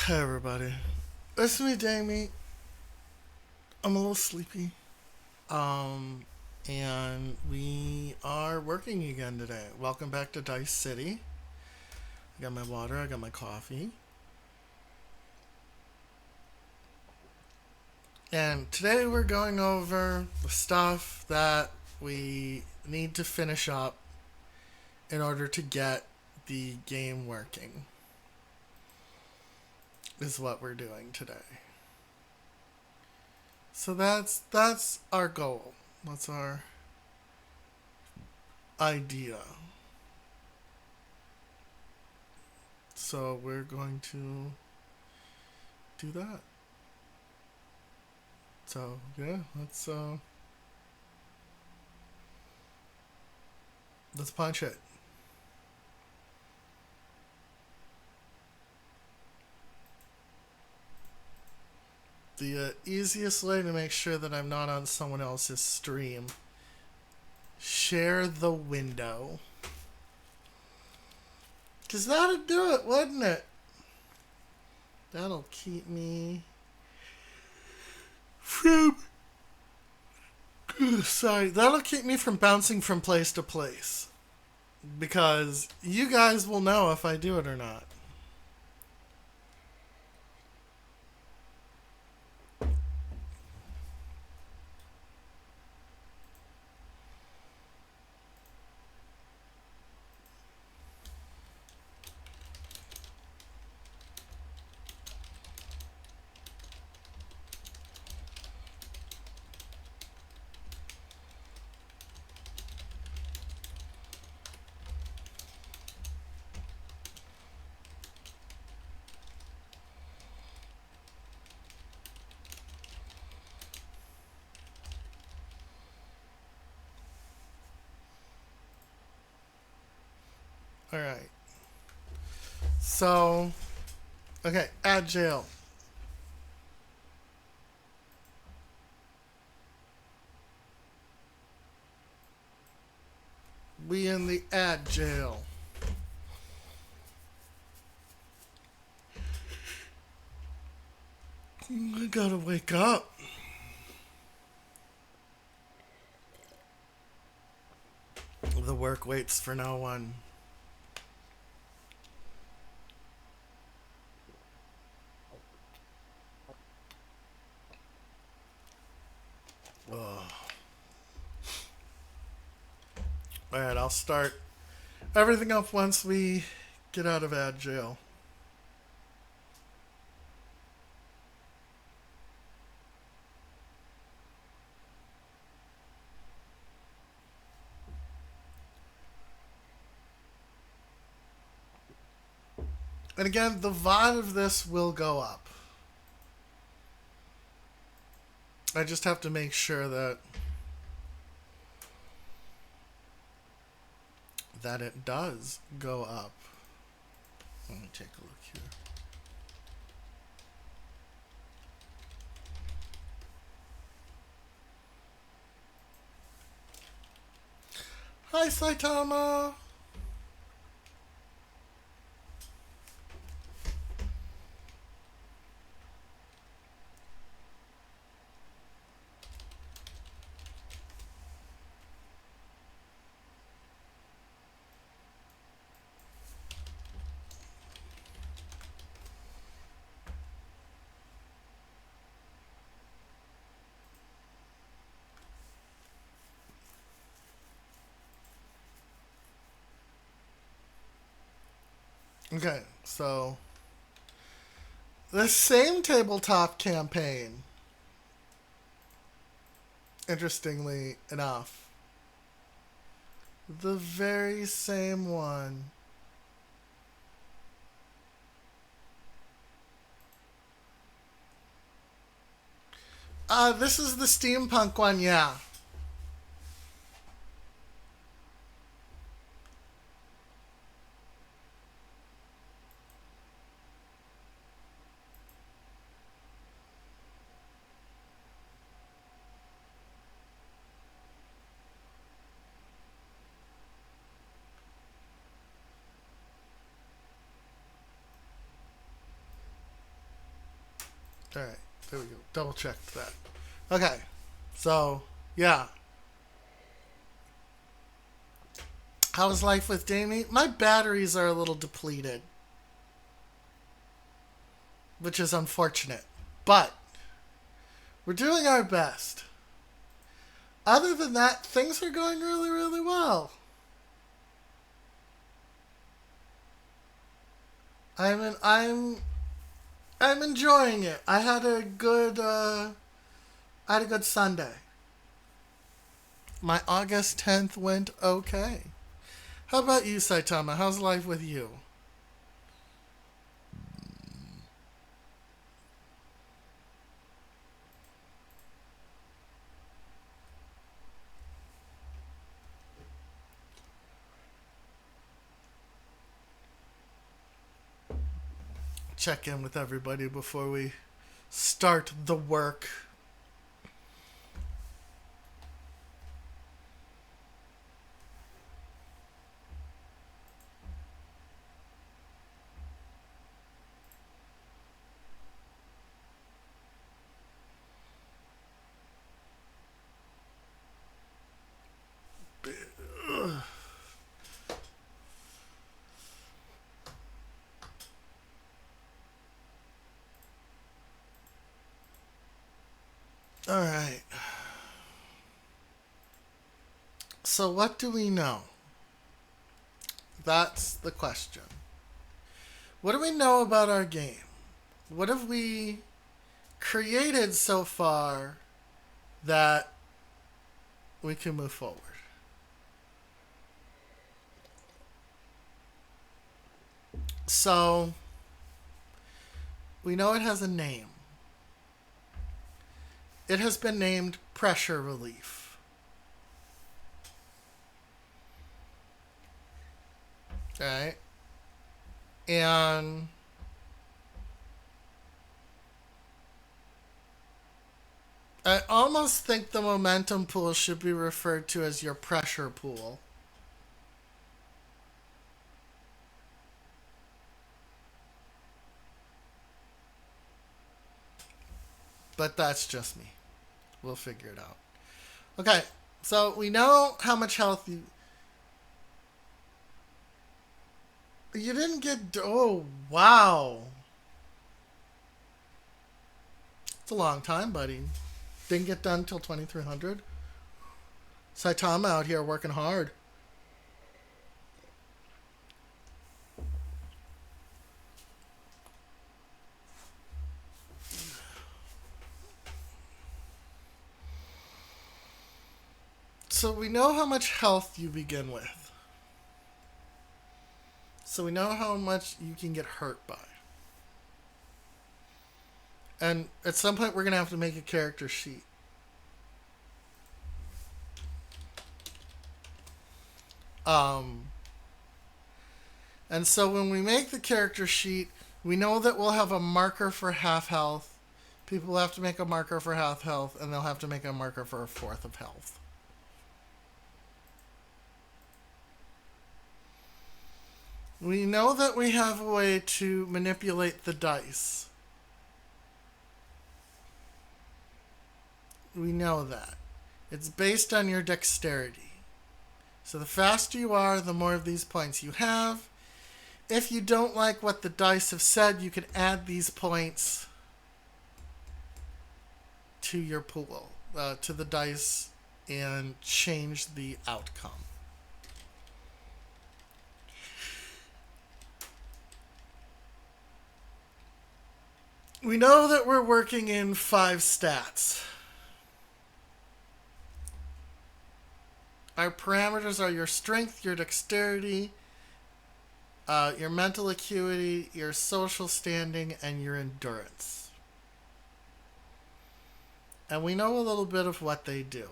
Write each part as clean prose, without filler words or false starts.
Hi everybody. It's me, Jamie. I'm a little sleepy. Um, and we are working again today. Welcome back to Dice City. I got my water. I got my coffee. And today we're going over the stuff that we need to finish up in order to get the game working. Is what we're doing today. So that's our goal. That's our idea. So we're going to do that. So yeah, let's punch it. The easiest way to make sure that I'm not on someone else's stream: share the window. Cause that'll do it, wouldn't it? That'll keep me from sorry, that'll keep me from bouncing from place to place. Because you guys will know if I do it or not. Alright. So okay, add jail. We in the ad jail. I gotta wake up. The work waits for no one. Ugh. Alright, I'll start everything up once we get out of ad jail. And again, the VOD of this will go up. I just have to make sure that it does go up. Let me take a look here. Hi, Saitama! Okay, so the same tabletop campaign, interestingly enough, the very same one. This is the steampunk one, yeah. All right, there we go. Double checked that. Okay, so yeah. How's life with Damie? My batteries are a little depleted, which is unfortunate. But we're doing our best. Other than that, things are going really, really well. I'm enjoying it. I had a good Sunday. My August 10th went okay. How about you, Saitama? How's life with you? Check in with everybody before we start the work. All right. So, what do we know? That's the question. What do we know about our game? What have we created so far that we can move forward? So, we know it has a name. It has been named Pressure Relief. Right? And I almost think the momentum pool should be referred to as your pressure pool. But that's just me. We'll figure it out. Okay, so we know how much health you. You didn't get. Oh, wow. It's a long time, buddy. Didn't get done till 2300. Saitama out here working hard. So we know how much health you begin with. So we know how much you can get hurt by. And at some point, we're going to have to make a character sheet. Um, and so when we make the character sheet, we know that we'll have a marker for half health. People will have to make a marker for half health, and they'll have to make a marker for a fourth of health. We know that we have a way to manipulate the dice. We know that. It's based on your dexterity. So the faster you are, the more of these points you have. If you don't like what the dice have said, you can add these points to your pool, to the dice, and change the outcome. We know that we're working in 5 stats. Our parameters are your strength, your dexterity, your mental acuity, your social standing, and your endurance. And we know a little bit of what they do.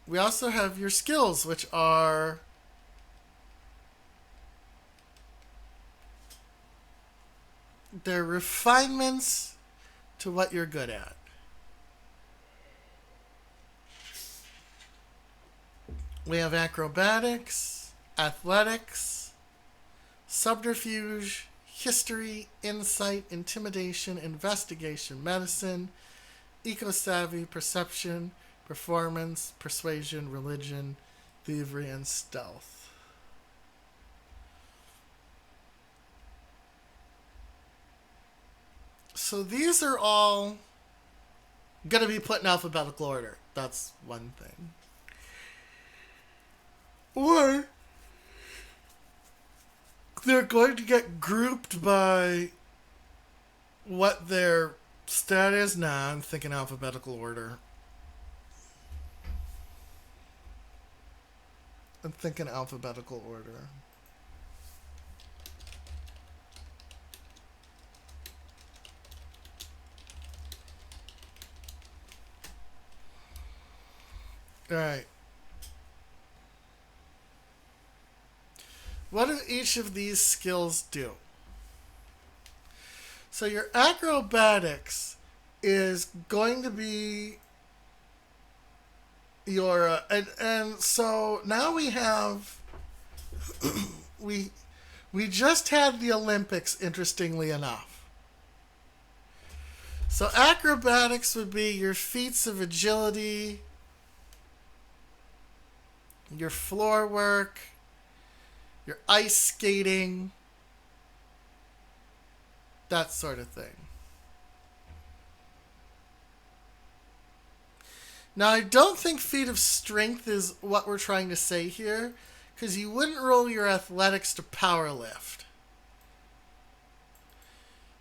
We also have your skills, which are they're refinements to what you're good at. We have acrobatics, athletics, subterfuge, history, insight, intimidation, investigation, medicine, eco-savvy, perception, performance, persuasion, religion, thievery, and stealth. So these are all going to be put in alphabetical order. That's one thing. Or they're going to get grouped by what their stat is. Nah, I'm thinking alphabetical order. I'm thinking alphabetical order. All right. What do each of these skills do? So your acrobatics is going to be your and so now we have we just had the Olympics, interestingly enough. So acrobatics would be your feats of agility, your floor work, your ice skating, that sort of thing. Now, I don't think feat of strength is what we're trying to say here, because you wouldn't roll your athletics to power lift.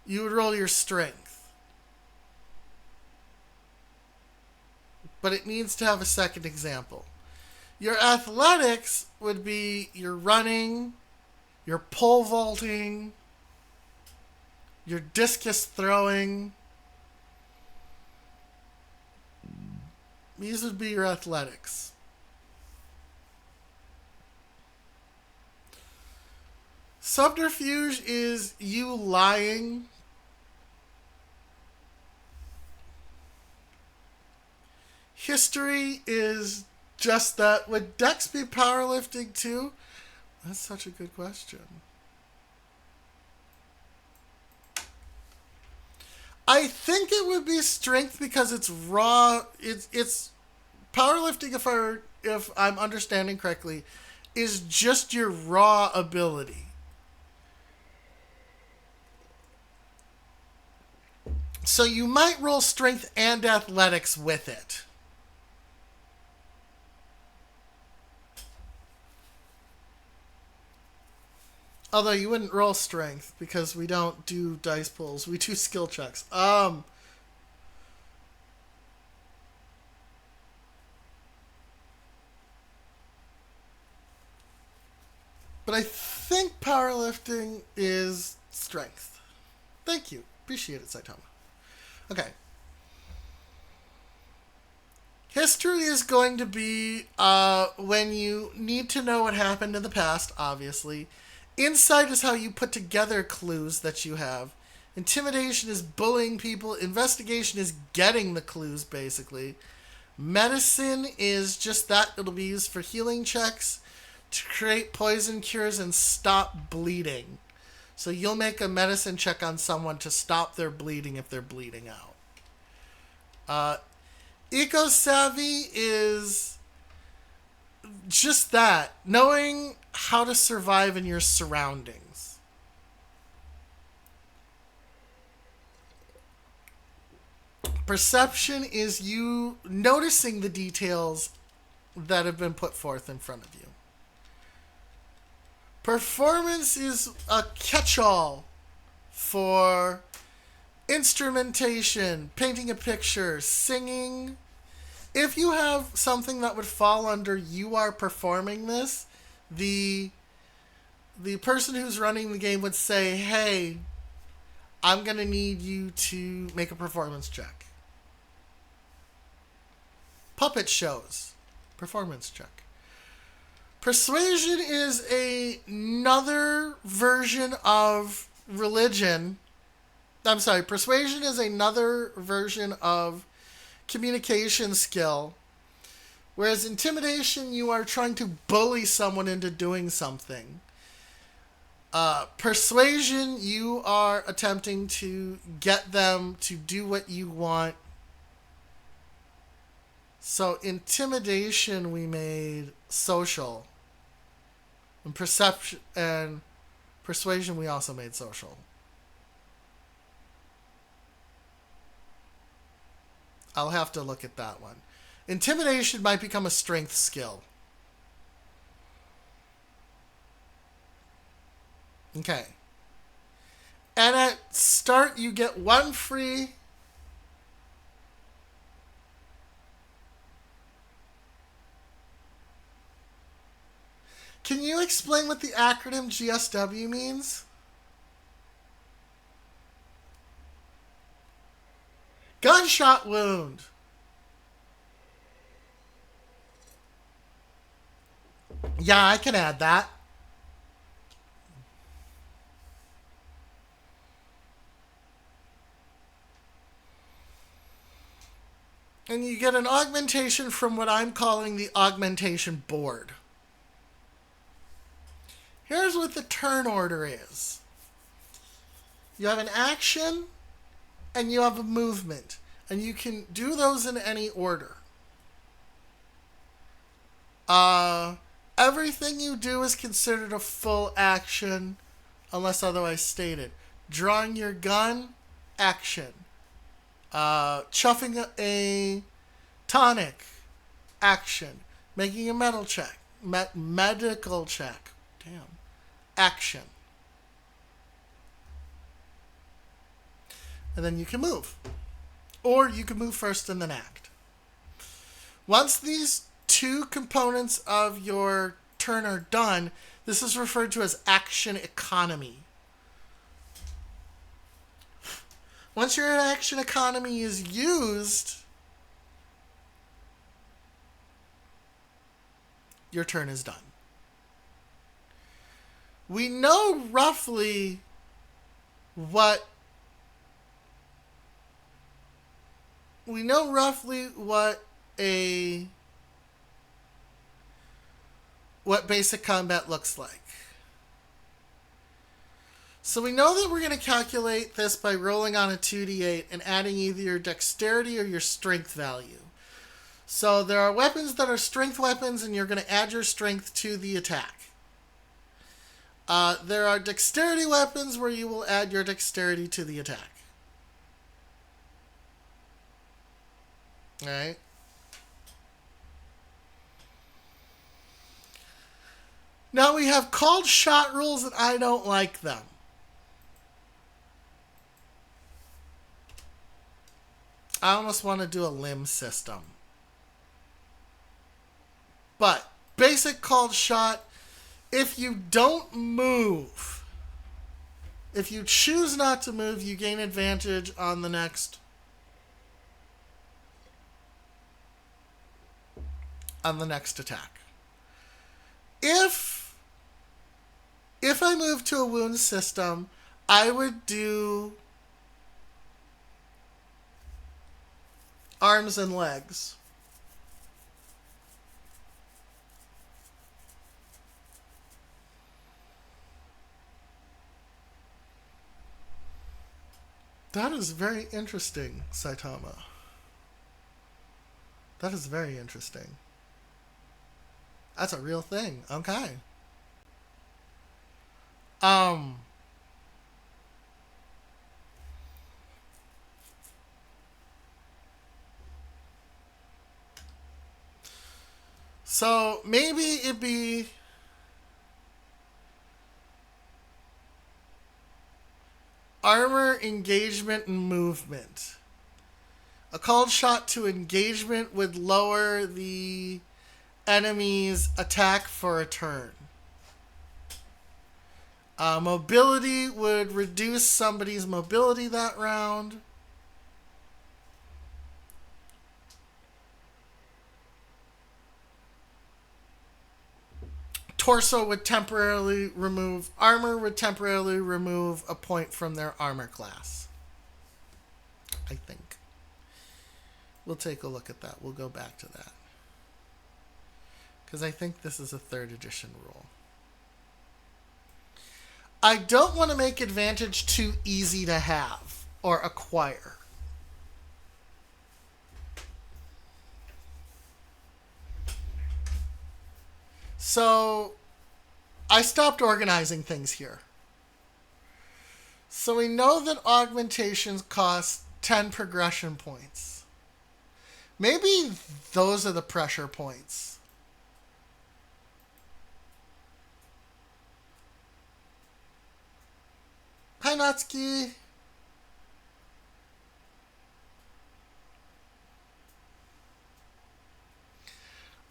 You would roll your strength. But it needs to have a second example. Your athletics would be your running, your pole vaulting, your discus throwing. These would be your athletics. Subterfuge is you lying. History is just that. Would Dex be powerlifting too? That's such a good question. I think it would be strength because it's raw. It's powerlifting. If I'm understanding correctly, is just your raw ability. So you might roll strength and athletics with it. Although you wouldn't roll strength because we don't do dice pulls. We do skill checks. But I think powerlifting is strength. Thank you. Appreciate it, Saitama. Okay. History is going to be when you need to know what happened in the past, obviously. Insight is how you put together clues that you have. Intimidation is bullying people. Investigation is getting the clues, basically. Medicine is just that. It'll be used for healing checks, to create poison cures, and stop bleeding. So you'll make a medicine check on someone to stop their bleeding if they're bleeding out. Eco-savvy is just that. Knowing how to survive in your surroundings. Perception is you noticing the details that have been put forth in front of you. Performance is a catch-all for instrumentation, painting a picture, singing. If you have something that would fall under you are performing this, the person who's running the game would say, hey, I'm going to need you to make a performance check. Puppet shows, performance check. Persuasion is another version of religion. I'm sorry, persuasion is another version of communication skill. Whereas intimidation, you are trying to bully someone into doing something. Persuasion, you are attempting to get them to do what you want. So intimidation, we made social, and perception and persuasion, we also made social. I'll have to look at that one. Intimidation might become a strength skill. Okay. And at start, you get one free. Can you explain what the acronym GSW means? Gunshot wound. Yeah, I can add that. And you get an augmentation from what I'm calling the augmentation board. Here's what the turn order is. You have an action and you have a movement. And you can do those in any order. Everything you do is considered a full action unless otherwise stated. Drawing your gun, action. Chuffing a tonic, action. Making a medical check, damn, action. And then you can move. Or you can move first and then act. Once these two components of your turn are done, this is referred to as action economy. Once your action economy is used, your turn is done. We know roughly what what basic combat looks like. So we know that we're going to calculate this by rolling on a 2d8 and adding either your dexterity or your strength value. So there are weapons that are strength weapons, and you're going to add your strength to the attack. There are dexterity weapons where you will add your dexterity to the attack. Alright? Now we have called shot rules, and I don't like them. I almost want to do a limb system. But basic called shot, if you don't move, if you choose not to move, you gain advantage on the next attack. If I move to a wound system, I would do arms and legs. That is very interesting, Saitama. That is very interesting. That's a real thing. Okay. So maybe it'd be armor, engagement, and movement. A called shot to engagement would lower the enemy's attack for a turn. Mobility would reduce somebody's mobility that round. Torso would temporarily remove, armor would temporarily remove a point from their armor class. I think. We'll take a look at that. We'll go back to that. Because I think this is a 3rd edition rule. I don't want to make advantage too easy to have or acquire. So I stopped organizing things here. So we know that augmentations cost 10 progression points. Maybe those are the pressure points. Hi, Natsuki.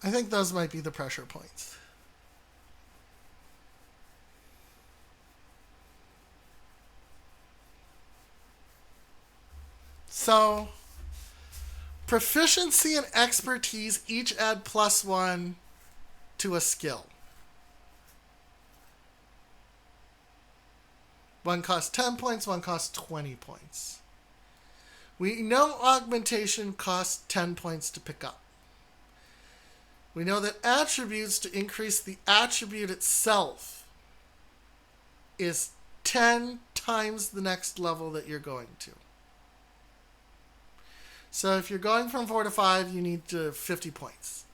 I think those might be the pressure points. So, proficiency and expertise each add +1 to a skill. One costs 10 points, one costs 20 points. We know augmentation costs 10 points to pick up. We know that attributes to increase the attribute itself is 10 times the next level that you're going to. So if you're going from 4 to 5, you need 50 points.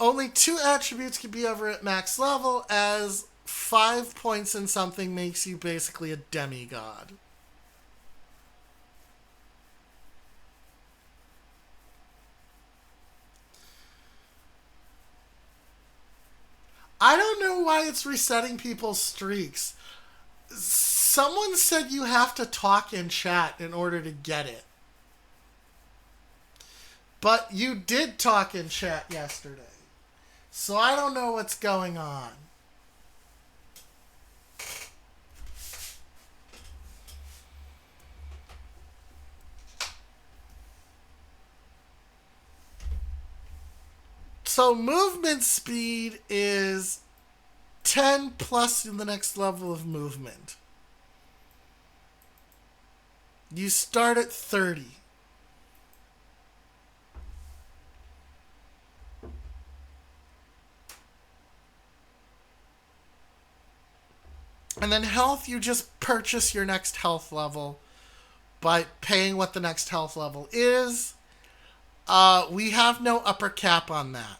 Only 2 attributes can be over at max level, as 5 points in something makes you basically a demigod. I don't know why it's resetting people's streaks. Someone said you have to talk in chat in order to get it. But you did talk in chat yesterday. So I don't know what's going on. So movement speed is 10 plus in the next level of movement. You start at 30. And then health, you just purchase your next health level by paying what the next health level is. We have no upper cap on that.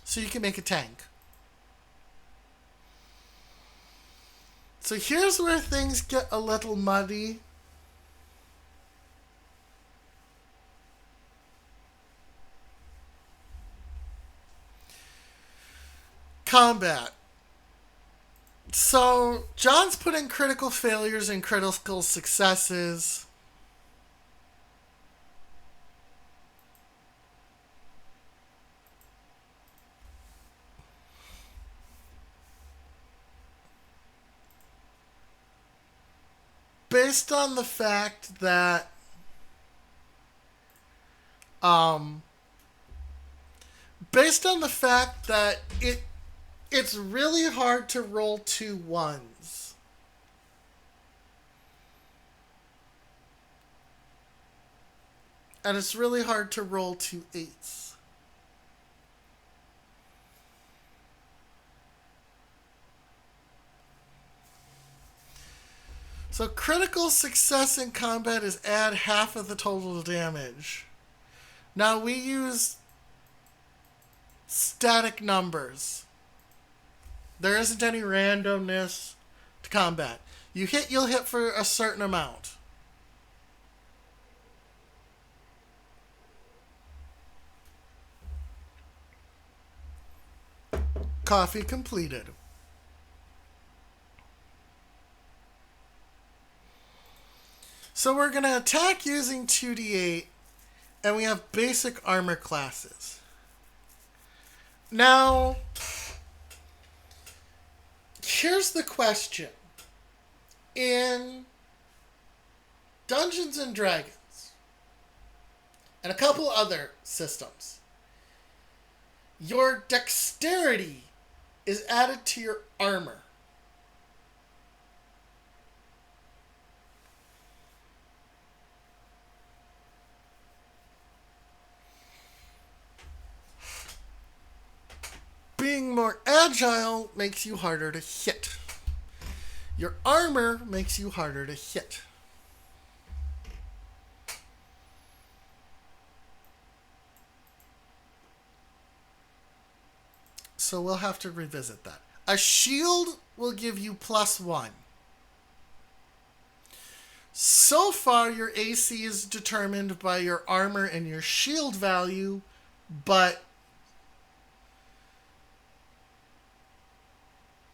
So you can make a tank. So here's where things get a little muddy. Combat. So John's put in critical failures and critical successes. Based on the fact that it's really hard to roll 2 1s. And it's really hard to roll 2 8s. So critical success in combat is add half of the total damage. Now we use static numbers. There isn't any randomness to combat. You hit, you'll hit for a certain amount. Coffee completed. So we're going to attack using 2d8, and we have basic armor classes. Now, here's the question. In Dungeons and Dragons, and a couple other systems, your dexterity is added to your armor. being more agile makes you harder to hit. Your armor makes you harder to hit. So we'll have to revisit that. A shield will give you +1. So far, your AC is determined by your armor and your shield value, but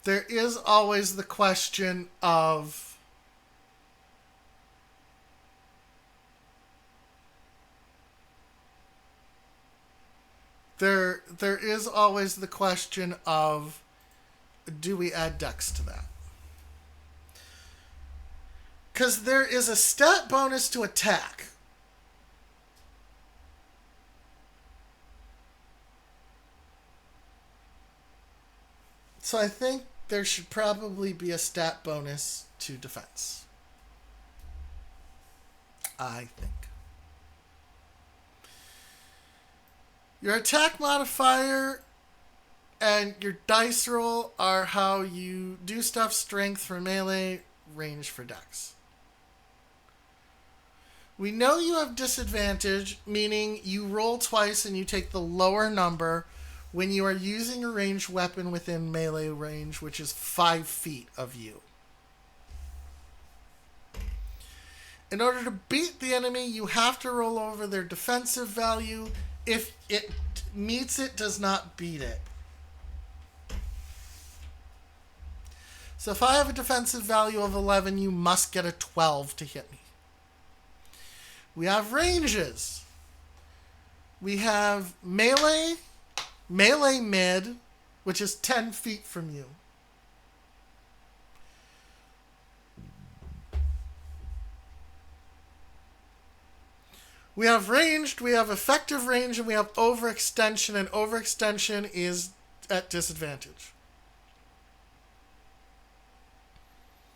there is always the question of there is always the question of, do we add dex to that? Because there is a stat bonus to attack. So I think there should probably be a stat bonus to defense. I think. Your attack modifier and your dice roll are how you do stuff: strength for melee, range for dex. We know you have disadvantage, meaning you roll twice and you take the lower number when you are using a ranged weapon within melee range, which is 5 feet of you. In order to beat the enemy, you have to roll over their defensive value. If it meets it, does not beat it. So if I have a defensive value of 11, you must get a 12 to hit me. We have ranges. We have melee mid, which is 10 feet from you. We have ranged, we have effective range, and we have overextension, and overextension is at disadvantage.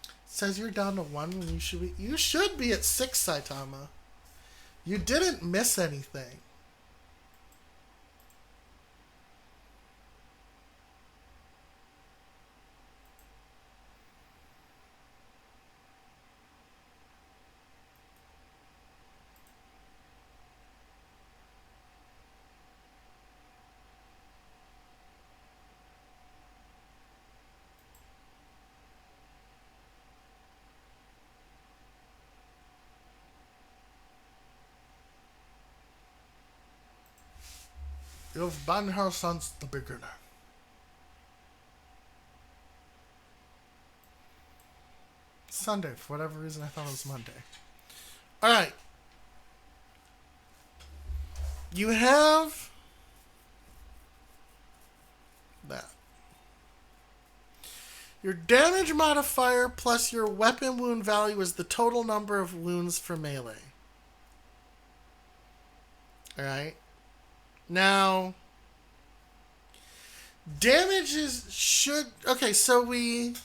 It says you're down to 1 when you should be at 6, Saitama. You didn't miss anything. You've been here since the beginning. Sunday, for whatever reason I thought it was Monday. Alright. You have that. Your damage modifier plus your weapon wound value is the total number of wounds for melee. Alright. Now, damages should... Okay, so we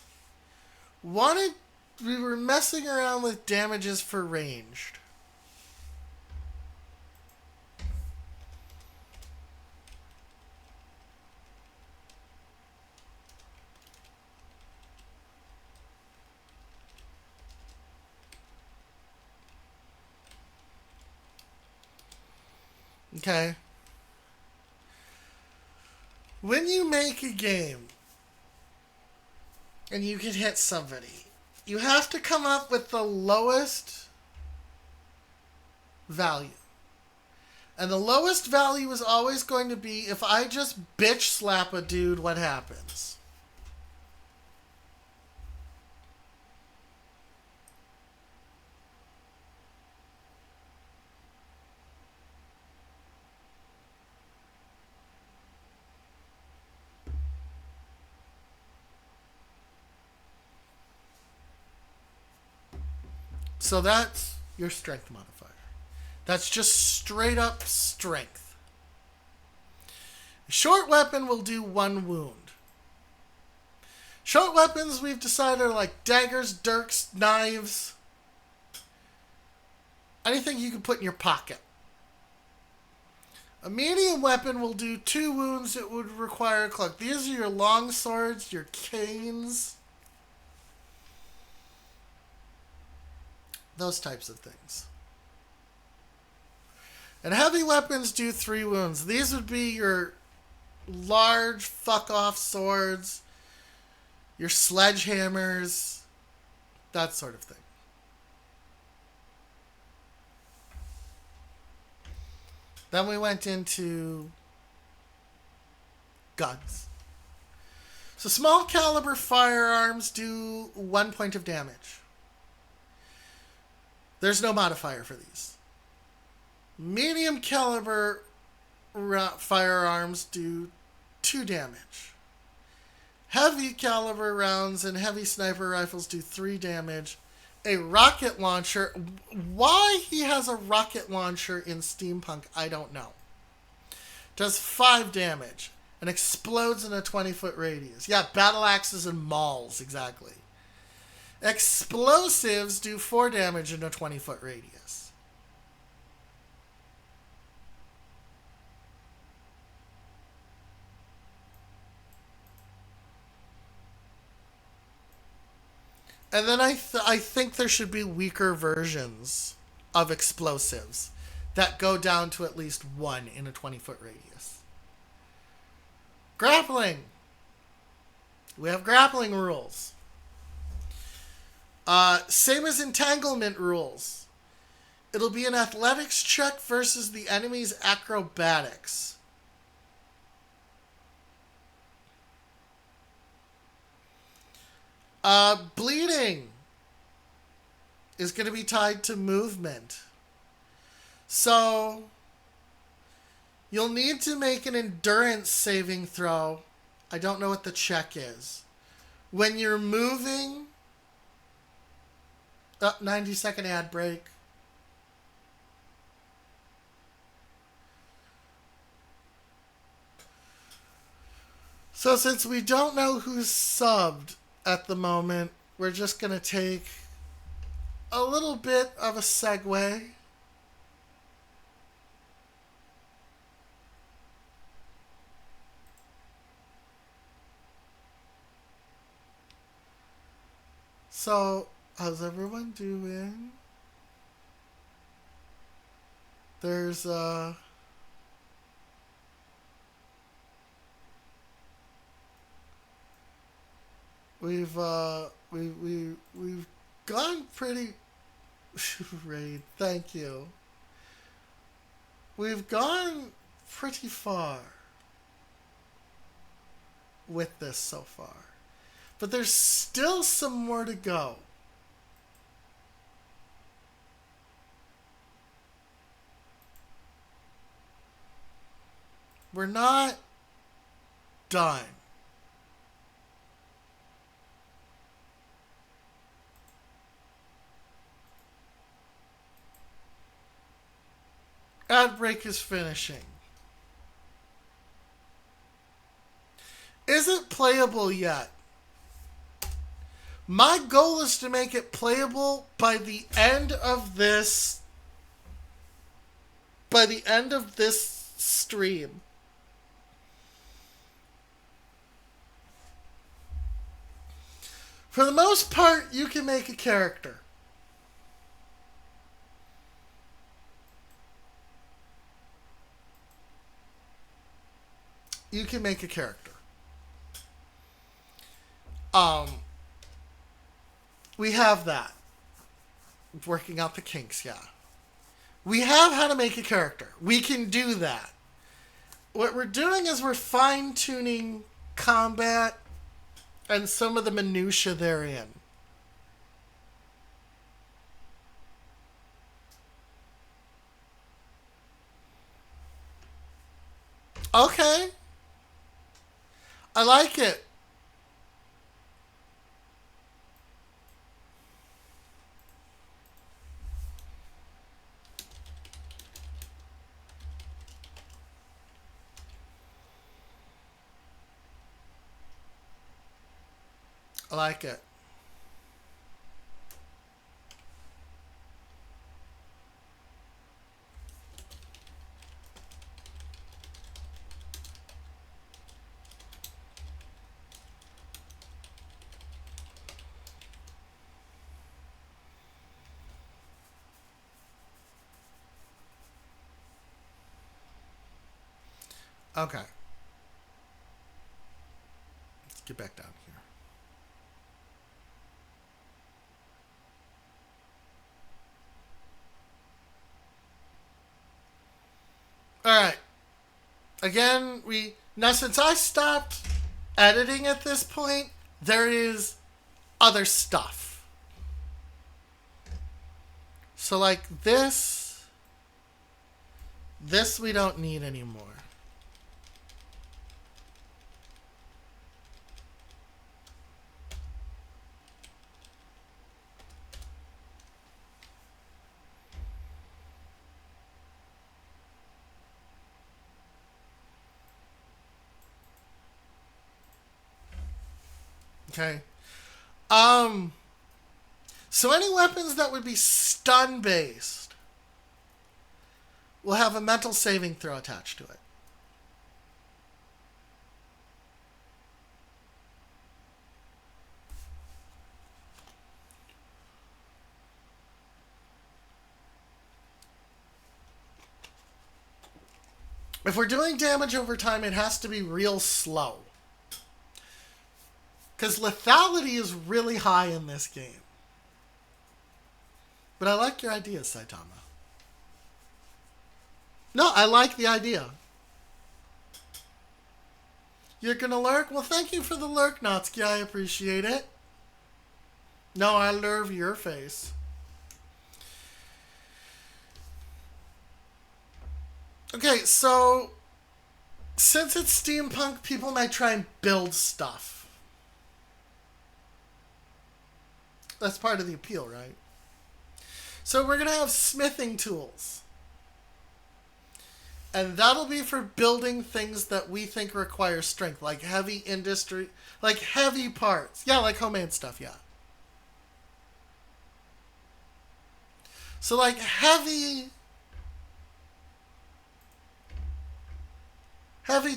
were messing around with damages for ranged. Okay. When you make a game and you can hit somebody, you have to come up with the lowest value. And the lowest value is always going to be, if I just bitch slap a dude, what happens? So that's your strength modifier. That's just straight up strength. A short weapon will do 1 wound. Short weapons, we've decided, are like daggers, dirks, knives. Anything you can put in your pocket. A medium weapon will do 2 wounds. It would require a cloak. These are your long swords, your canes, those types of things. And heavy weapons do 3 wounds. These would be your large fuck-off swords, your sledgehammers, that sort of thing. Then we went into guns. So small caliber firearms do 1 point of damage. There's no modifier for these. Medium caliber firearms do 2 damage. Heavy caliber rounds and heavy sniper rifles do 3 damage. A rocket launcher. Why he has a rocket launcher in Steampunk, I don't know. Does 5 damage and explodes in a 20-foot radius. Yeah, battle axes and mauls, exactly. Explosives do 4 damage in a 20-foot radius. And then I think there should be weaker versions of explosives that go down to at least 1 in a 20-foot radius. Grappling. We have grappling rules. Same as entanglement rules. It'll be an athletics check versus the enemy's acrobatics. Bleeding is going to be tied to movement. So, you'll need to make an endurance saving throw. I don't know what the check is. When you're moving... 90-second ad break. So since we don't know who's subbed at the moment, we're just going to take a little bit of a segue. So, how's everyone doing? There's we've gone pretty Raid, thank you. We've gone pretty far with this so far. But there's still some more to go. We're not done. Ad break is finishing. Is it playable yet? My goal is to make it playable by the end of this stream. For the most part, you can make a character. You can make a character. We have that. Working out the kinks, yeah. We have how to make a character. We can do that. What we're doing is we're fine-tuning combat and some of the minutia therein. Okay. I like it. I like it. Okay. Let's get back down here. Alright. Again, now since I stopped editing at this point, there is other stuff. So like this we don't need anymore. Okay. So any weapons that would be stun based will have a mental saving throw attached to it. If we're doing damage over time, it has to be real slow. Because lethality is really high in this game. But I like your idea, Saitama. No, I like the idea. You're gonna lurk? Well, thank you for the lurk, Natsuki. I appreciate it. No, I love your face. Okay, so since it's steampunk, people might try and build stuff. That's part of the appeal, right? So we're going to have smithing tools. And that'll be for building things that we think require strength, like heavy industry, like heavy parts. Yeah, like homemade stuff, yeah. So like heavy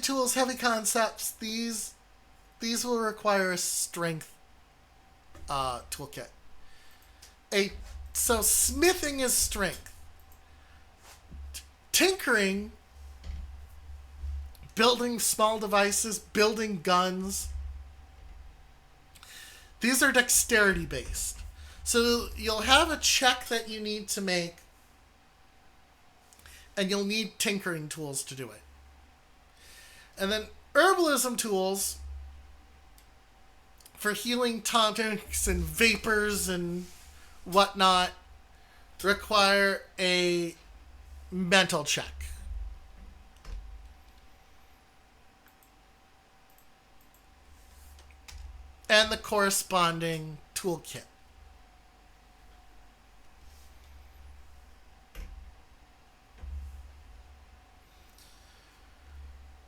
tools, heavy concepts, these will require a strength toolkit. So smithing is strength. Tinkering, building small devices, building guns, these are dexterity based. So you'll have a check that you need to make, and you'll need tinkering tools to do it. And then herbalism tools for healing tonics and vapors and whatnot require a mental check. And the corresponding toolkit.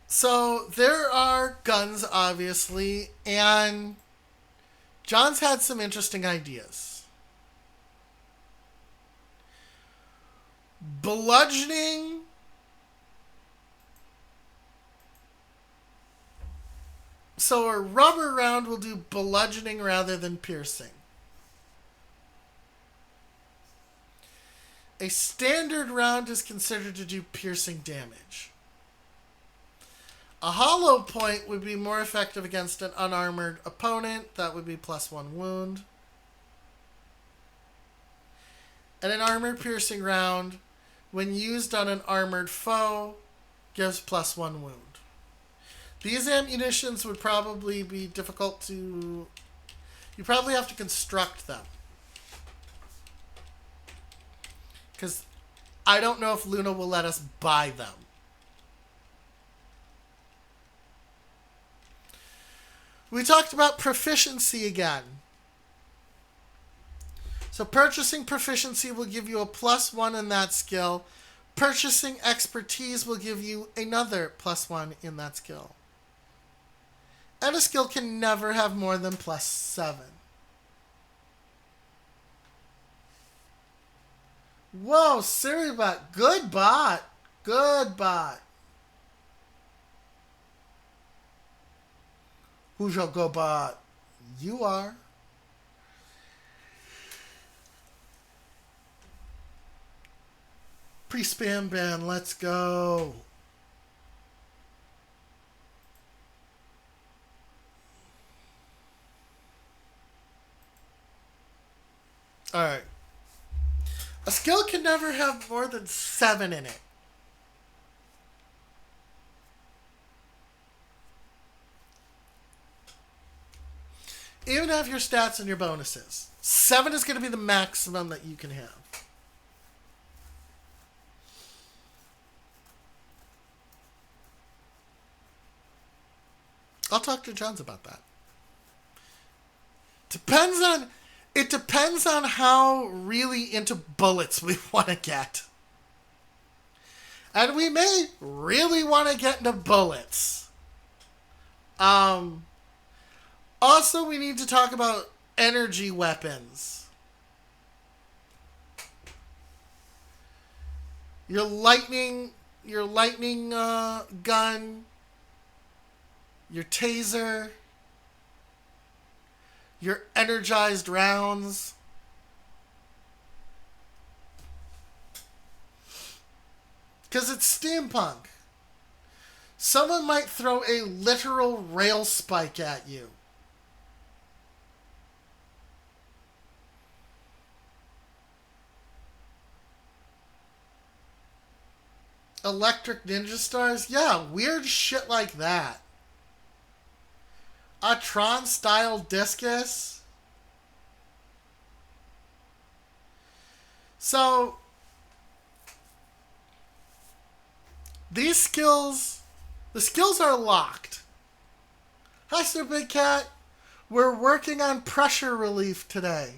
So there are guns, obviously, and John's had some interesting ideas. Bludgeoning. So a rubber round will do bludgeoning rather than piercing. A standard round is considered to do piercing damage. A hollow point would be more effective against an unarmored opponent. That would be +1 wound. And an armor piercing round, when used on an armored foe, gives +1 wound. These ammunitions would probably be difficult to... You probably have to construct them. Because I don't know if Luna will let us buy them. We talked about proficiency again. So purchasing proficiency will give you a +1 in that skill. Purchasing expertise will give you another +1 in that skill. And a skill can never have more than +7. Whoa, Siribot. Good bot. Good bot. Who's your good bot? You are. Pre-spam ban. Let's go. Alright. A skill can never have more than 7 in it. Even have your stats and your bonuses. 7 is going to be the maximum that you can have. I'll talk to Johns about that. It depends on how really into bullets we want to get. And we may really want to get into bullets. Also, we need to talk about energy weapons. Your lightning gun, your taser, your energized rounds. Because it's steampunk. Someone might throw a literal rail spike at you. Electric ninja stars? Yeah, weird shit like that. A Tron-style discus? So, these skills, the skills are locked. Hi, Sir Big Cat. We're working on pressure relief today.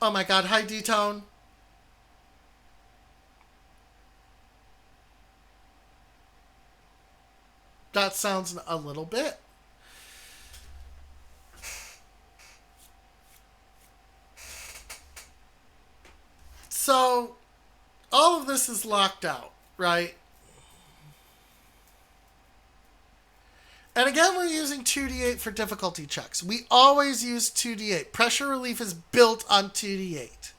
Oh my god, hi D-Tone. That sounds a little bit. So, all of this is locked out, right? And again, we're using 2d8 for difficulty checks. We always use 2d8. Pressure relief is built on 2d8.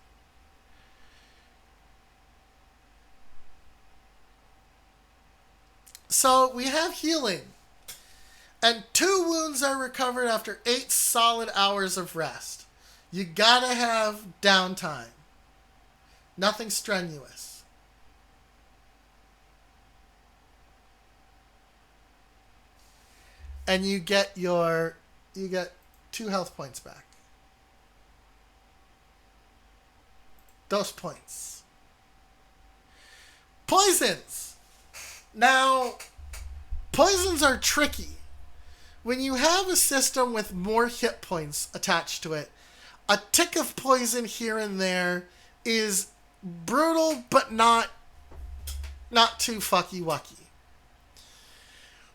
So we have healing. And 2 wounds are recovered after 8 solid hours of rest. You gotta have downtime. Nothing strenuous. And you get 2 health points back. Those points. Poisons. Now, poisons are tricky. When you have a system with more hit points attached to it, a tick of poison here and there is brutal, but not too fucky-wucky.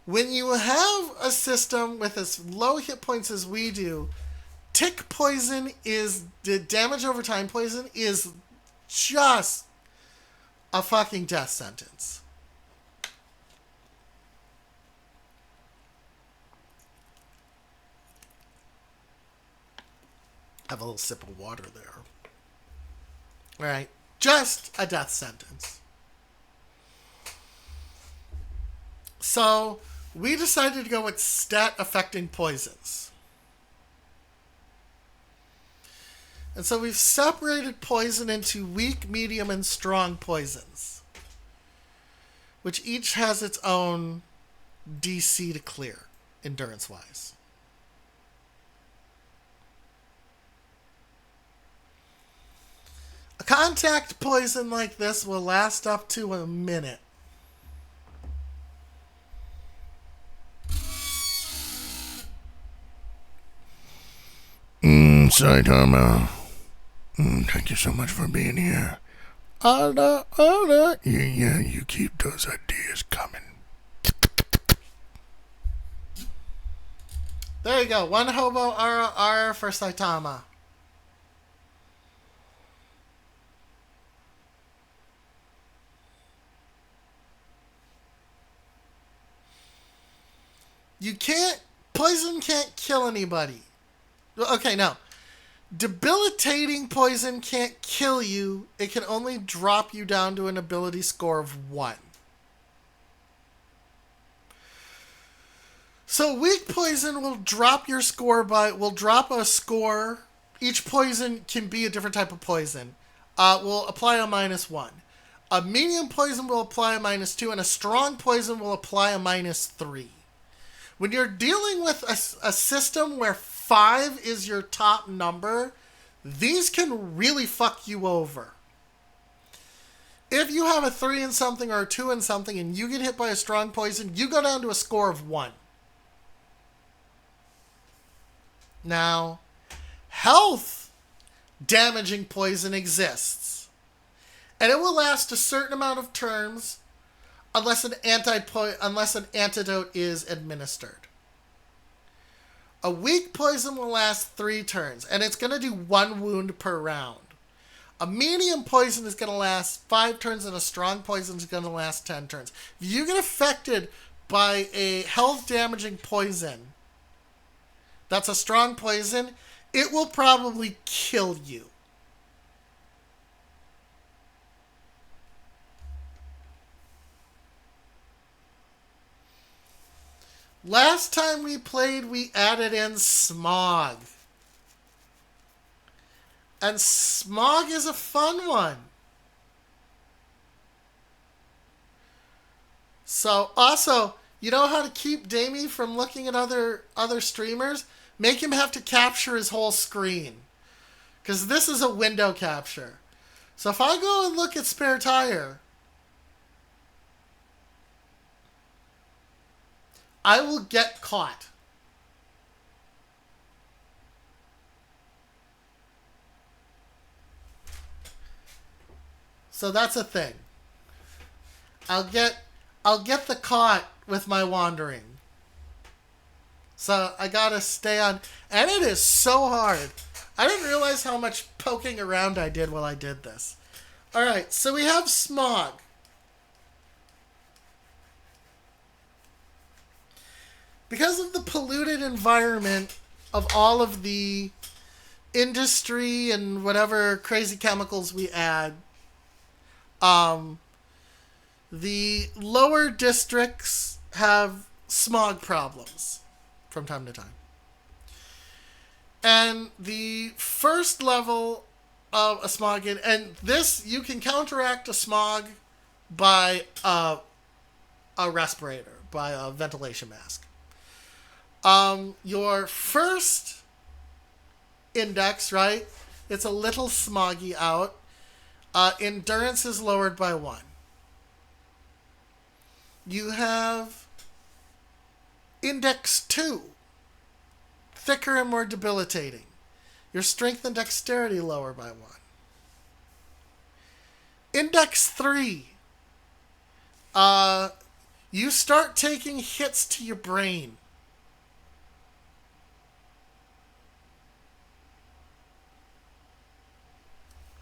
When you have a system with as low hit points as we do, tick poison is, the damage over time poison is just a fucking death sentence. Have a little sip of water there. Alright, just a death sentence. So, we decided to go with stat affecting poisons. And so we've separated poison into weak, medium, and strong poisons, which each has its own DC to clear, endurance-wise. A contact poison like this will last up to a minute. Saitama. Thank you so much for being here. Yeah, you keep those ideas coming. There you go. 1 hobo RR for Saitama. Poison can't kill anybody. Okay, no. Debilitating poison can't kill you. It can only drop you down to an ability score of 1. So weak poison will drop your score will drop a score. Each poison can be a different type of poison. Will apply a -1. A medium poison will apply a -2, and a strong poison will apply a -3. When you're dealing with a system where 5 is your top number, these can really fuck you over. If you have a 3 in something or a 2 in something and you get hit by a strong poison, you go down to a score of 1. Now, health damaging poison exists. And it will last a certain amount of turns unless an antidote is administered. A weak poison will last 3 turns, and it's going to do 1 wound per round. A medium poison is going to last 5 turns, and a strong poison is going to last 10 turns. If you get affected by a health-damaging poison that's a strong poison, it will probably kill you. Last time we played, we added in smog. And smog is a fun one. So, also, you know how to keep Damie from looking at other streamers? Make him have to capture his whole screen. Because this is a window capture. So if I go and look at Spare Tire, I will get caught. So that's a thing. I'll get the caught with my wandering. So I gotta stay on, and it is so hard. I didn't realize how much poking around I did while I did this. Alright, so we have smog. Because of the polluted environment of all of the industry and whatever crazy chemicals we add, the lower districts have smog problems from time to time. And the first level of a smog, and this, you can counteract a smog by a respirator, by a ventilation mask. Your first index, right? It's a little smoggy out. Endurance is lowered by 1. You have index 2, thicker and more debilitating. Your strength and dexterity lower by 1. Index 3, you start taking hits to your brain.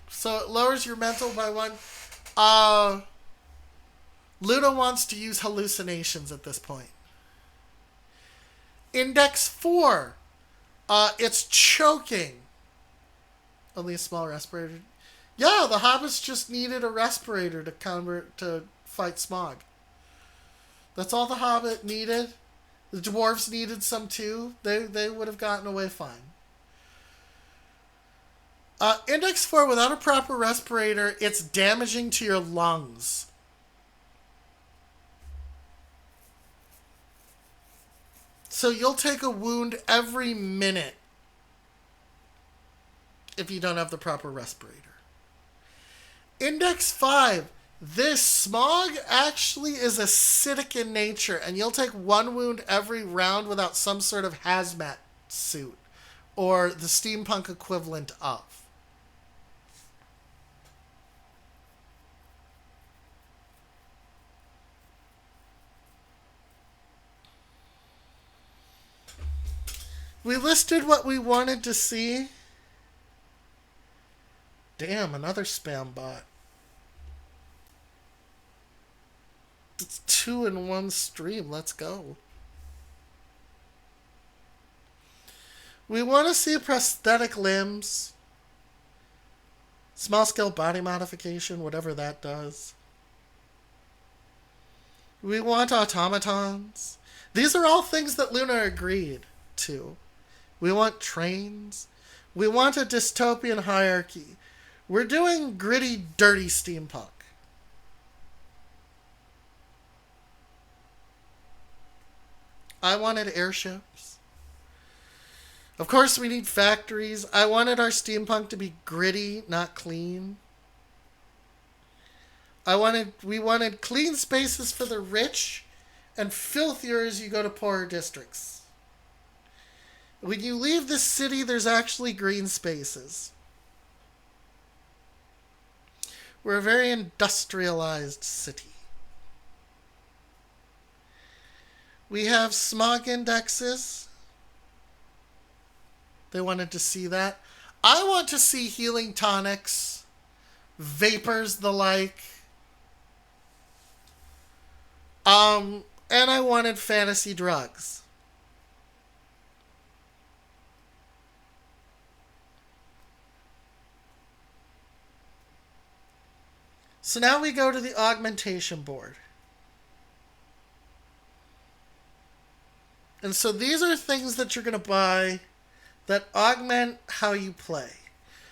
So it lowers your mental by 1. Luna wants to use hallucinations at this point. Index 4. It's choking. Only a small respirator. Yeah, the hobbits just needed a respirator to fight smog. That's all the hobbit needed. The dwarves needed some too. They would have gotten away fine. Index 4, without a proper respirator, it's damaging to your lungs. So you'll take a wound every minute if you don't have the proper respirator. Index 5, this smog actually is acidic in nature, and you'll take 1 wound every round without some sort of hazmat suit, or the steampunk equivalent of. We listed what we wanted to see. Damn, another spam bot. It's 2 in 1 stream. Let's go. We want to see prosthetic limbs. Small scale body modification, whatever that does. We want automatons. These are all things that Luna agreed to. We want trains. We want a dystopian hierarchy. We're doing gritty, dirty steampunk. I wanted airships. Of course, we need factories. I wanted our steampunk to be gritty, not clean. We wanted clean spaces for the rich and filthier as you go to poorer districts. When you leave the city, there's actually green spaces. We're a very industrialized city. We have smog indexes. They wanted to see that. I want to see healing tonics, vapors, the like. And I wanted fantasy drugs. So now we go to the augmentation board. And so these are things that you're going to buy that augment how you play.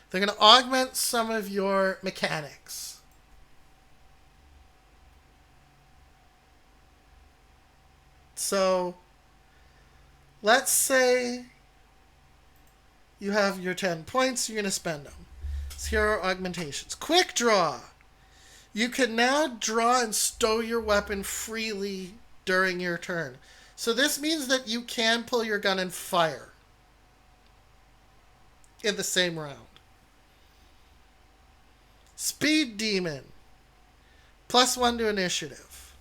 They're going to augment some of your mechanics. So, let's say you have your 10 points, you're going to spend them. So here are augmentations. Quick draw. You can now draw and stow your weapon freely during your turn. So this means that you can pull your gun and fire in the same round. Speed Demon. +1 to initiative.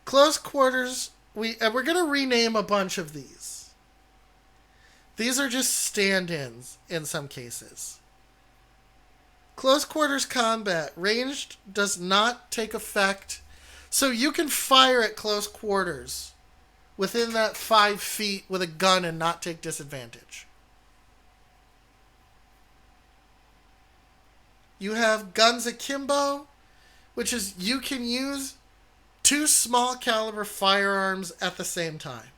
Close quarters. We're going to rename a bunch of these. These are just stand-ins in some cases. Close quarters combat. Ranged does not take effect. So you can fire at close quarters within that 5 feet with a gun and not take disadvantage. You have Guns Akimbo, which is you can use 2 small caliber firearms at the same time.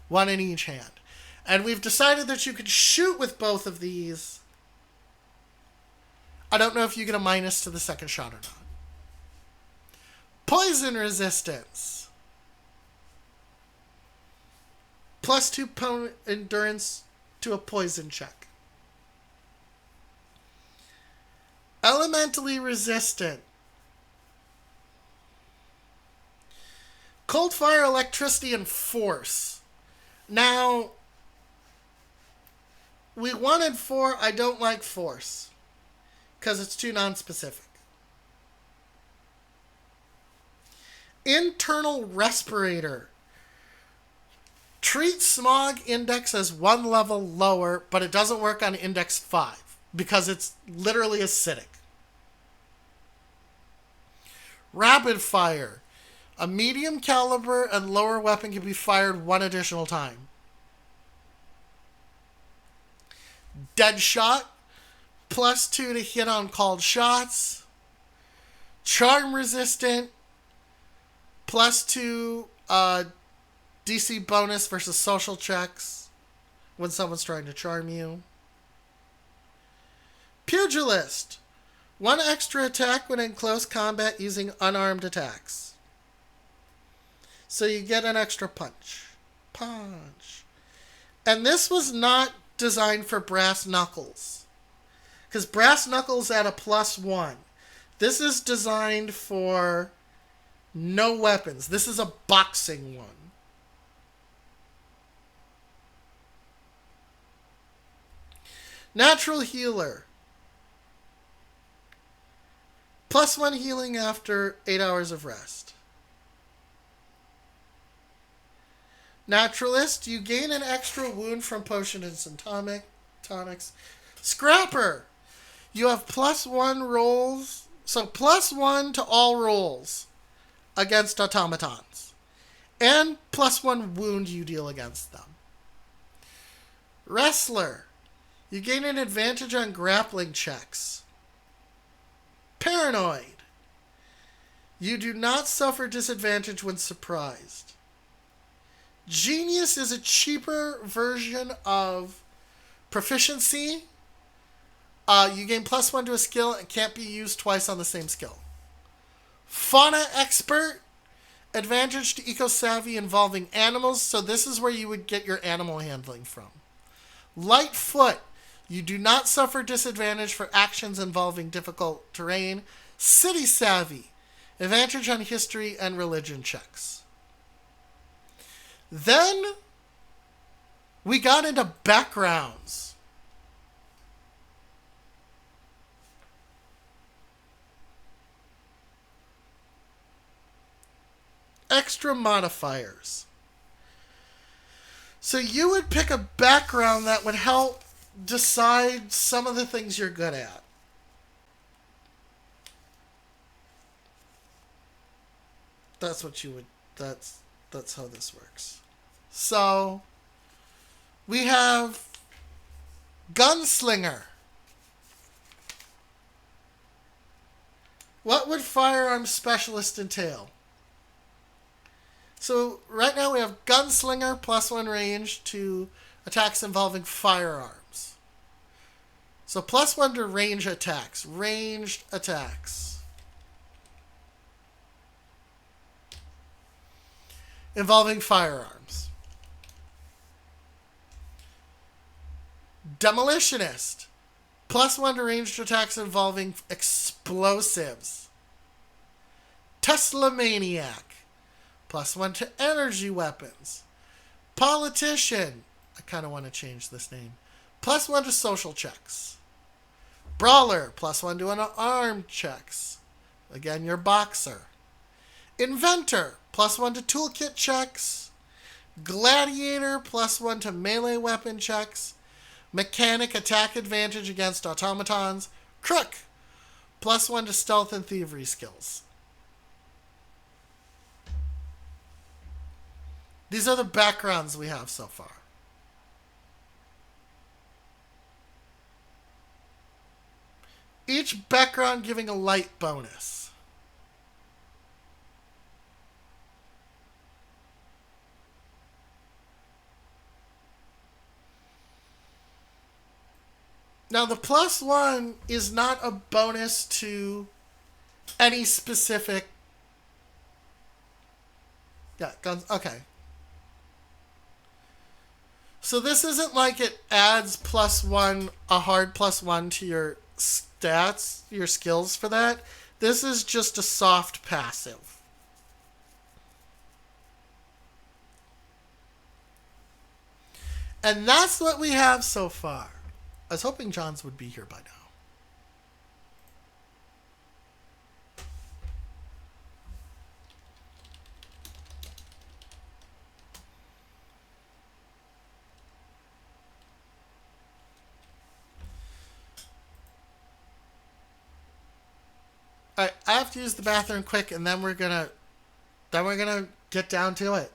1 in each hand. And we've decided that you can shoot with both of these. I don't know if you get a minus to the second shot or not. Poison resistance. +2 endurance to a poison check. Elementally resistant. Cold fire, electricity, and force. Now, we wanted 4. I don't like force because it's too non-specific. Internal respirator. Treat smog index as 1 level lower, but it doesn't work on index 5 because it's literally acidic. Rapid fire. A medium caliber and lower weapon can be fired 1 additional time. Dead shot. +2 to hit on called shots. Charm resistant. +2 DC bonus versus social checks when someone's trying to charm you. Pugilist. 1 extra attack when in close combat using unarmed attacks. So you get an extra punch. And this was not designed for brass knuckles. Because brass knuckles at a +1. This is designed for no weapons. This is a boxing one. Natural healer. +1 healing after 8 hours of rest. Naturalist, you gain an extra wound from potions and tonics. Scrapper, you have +1 rolls, so +1 to all rolls against automatons, and +1 wound you deal against them. Wrestler, you gain an advantage on grappling checks. Paranoid, You do not suffer disadvantage when surprised. Genius is a cheaper version of proficiency. You gain +1 to a skill and can't be used twice on the same skill. Fauna expert, advantage to eco savvy involving animals. So this is where you would get your animal handling from. Lightfoot, you do not suffer disadvantage for actions involving difficult terrain. City savvy, advantage on history and religion checks. Then we got into backgrounds. Extra modifiers. So you would pick a background that would help decide some of the things you're good at. That's what you would that's how this works. So we have gunslinger. What would firearms specialist entail? So right now we have gunslinger +1 range to attacks involving firearms. So +1 to range attacks. Ranged attacks. Involving firearms. Demolitionist. +1 to ranged attacks involving explosives. Tesla Maniac. +1 to energy weapons. Politician. I kind of want to change this name. +1 to social checks. Brawler. +1 to unarmed checks. Again, your boxer. Inventor. +1 to toolkit checks. Gladiator. +1 to melee weapon checks. Mechanic attack advantage against automatons. Crook. +1 to stealth and thievery skills. These are the backgrounds we have so far. Each background giving a light bonus. Now the +1 is not a bonus to any specific... Yeah, guns. Okay. So this isn't like it adds +1, a hard +1 to your stats, your skills for that. This is just a soft passive. And that's what we have so far. I was hoping Johns would be here by now. Alright, I have to use the bathroom quick and then we're gonna get down to it.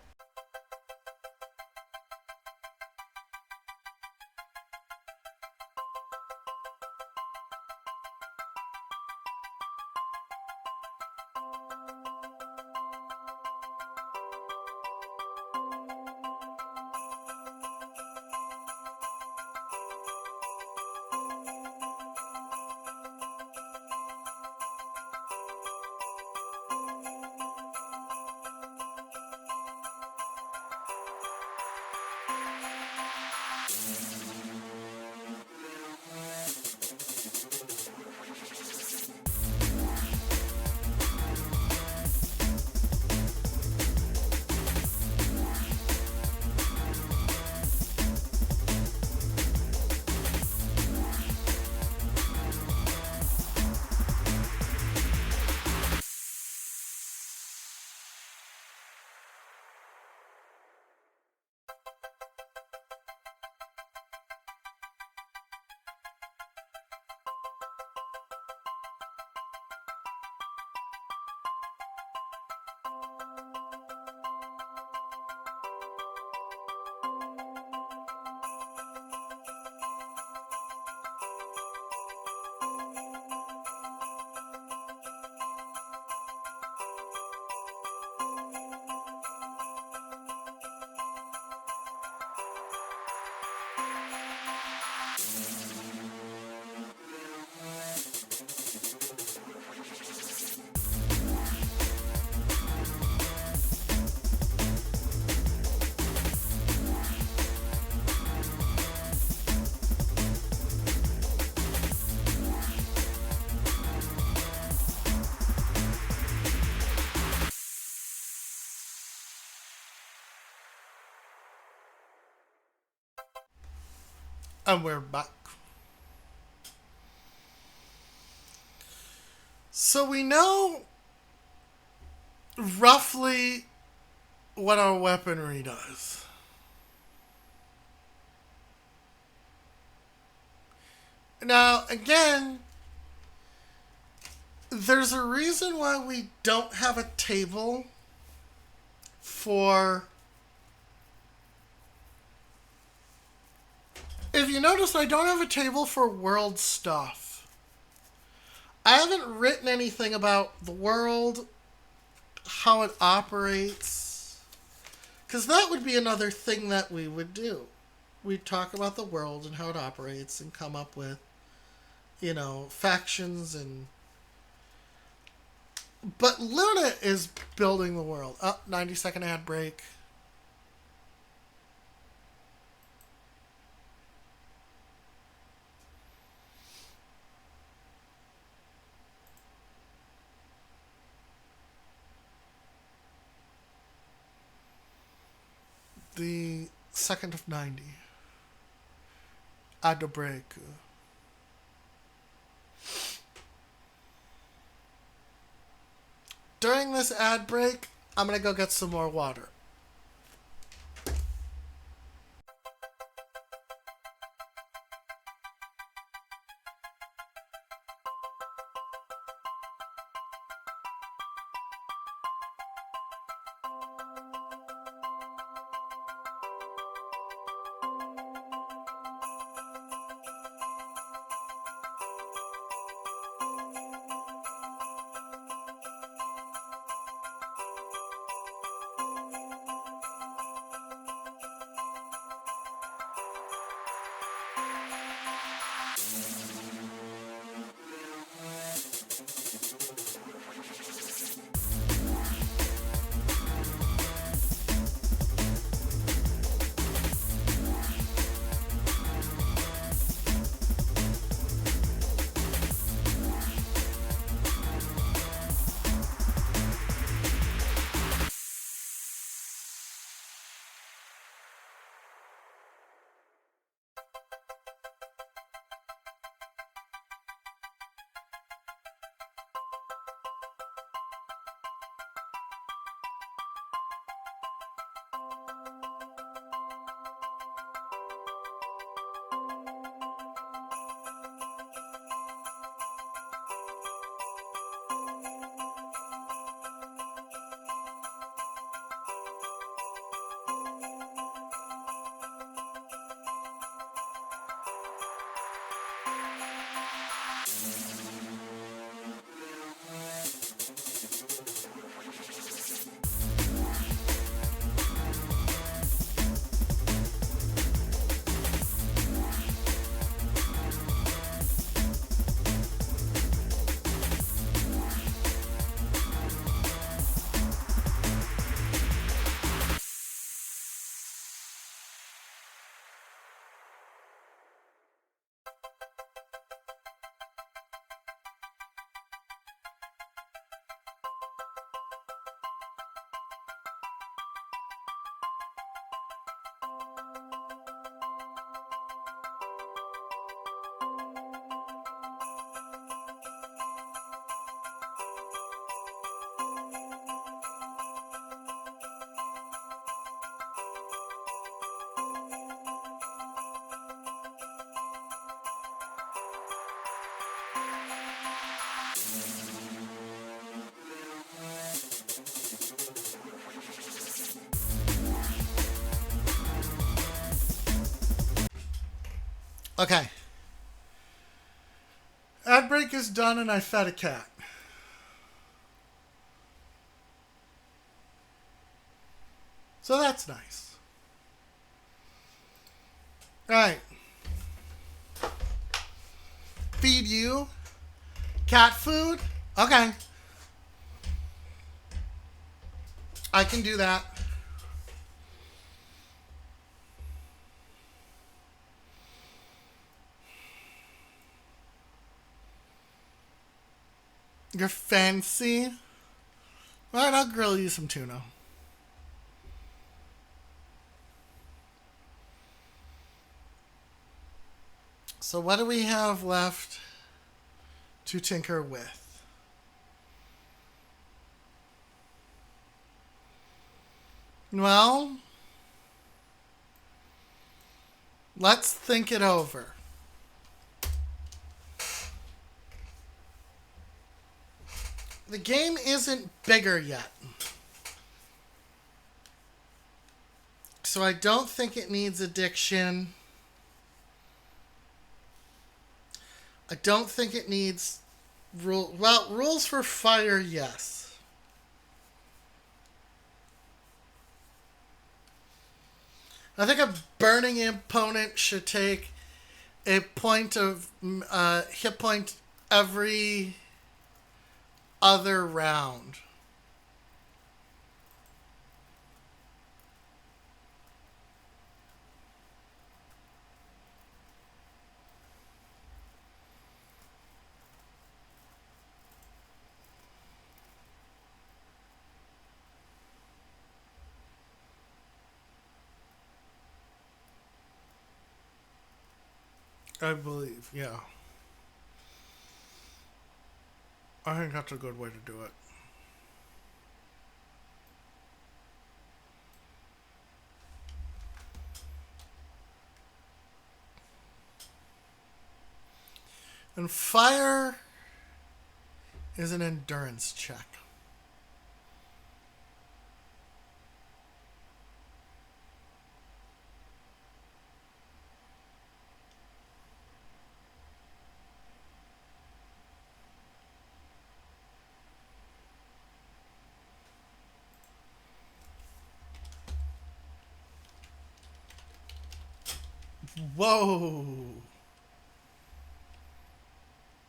And we're back. So we know roughly what our weaponry does. Now, again, there's a reason why we don't have a table for... If you notice, I don't have a table for world stuff. I haven't written anything about the world, how it operates, because that would be another thing that we would do. We'd talk about the world and how it operates and come up with, factions and... But Luna is building the world. 90-second ad break. The second of 90. Ad break. During this ad break, I'm going to go get some more water. Okay. Ad break is done and I fed a cat. So that's nice. Alright. Feed you. Cat food? Okay. I can do that. You're fancy. Alright, I'll grill you some tuna. So what do we have left to tinker with? Well, let's think it over. The game isn't bigger yet. So I don't think it needs addiction. I don't think it needs rules for fire, yes. I think a burning opponent should take a point of hit point every other round. I believe, yeah. I think that's a good way to do it. And fire is an endurance check. Whoa!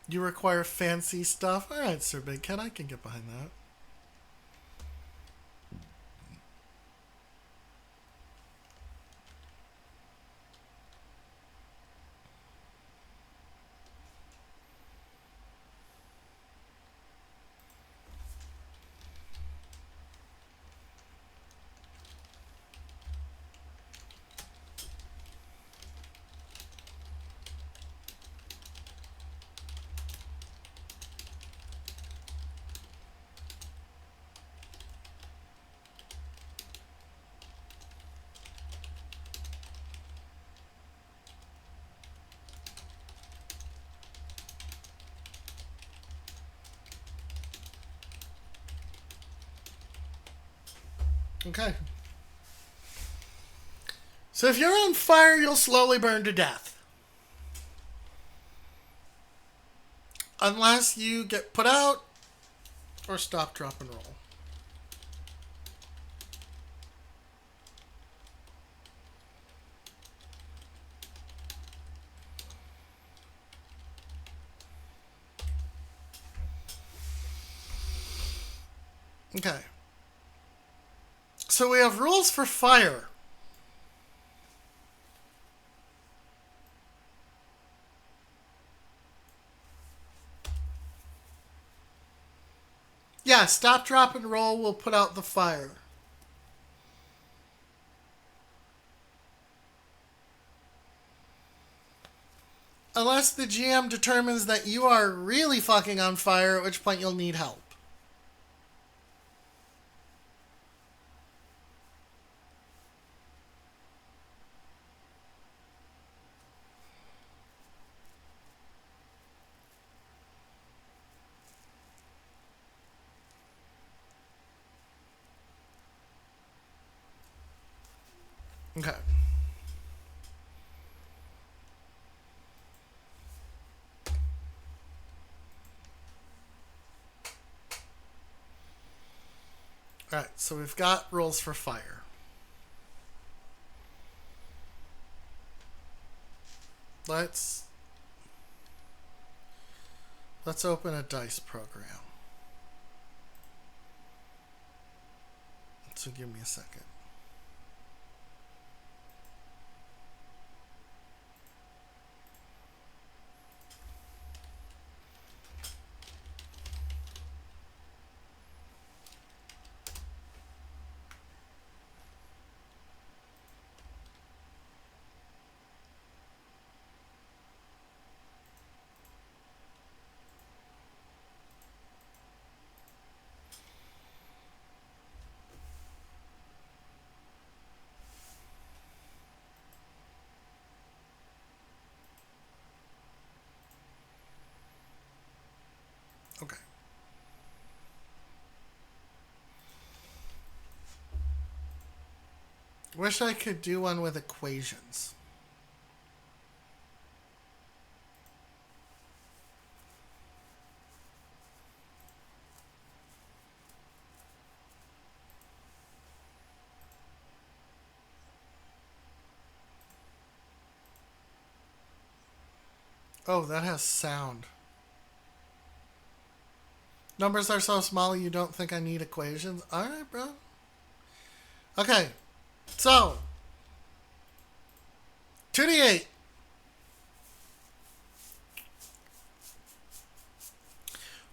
You require fancy stuff? Alright, Sir Big Cat, I can get behind that. Okay. So if you're on fire, you'll slowly burn to death. Unless you get put out or stop, drop, and roll. Okay. So we have rules for fire. Yeah, stop, drop, and roll will put out the fire. Unless the GM determines that you are really fucking on fire, at which point you'll need help. Okay. Alright, so we've got rules for fire. Let's open a dice program. So give me a second. Wish I could do one with equations. Oh, that has sound. Numbers are so small you don't think I need equations? Alright, bro. Okay, so 2d8.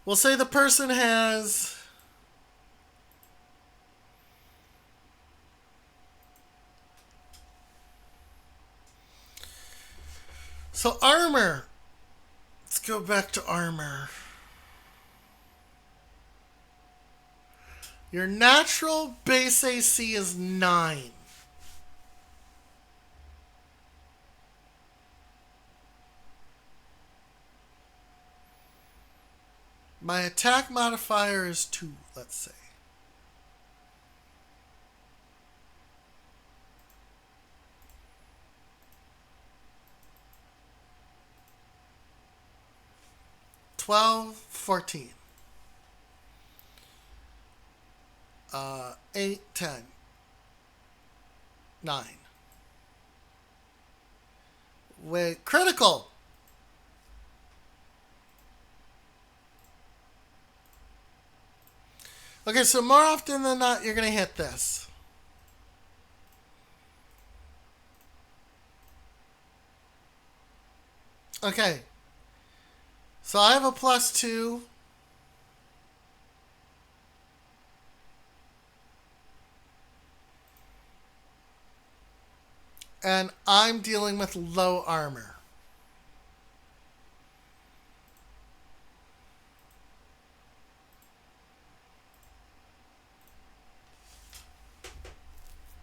We'll say the person has so armor. Let's go back to armor. Your natural base AC is 9. My attack modifier is 2, let's say. $12, $14. 8, 10. 9. Wait, critical! Okay, so more often than not, you're going to hit this. Okay. So I have a +2. And I'm dealing with low armor.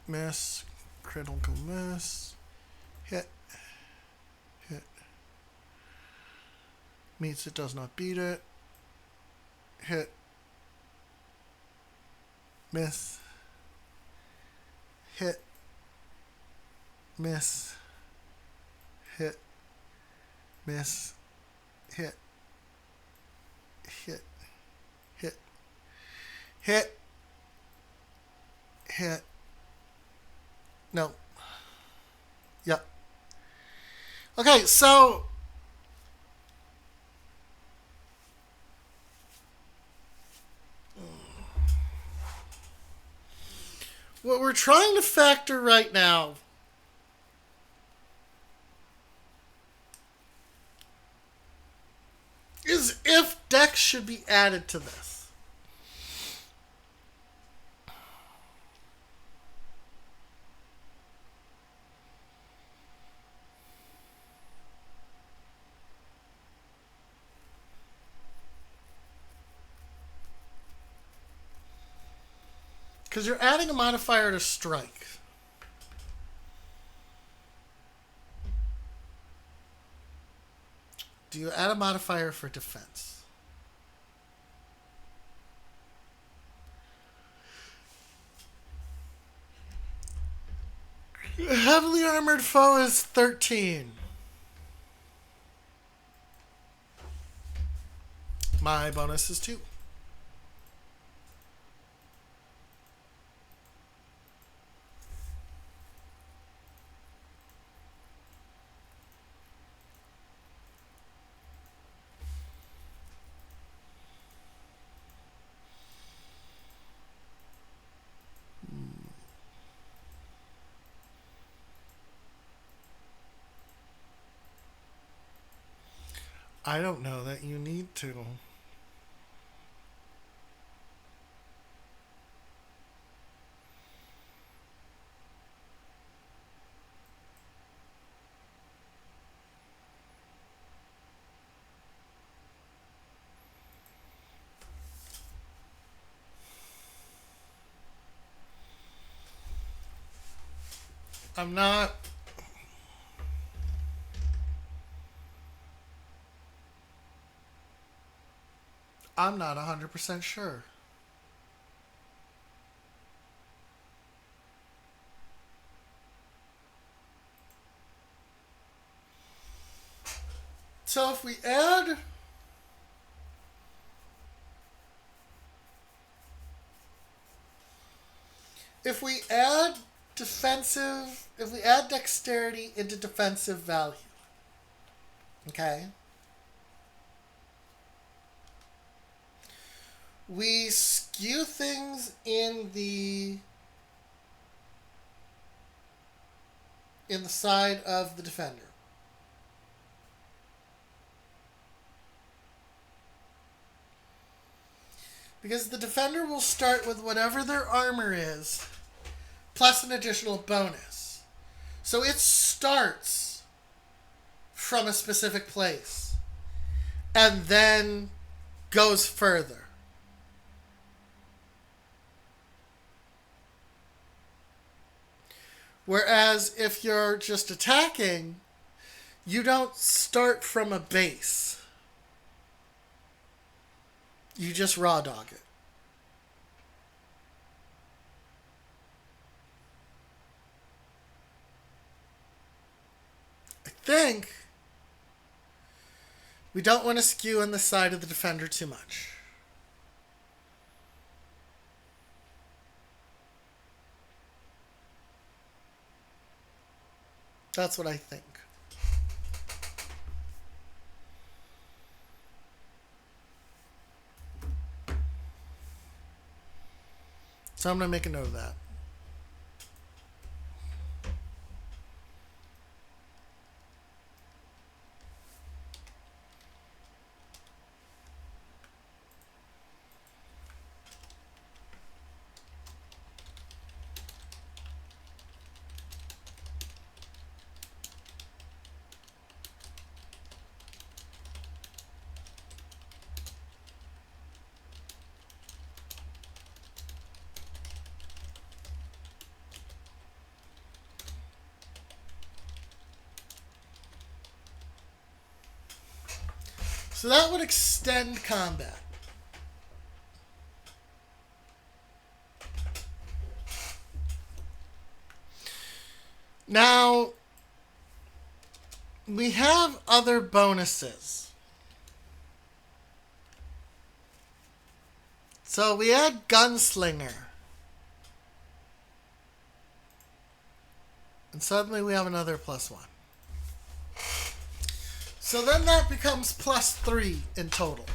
Miss. Critical miss. Hit. Hit. Meets it, does not beat it. Hit. Miss. Hit. Miss. Hit. Miss. Hit. Hit. Hit. Hit. Hit. No. Yep. Okay, so what we're trying to factor right now is if Dex should be added to this. Because you're adding a modifier to strike. Do you add a modifier for defense? Heavily armored foe is 13. My bonus is 2. I don't know that you need to. I'm not. I'm not 100% sure. So if we add if we add dexterity into defensive value, okay, we skew things in the side of the defender. Because the defender will start with whatever their armor is, plus an additional bonus. So it starts from a specific place and then goes further. Whereas if you're just attacking, you don't start from a base. You just raw dog it. I think we don't want to skew on the side of the defender too much. That's what I think. So I'm going to make a note of that. So that would extend combat. Now, we have other bonuses. So we add Gunslinger. And suddenly we have another +1. So then that becomes +3 in total.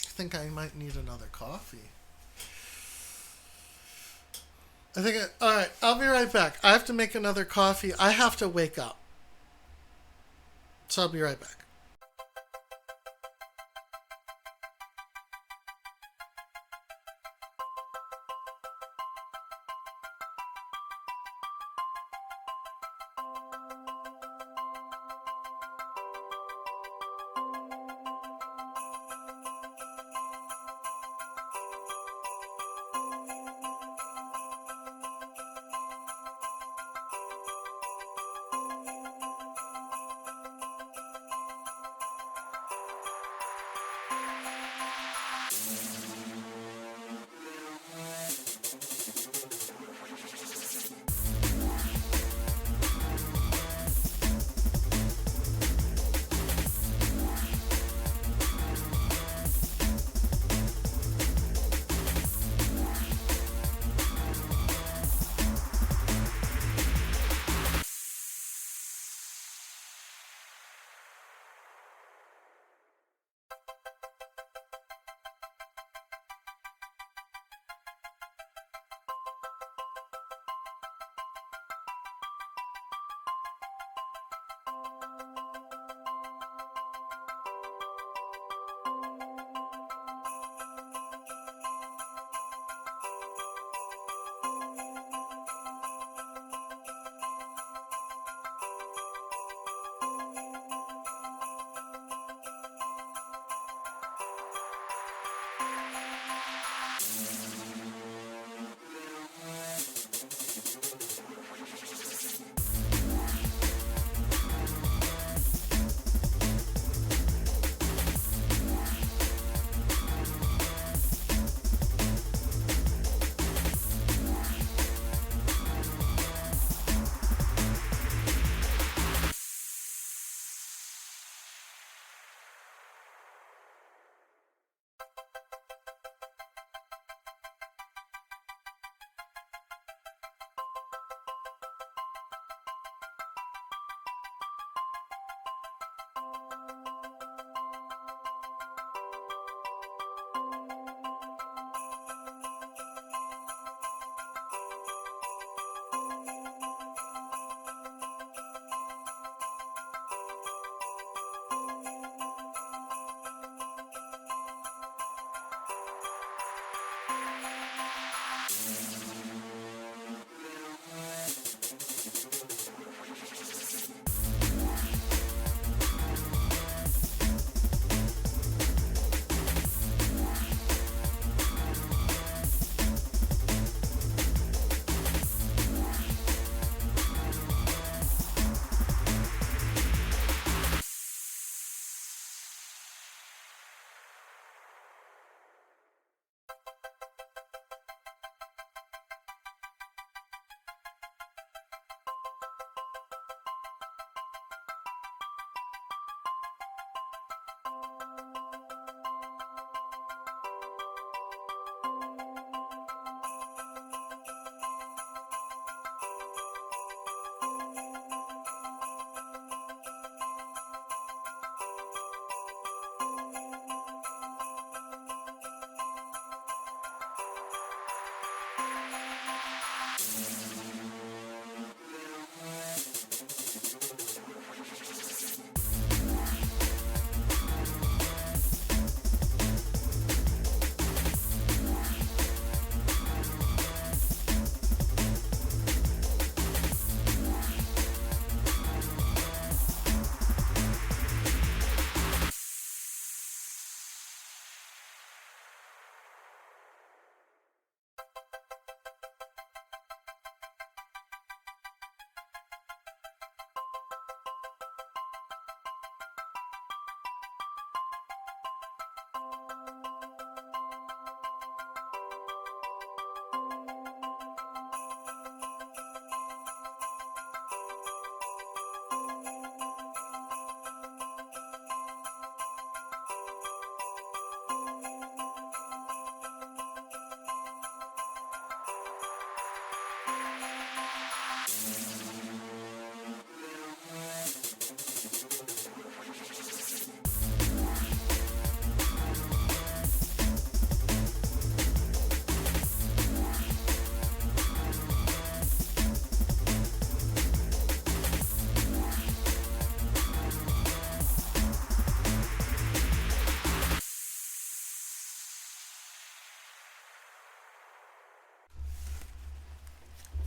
I think I might need another coffee. Alright, I'll be right back. I have to make another coffee. I have to wake up. So I'll be right back.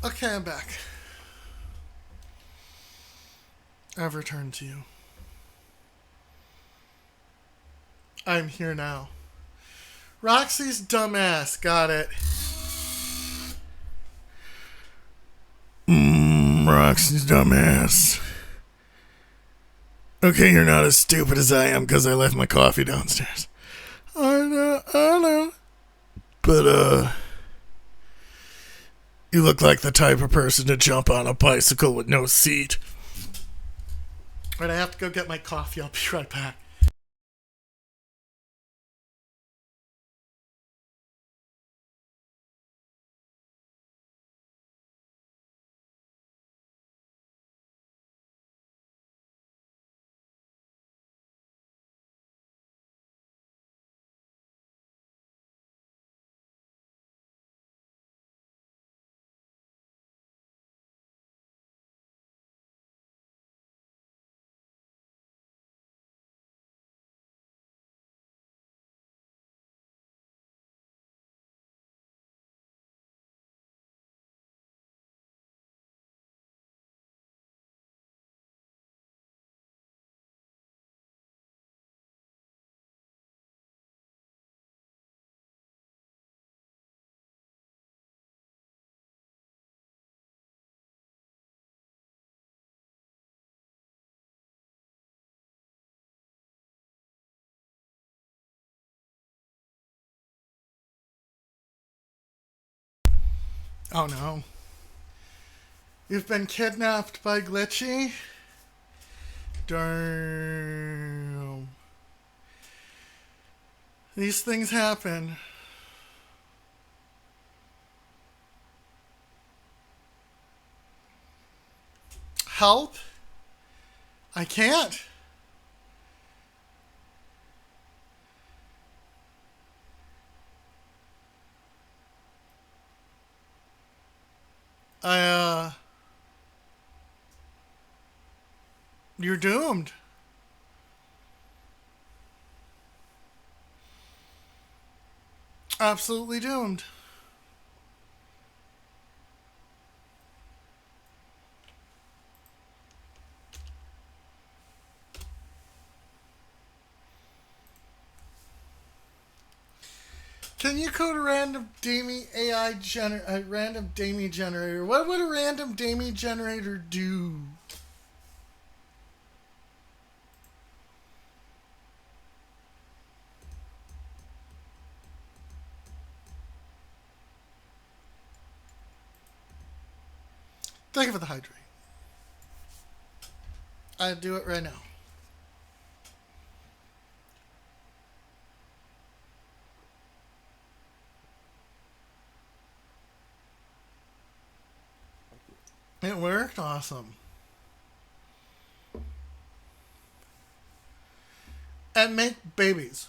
Okay, I'm back. I've returned to you. I'm here now. Roxy's dumbass. Got it. Roxy's dumbass. Okay, you're not as stupid as I am because I left my coffee downstairs. I know. But, you look like the type of person to jump on a bicycle with no seat. Alright, I have to go get my coffee. I'll be right back. Oh no. You've been kidnapped by Glitchy? Damn. These things happen. Help? I can't. I, You're doomed. Absolutely doomed. Can you code a random Damie random Damie generator? What would a random Damie generator do? Thank you for the hydrate. I'd do it right now. It worked? Awesome. And make babies.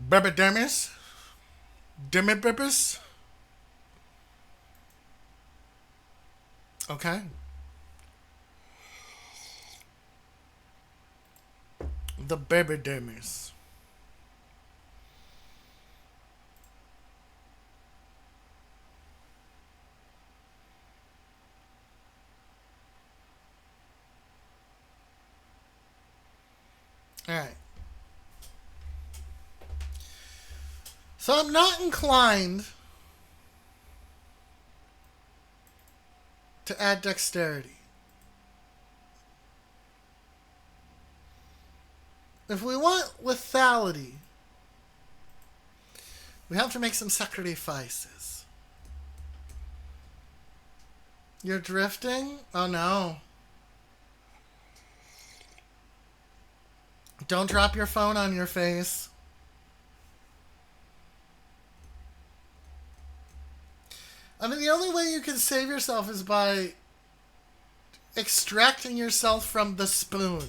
Baby demis? Demi babies? Okay. The baby demis. Alright. So I'm not inclined to add dexterity. If we want lethality, we have to make some sacrifices. You're drifting? Oh no. Don't drop your phone on your face. I mean, the only way you can save yourself is by extracting yourself from the spoon.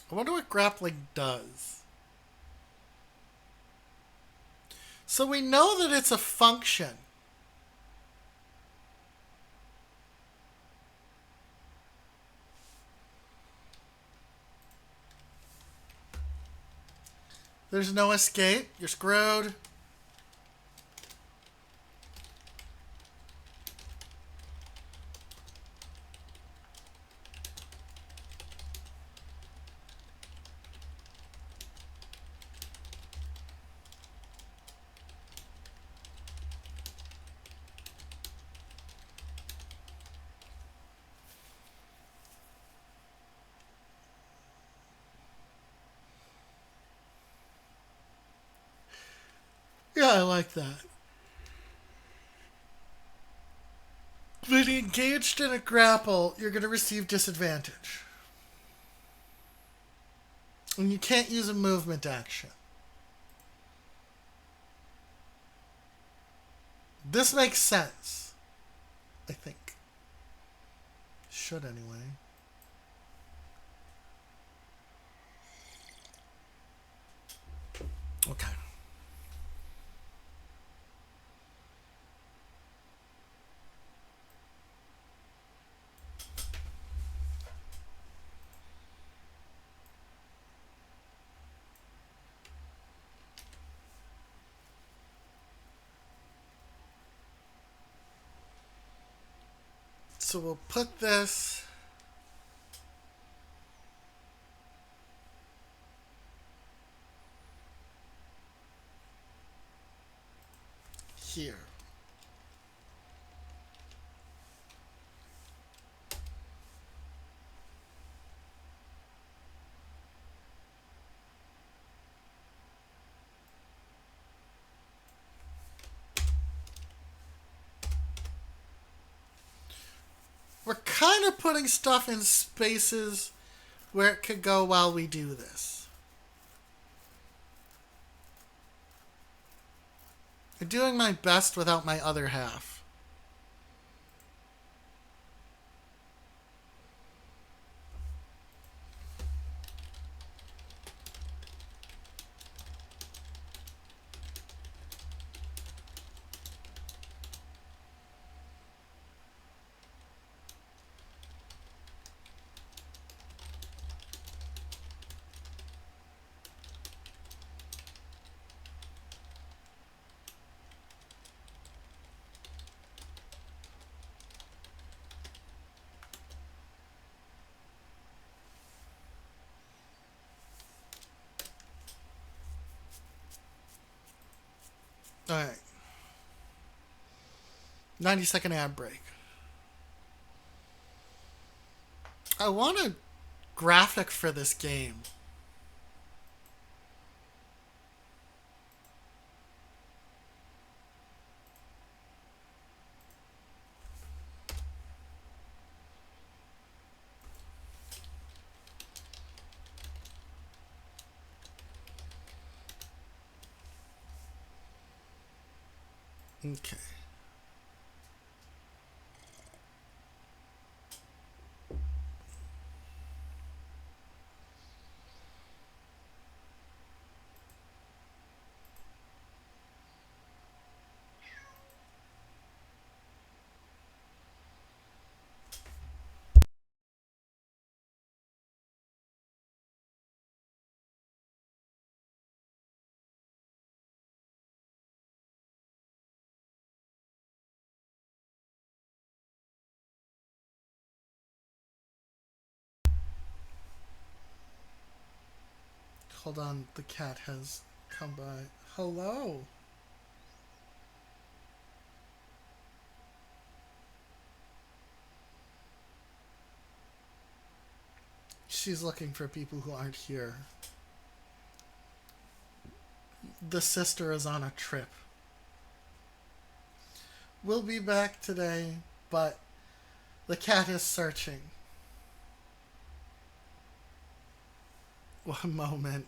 I wonder what grappling does. So we know that it's a function. There's no escape. You're screwed. Yeah, I like that. When engaged in a grapple, you're going to receive disadvantage. And you can't use a movement action. This makes sense. I think. Should anyway. Okay. So we'll put this here. We're kind of putting stuff in spaces where it could go while we do this. I'm doing my best without my other half. Alright. 90-second ad break. I want a graphic for this game. Okay. Hold on, the cat has come by. Hello. She's looking for people who aren't here. The sister is on a trip. We'll be back today, but the cat is searching. One moment.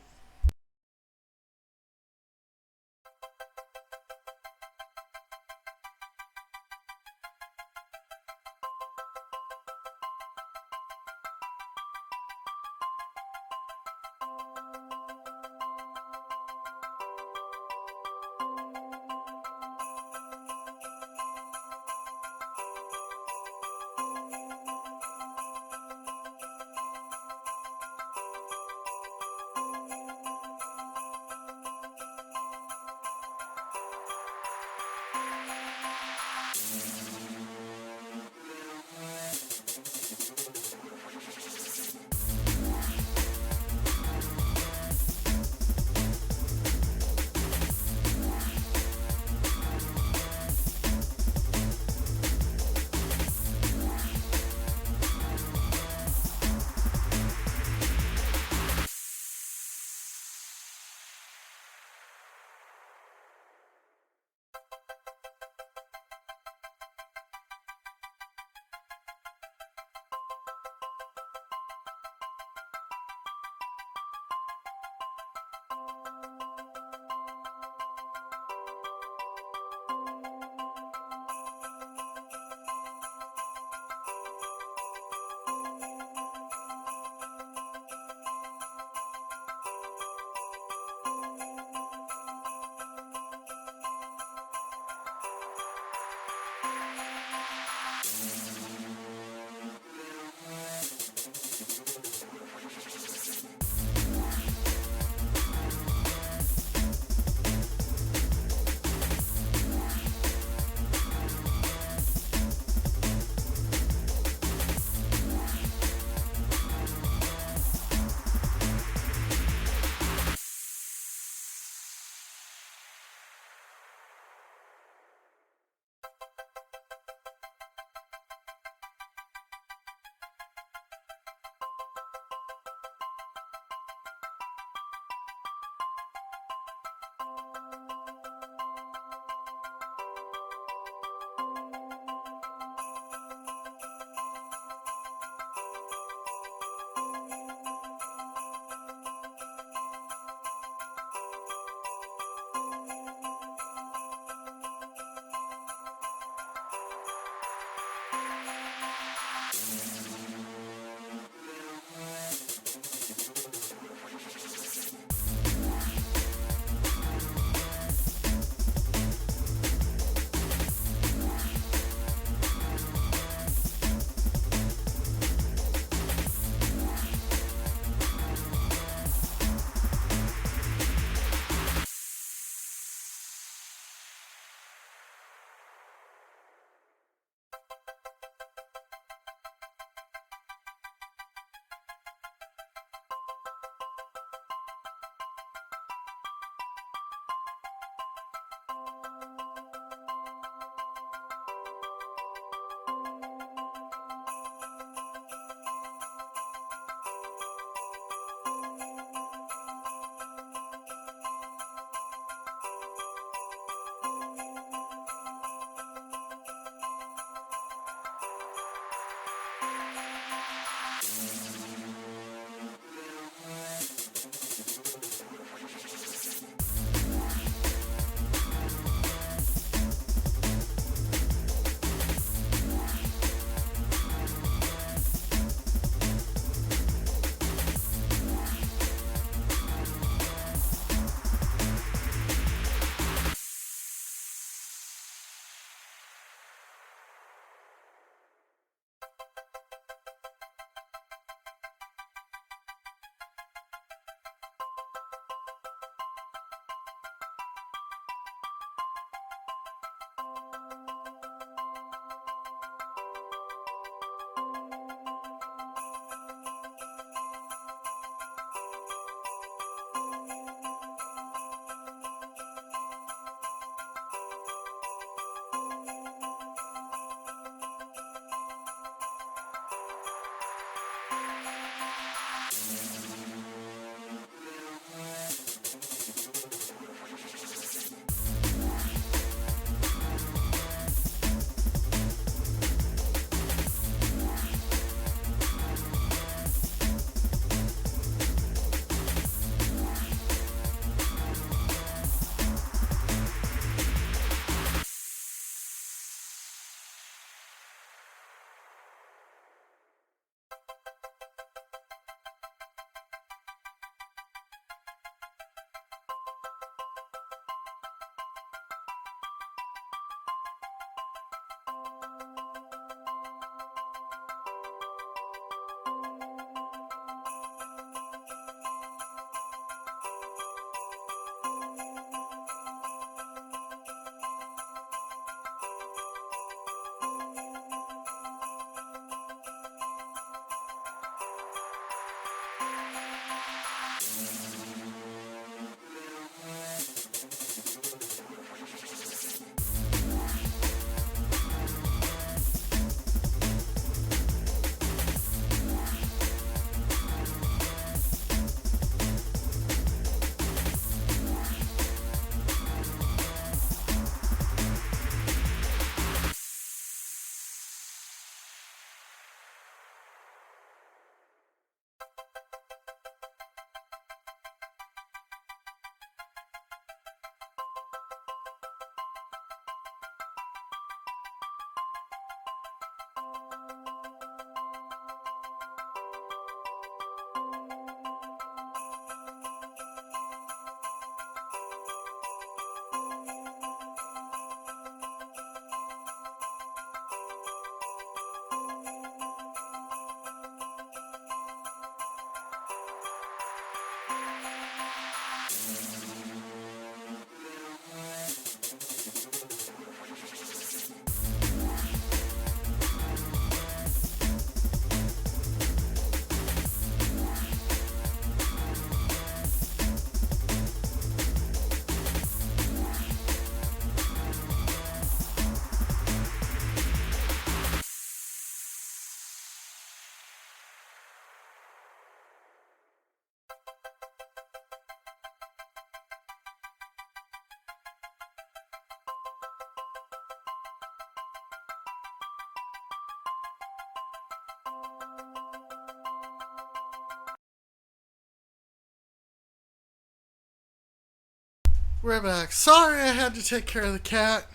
We're back. Sorry I had to take care of the cat.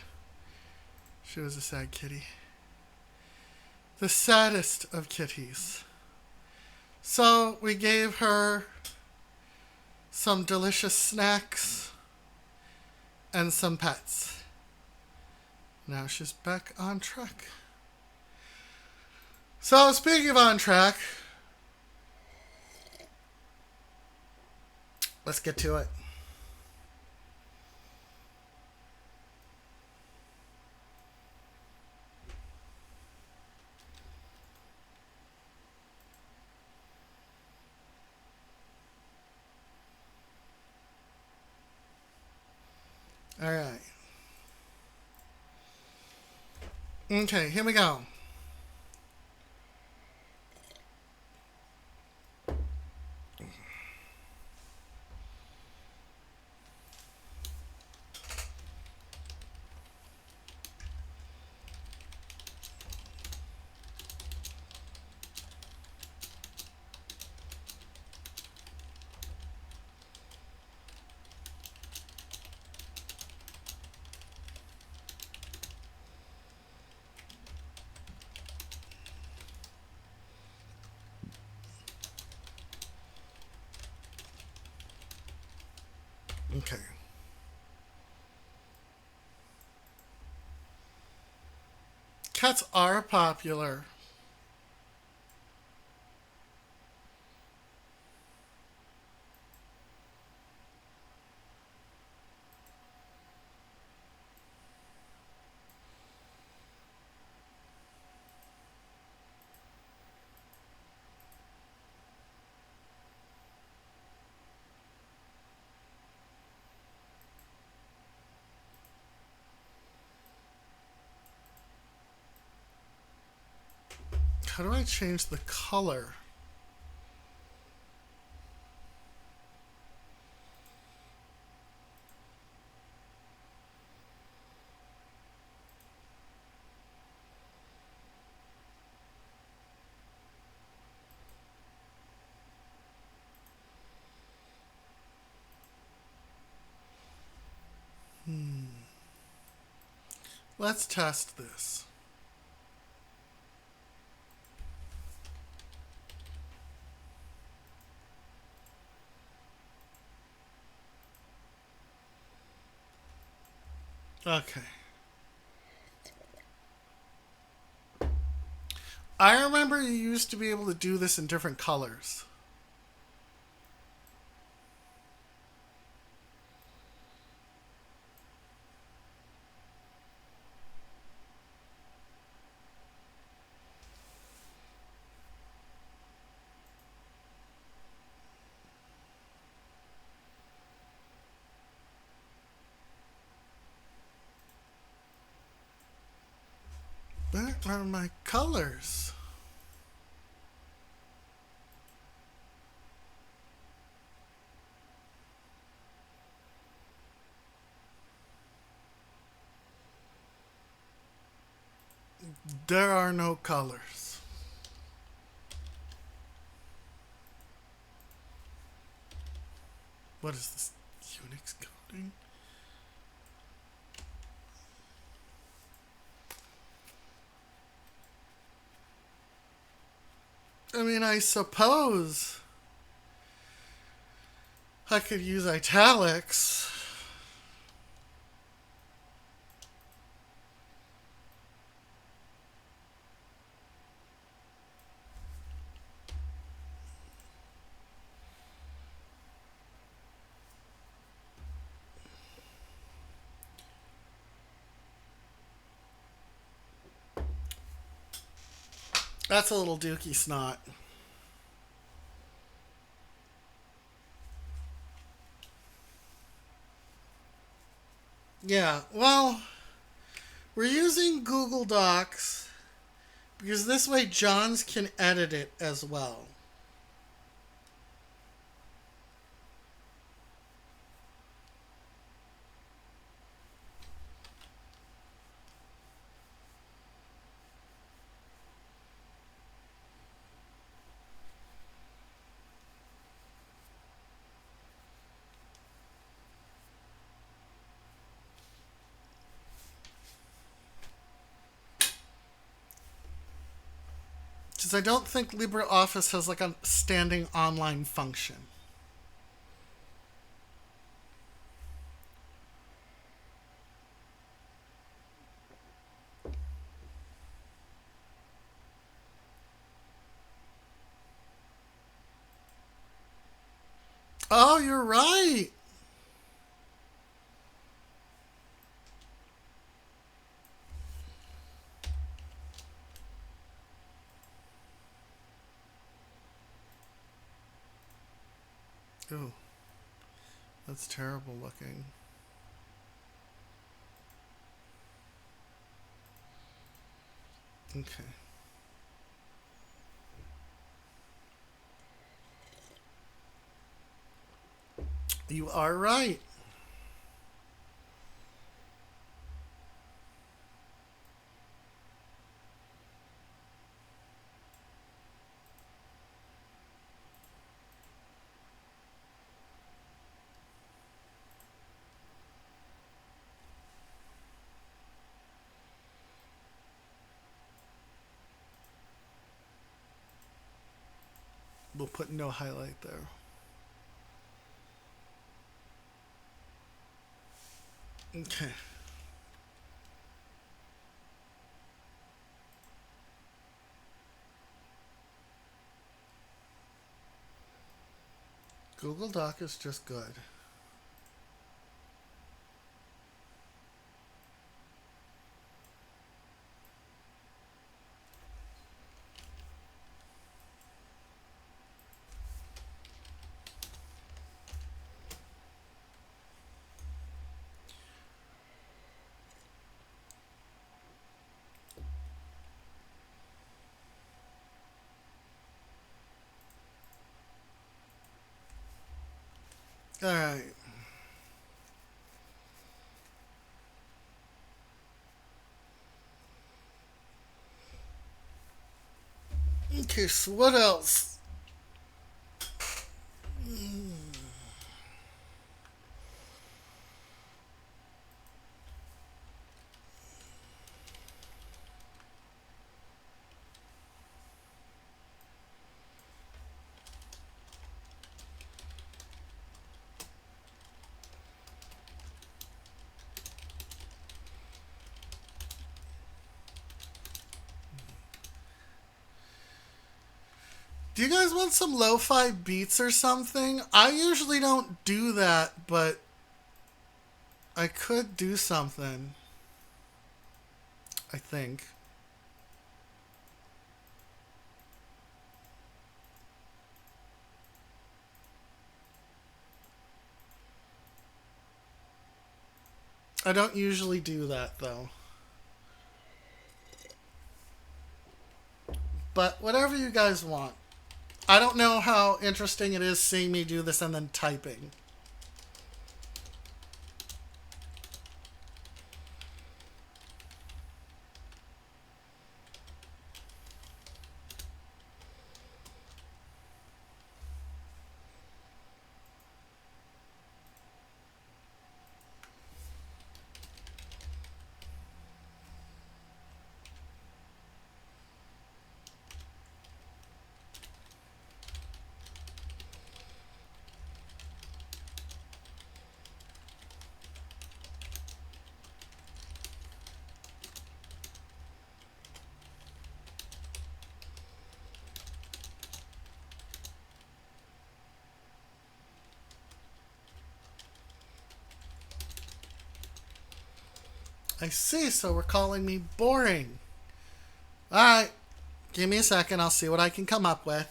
She was a sad kitty. The saddest of kitties. So we gave her some delicious snacks and some pets. Now she's back on track. So speaking of on track, let's get to it. All right. Okay, here we go. Okay. Cats are popular. How do I change the color? Let's test this. Okay. I remember you used to be able to do this in different colors. Where are my colors? There are no colors. What is this? Unix coding? I mean, I suppose I could use italics. That's a little dookie snot. Yeah, well, we're using Google Docs because this way Johns can edit it as well. Because I don't think LibreOffice has like a standing online function. Oh, you're right. Ooh, that's terrible looking. Okay. You are right. We'll put no highlight there. Okay. Google Doc is just good. All right. Okay, so what else? Do you guys want some lo-fi beats or something? I usually don't do that, but I could do something. I think. I don't usually do that though. But whatever you guys want. I don't know how interesting it is seeing me do this and then typing. I see, so we're calling me boring. Alright, give me a second, I'll see what I can come up with.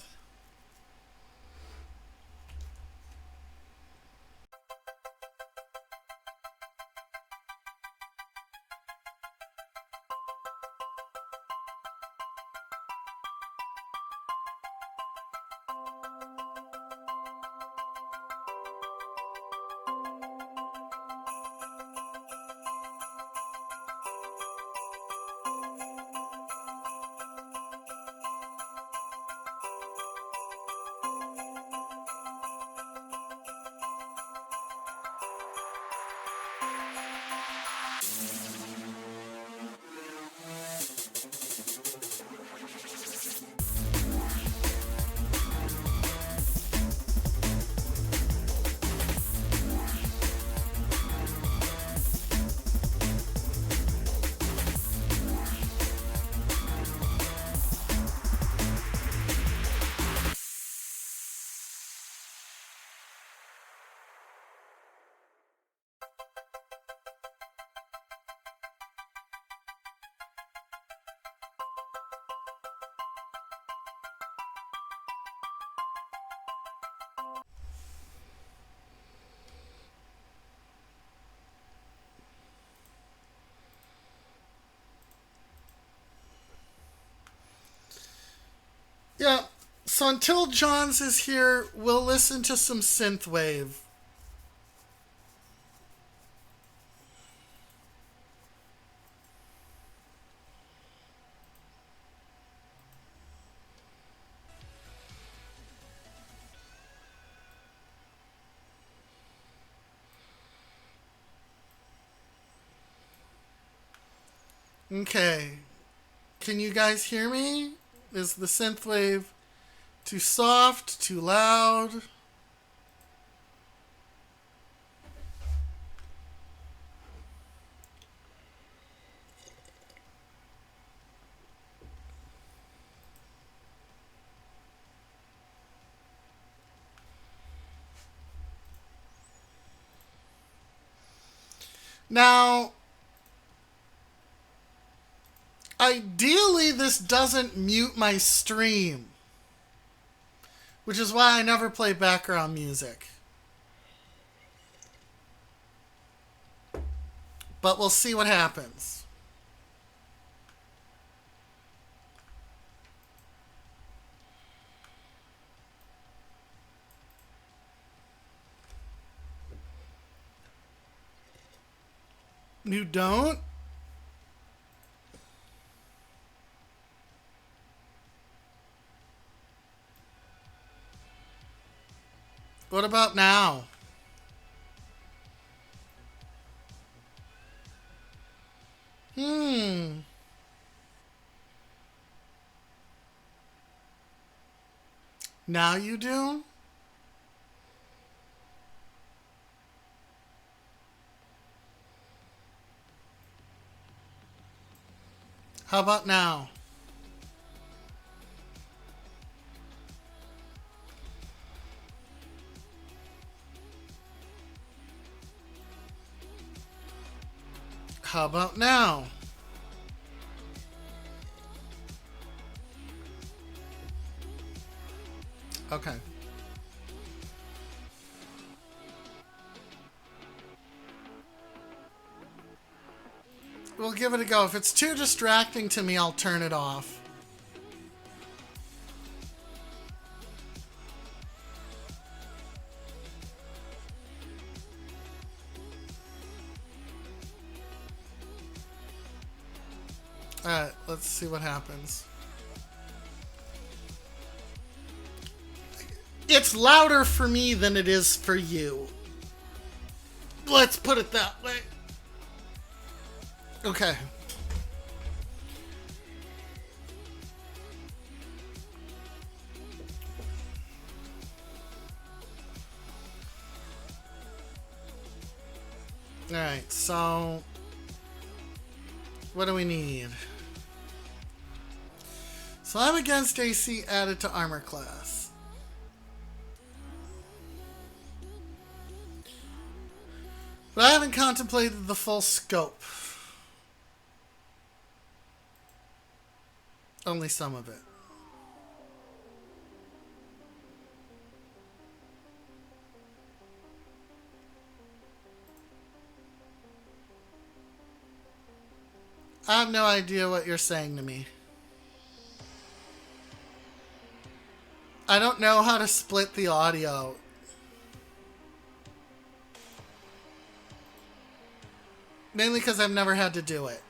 Yeah. So until Johns is here, we'll listen to some synthwave. Okay. Can you guys hear me? Is the synthwave too soft? Too loud? Now, ideally, this doesn't mute my stream, which is why I never play background music. But we'll see what happens. You don't? What about now? Now you do? How about now? How about now? Okay. We'll give it a go. If it's too distracting to me, I'll turn it off. Alright, let's see what happens. It's louder for me than it is for you. Let's put it that way. Okay. Alright, so what do we need? So I'm against AC added to armor class. But I haven't contemplated the full scope. Only some of it. I have no idea what you're saying to me. I don't know how to split the audio. Mainly because I've never had to do it.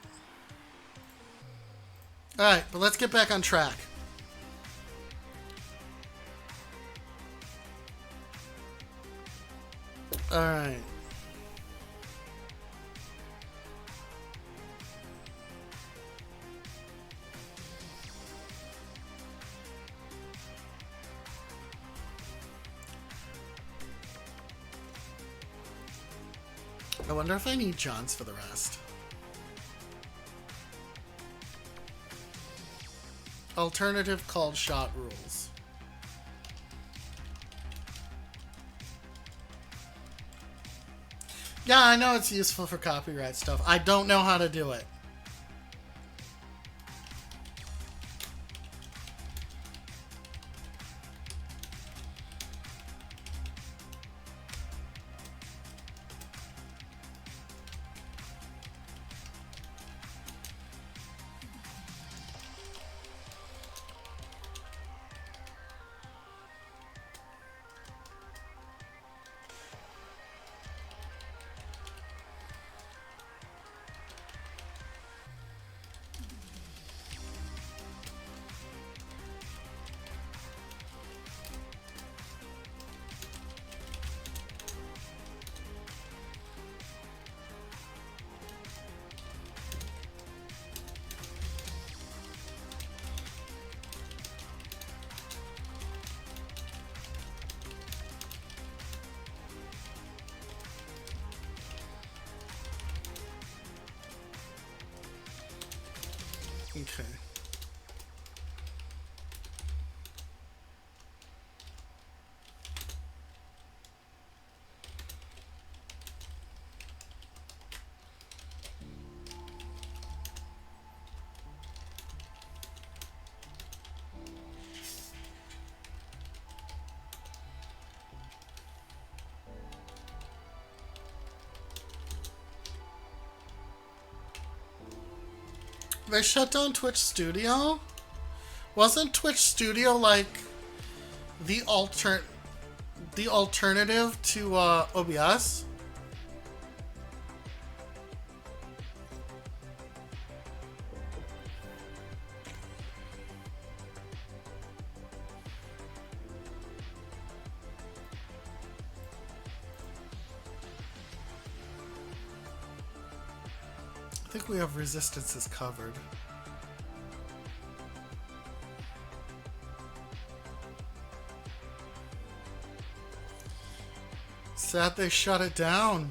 Alright, but let's get back on track. Alright. I wonder if I need Johns for the rest. Alternative called shot rules. Yeah, I know it's useful for copyright stuff. I don't know how to do it. They shut down Twitch Studio? Wasn't Twitch Studio like the alternative to OBS? I think we have resistances covered. Sad they shut it down.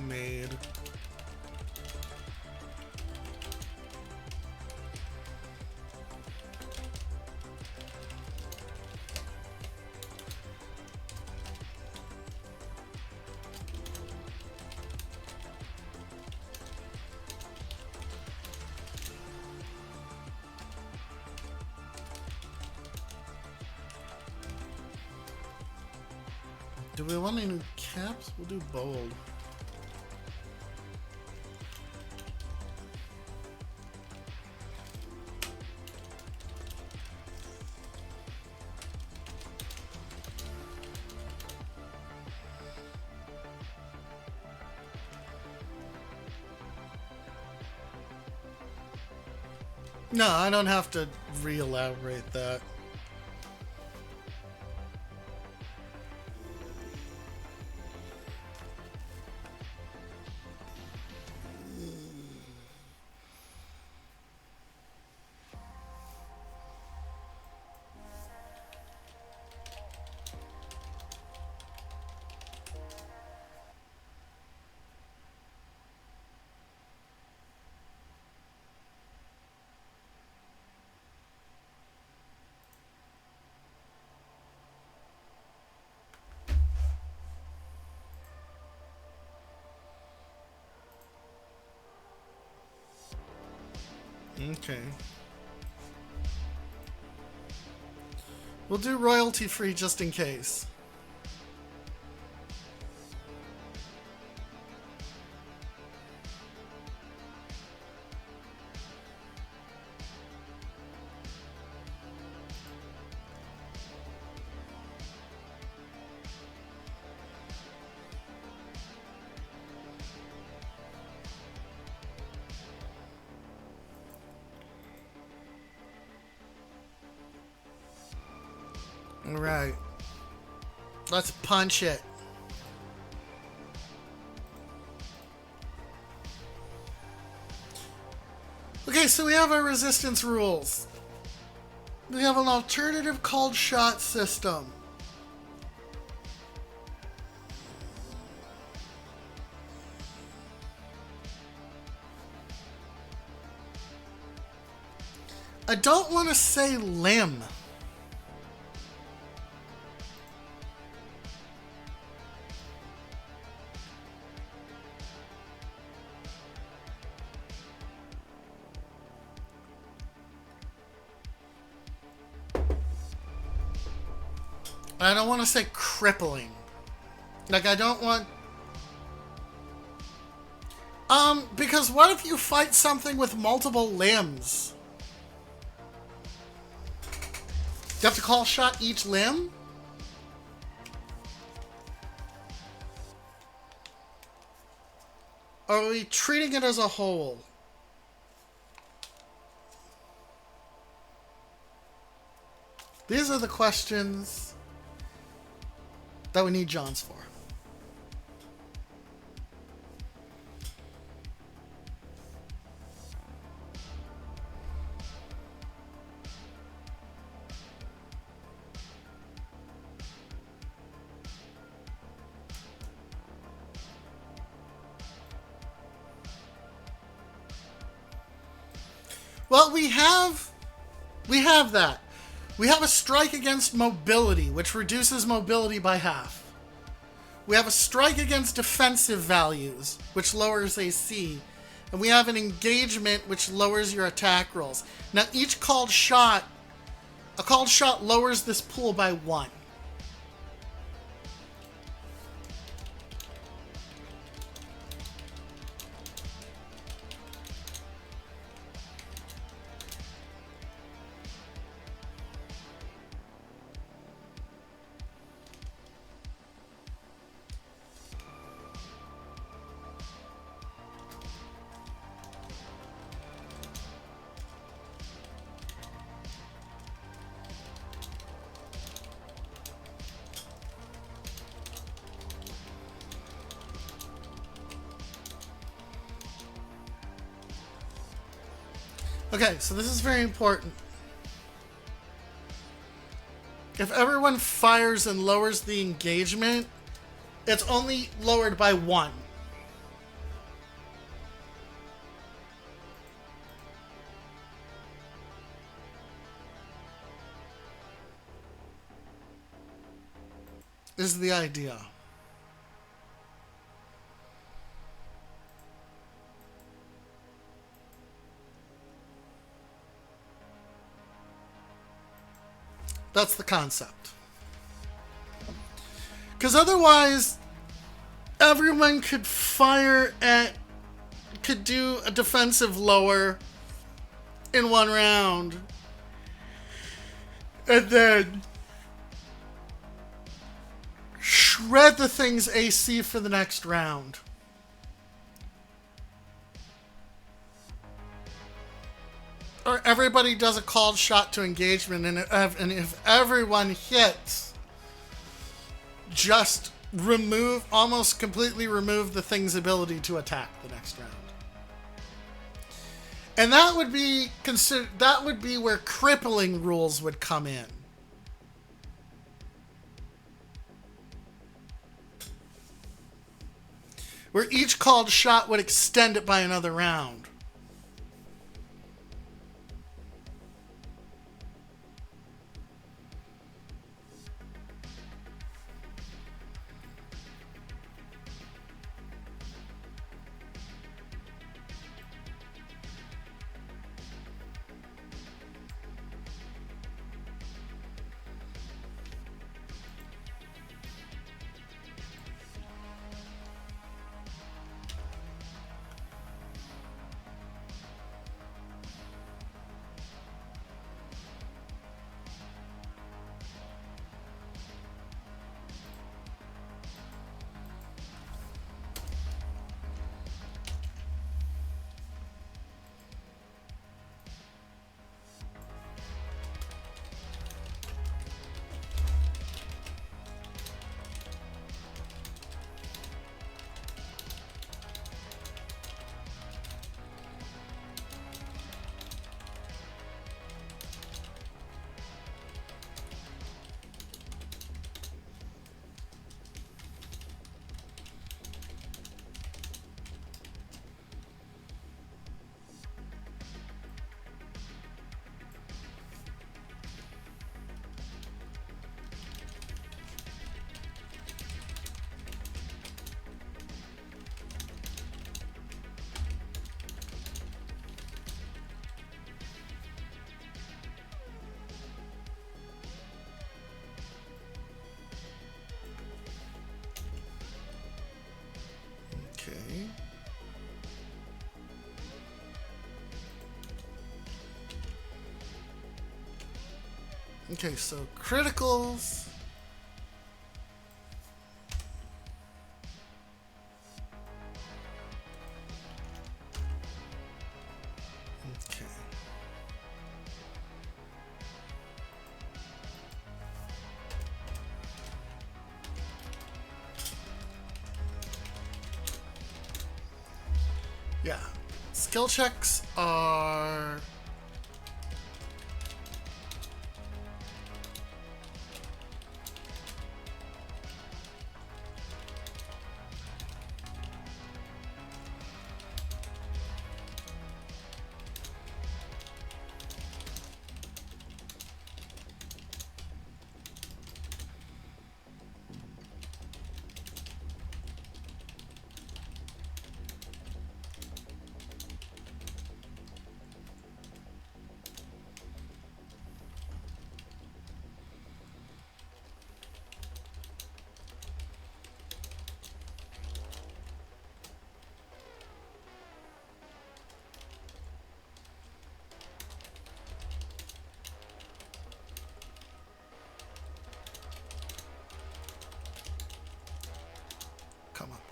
Made. Do we want any new caps? We'll do bold. No, I don't have to re-elaborate that. Okay. We'll do royalty free just in case. Alright. Let's punch it. Okay, so we have our resistance rules. We have an alternative called shot system. I don't want to say limb. I don't want to say crippling. Like, I don't want... because what if you fight something with multiple limbs? You have to call shot each limb? Or are we treating it as a whole? These are the questions that we need Johns for. Well, we have that. We have a strike against mobility, which reduces mobility by half. We have a strike against defensive values, which lowers AC. And we have an engagement, which lowers your attack rolls. Now, a called shot lowers this pool by 1. Okay, so this is very important. If everyone fires and lowers the engagement, it's only lowered by 1. Is the idea. That's the concept. Because otherwise, everyone could do a defensive lower in one round. And then shred the thing's AC for the next round. Or everybody does a called shot to engagement, and if everyone hits, just almost completely remove the thing's ability to attack the next round. And that would be where crippling rules would come in. Where each called shot would extend it by another round. Okay. Okay, so criticals. Okay. Yeah. Skill checks are...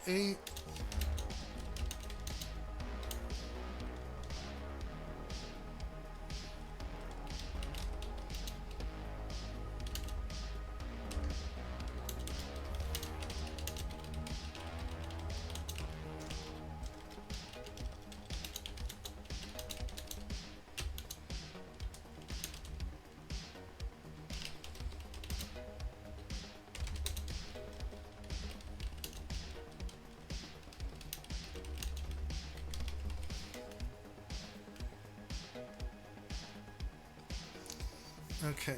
8. Okay.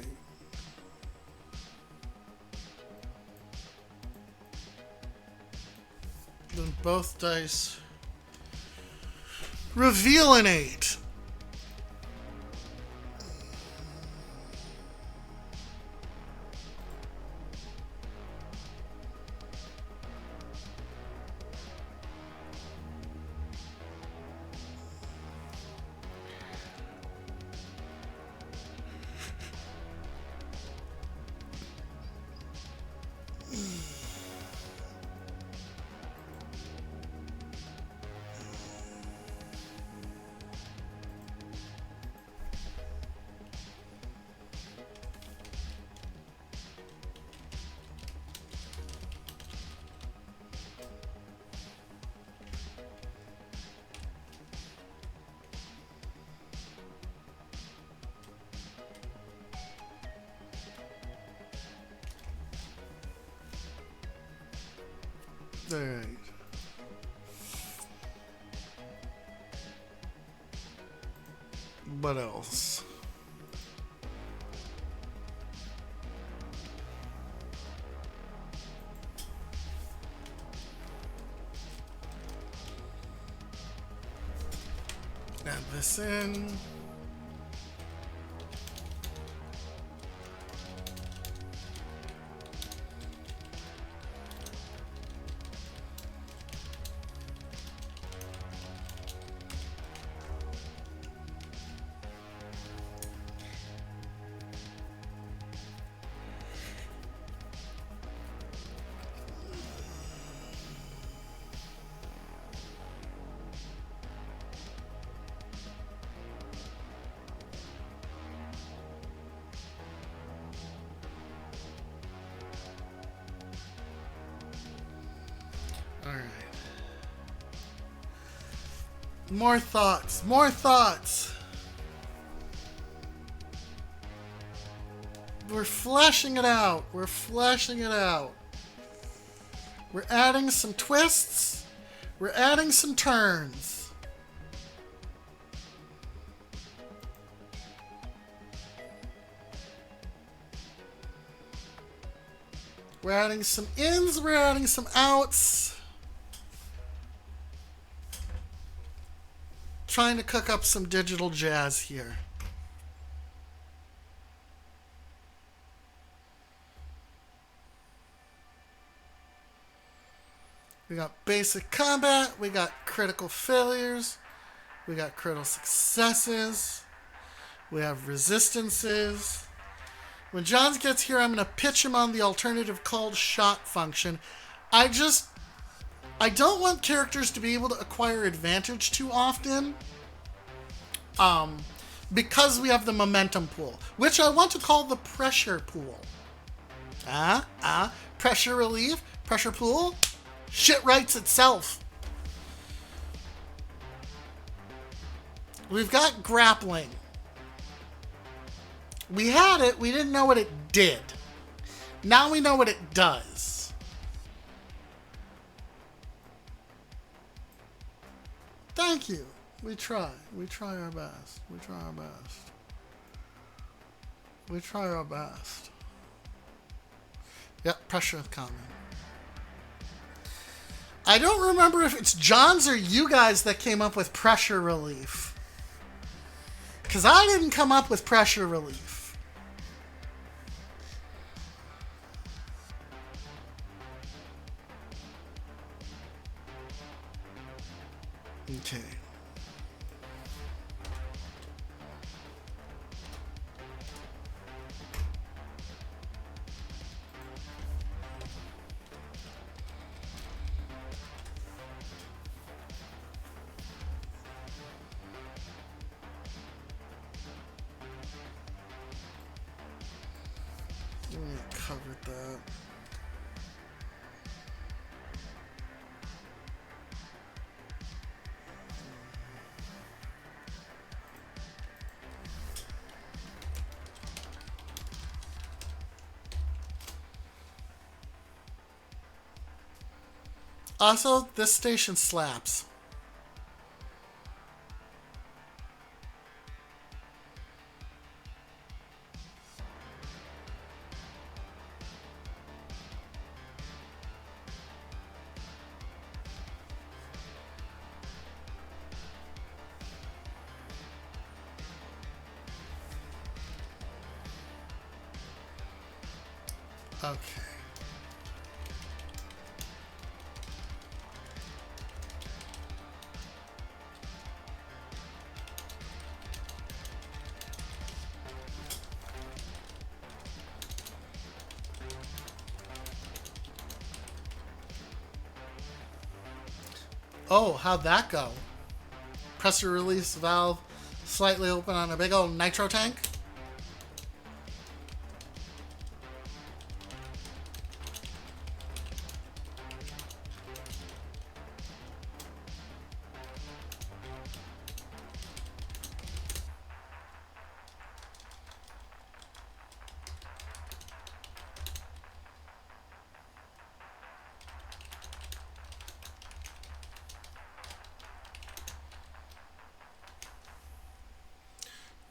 Then both dice reveal an 8. Alright. What else? Add this in. Alright. More thoughts. More thoughts. We're fleshing it out. We're fleshing it out. We're adding some twists. We're adding some turns. We're adding some ins. We're adding some outs. Trying to cook up some digital jazz here. We got basic combat, we got critical failures, we got critical successes, we have resistances. When Johns gets here, I'm going to pitch him on the alternative called shot function. I don't want characters to be able to acquire advantage too often. Because we have the momentum pool, which I want to call the pressure pool. Pressure relief, pressure pool. Shit writes itself. We've got grappling. We had it, we didn't know what it did. Now we know what it does. Thank you. We try. We try our best. We try our best. We try our best. Yep, pressure is common. I don't remember if it's John's or you guys that came up with pressure relief. Because I didn't come up with pressure relief. Okay. covered that. Also, this station slaps. Okay. Oh, how'd that go? Pressure release valve slightly open on a big old nitro tank.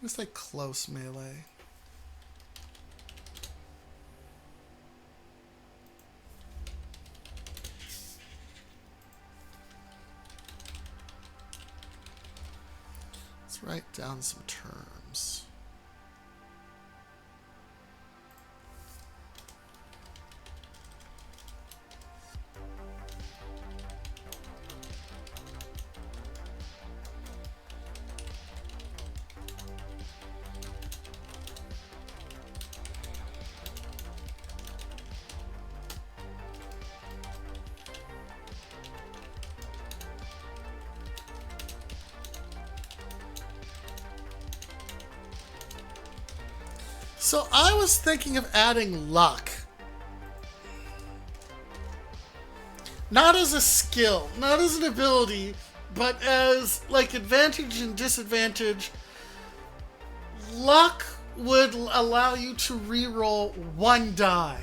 It's like close melee. Let's write down some terms. So I was thinking of adding luck. Not as a skill, not as an ability, but as like advantage and disadvantage. Luck would allow you to reroll one die.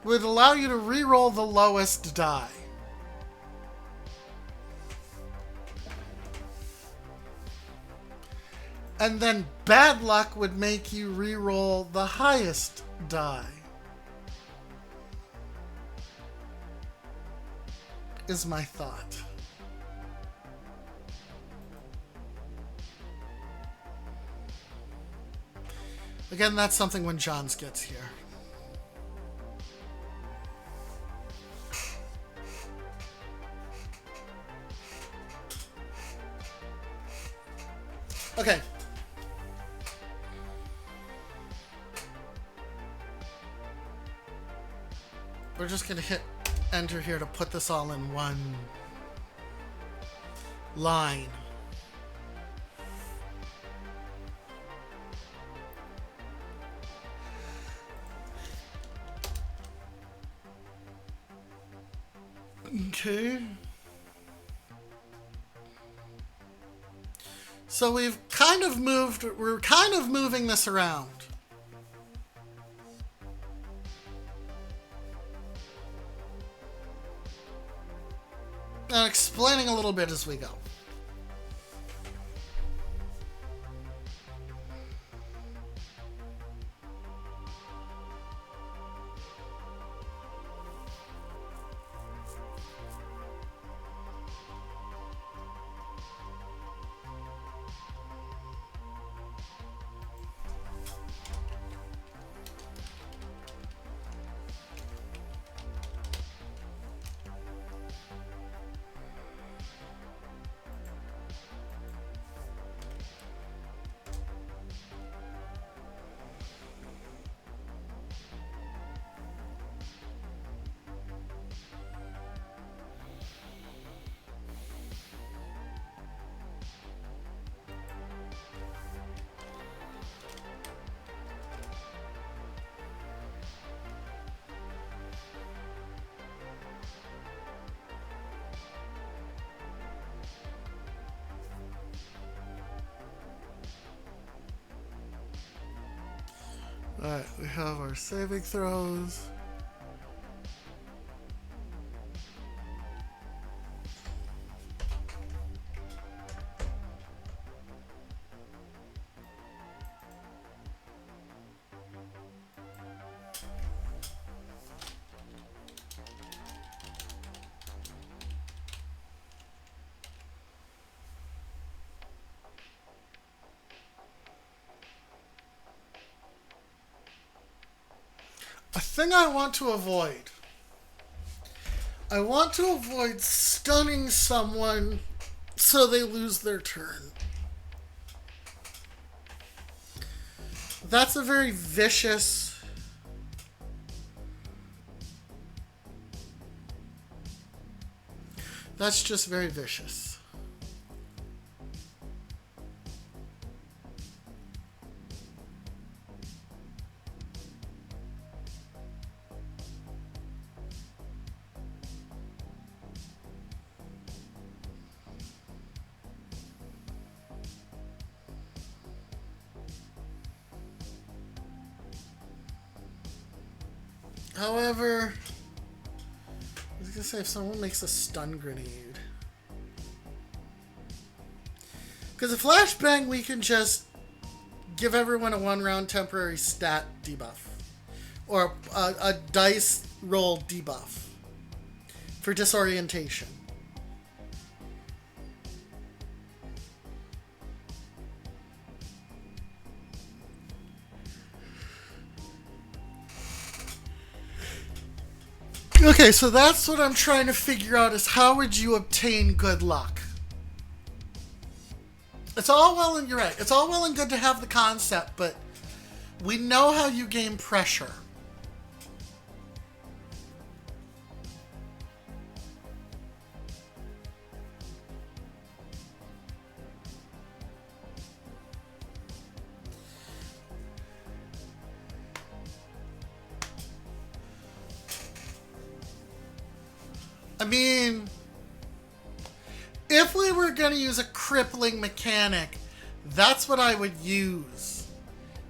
Would allow you to reroll the lowest die. And then bad luck would make you re-roll the highest die. Is my thought. Again, that's something when Johns gets here. Okay. We're just going to hit enter here to put this all in one line. Okay. So we're kind of moving this around. And explaining a little bit as we go. Alright, we have our saving throws. A thing I want to avoid. I want to avoid stunning someone so they lose their turn. That's a very vicious... That's just very vicious. However, I was gonna say if someone makes a stun grenade. Because a flashbang, we can just give everyone a 1-round temporary stat debuff. Or a dice roll debuff. For disorientation. Okay, so that's what I'm trying to figure out is how would you obtain good luck? It's all well and you're right. It's all well and good to have the concept, but we know how you gain pressure. I mean, if we were going to use a crippling mechanic, that's what I would use.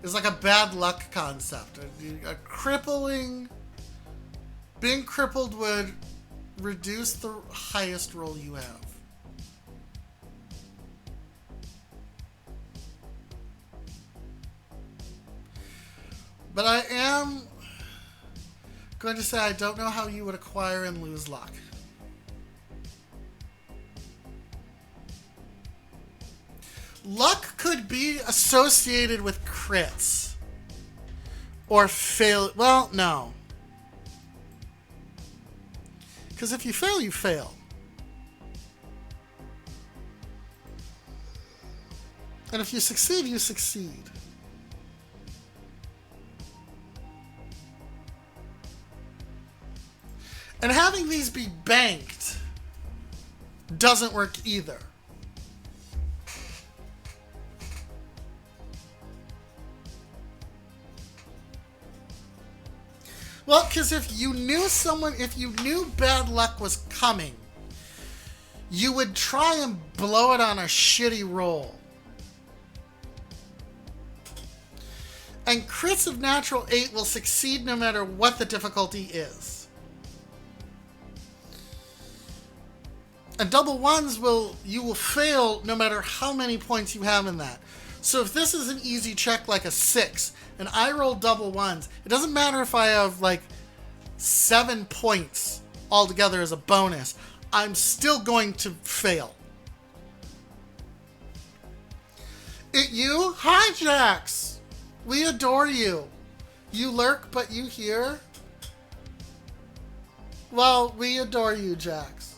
It's like a bad luck concept. A crippling... Being crippled would reduce the highest roll you have. But I am going to say I don't know how you would acquire and lose luck. Luck could be associated with crits. Or fail. Well, no. Because if you fail, you fail. And if you succeed, you succeed. And having these be banked doesn't work either. Well, because if you knew bad luck was coming, you would try and blow it on a shitty roll. And crits of natural 8 will succeed no matter what the difficulty is. And double ones you will fail no matter how many points you have in that. So if this is an easy check like a 6, and I roll double ones, it doesn't matter if I have like 7 points altogether as a bonus, I'm still going to fail. You? Hi, Jax! We adore you. You lurk, but you hear? Well, we adore you, Jax.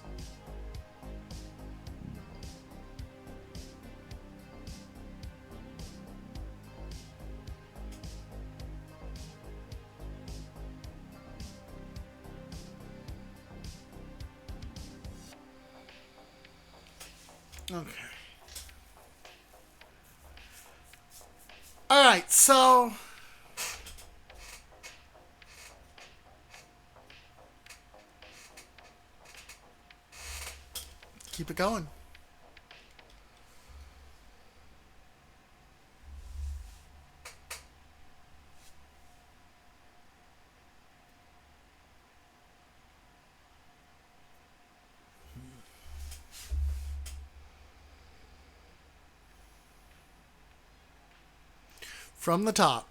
Okay. Alright, so... keep it going. from the top.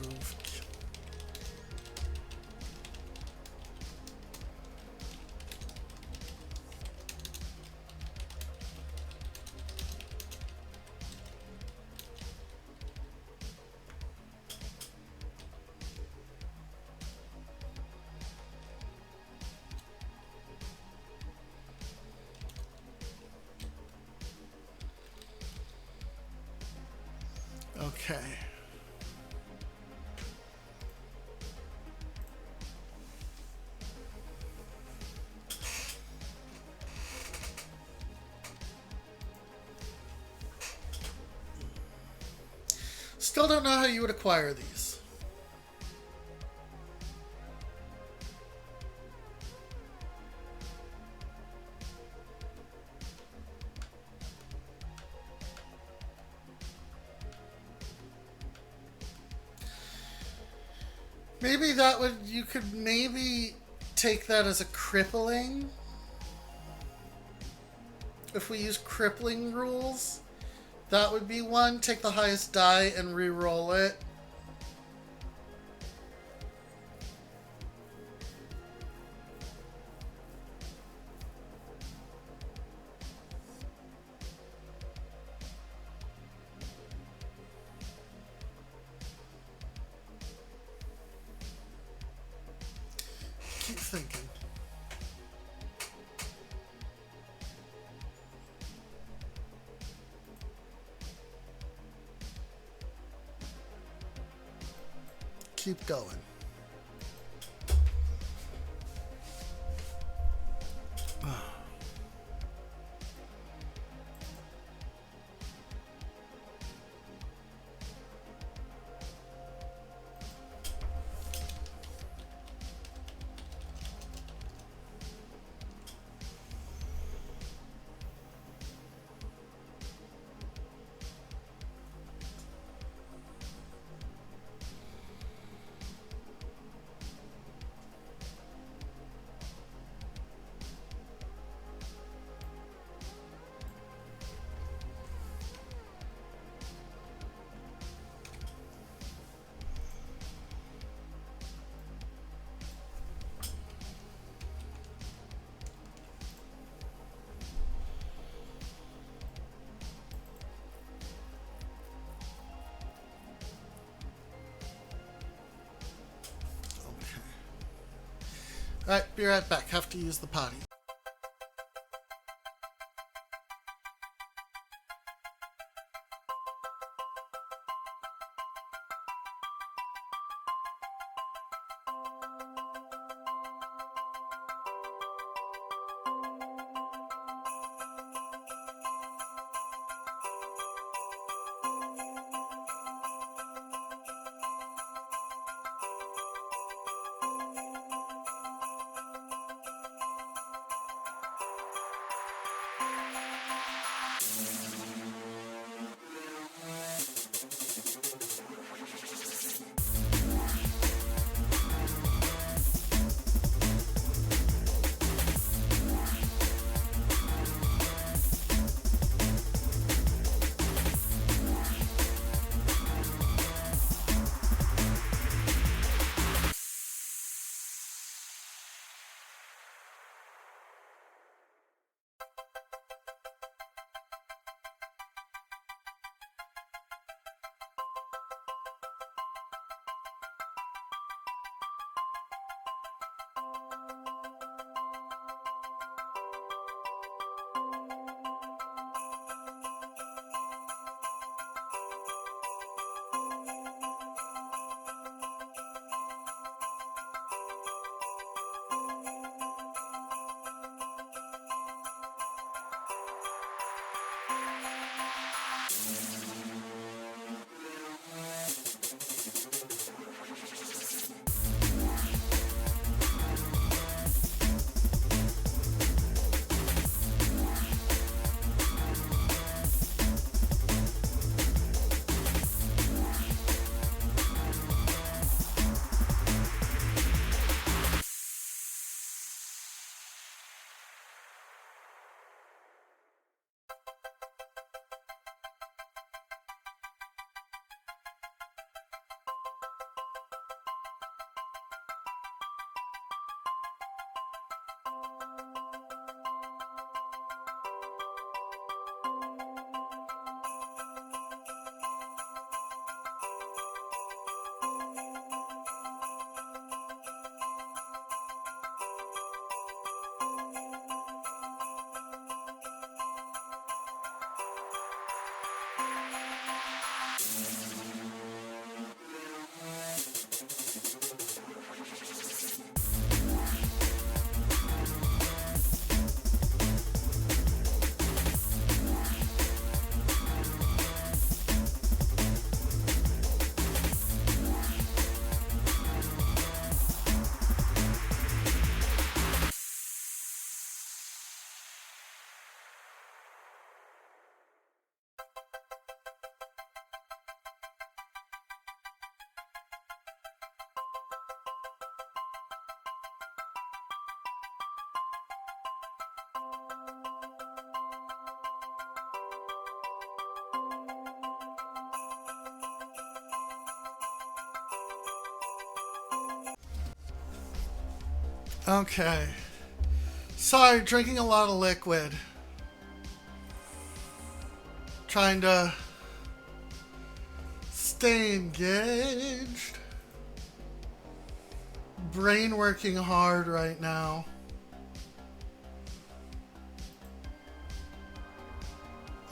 Improve. Okay. Still don't know how you would acquire these. Maybe that would, you could maybe take that as a crippling. If we use crippling rules, that would be one. Take the highest die and re-roll it. Keep thinking. Keep going. Alright, be right back. Have to use the potty. Okay. Sorry, drinking a lot of liquid. Trying to stay engaged. Brain working hard right now.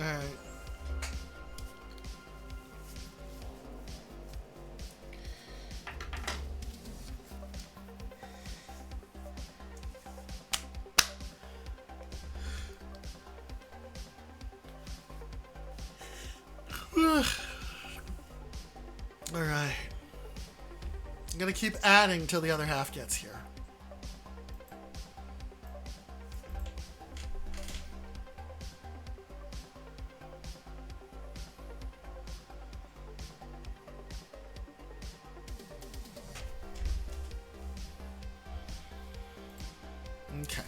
Alright. Alright. I'm gonna keep adding till the other half gets here. Okay.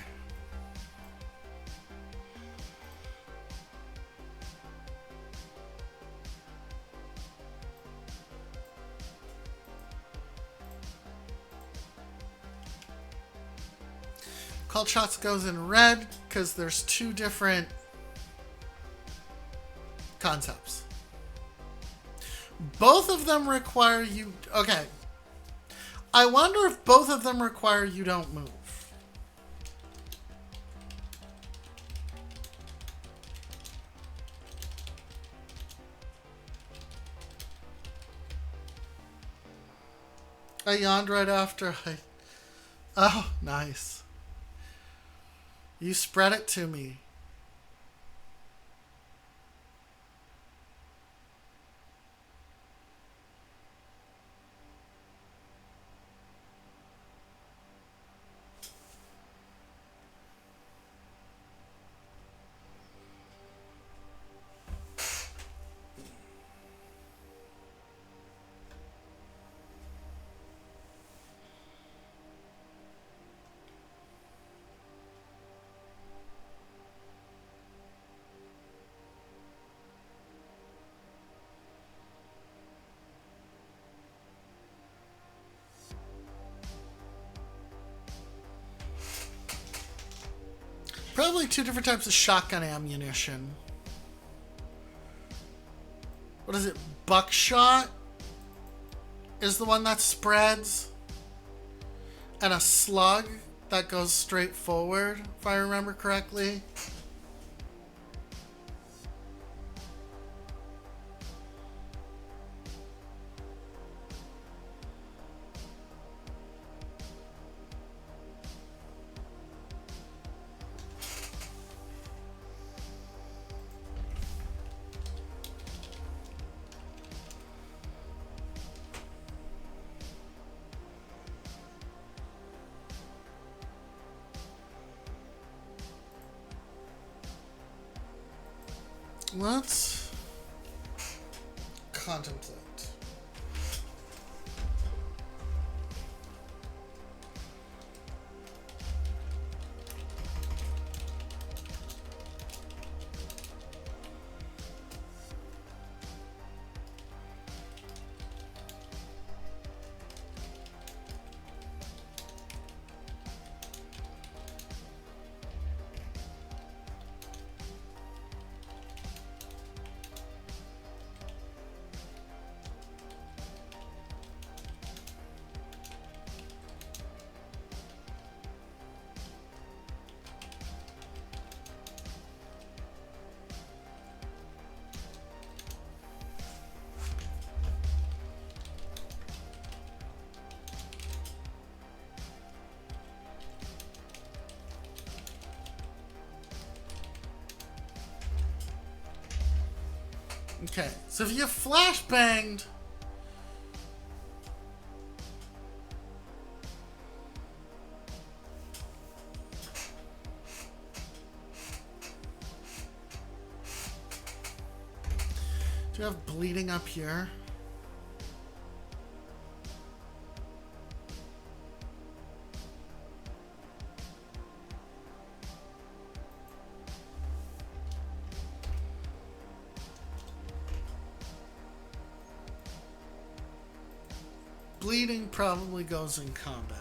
Called Shots goes in red because there's two different concepts. Both of them require you... Okay. I wonder if both of them require you don't move. I yawned right after I... Oh, nice. You spread it to me. Probably two different types of shotgun ammunition. What is it? Buckshot is the one that spreads. And a slug that goes straight forward, if I remember correctly. Let's contemplate. Okay, so if you flashbanged, do you have bleeding up here? Bleeding probably goes in combat.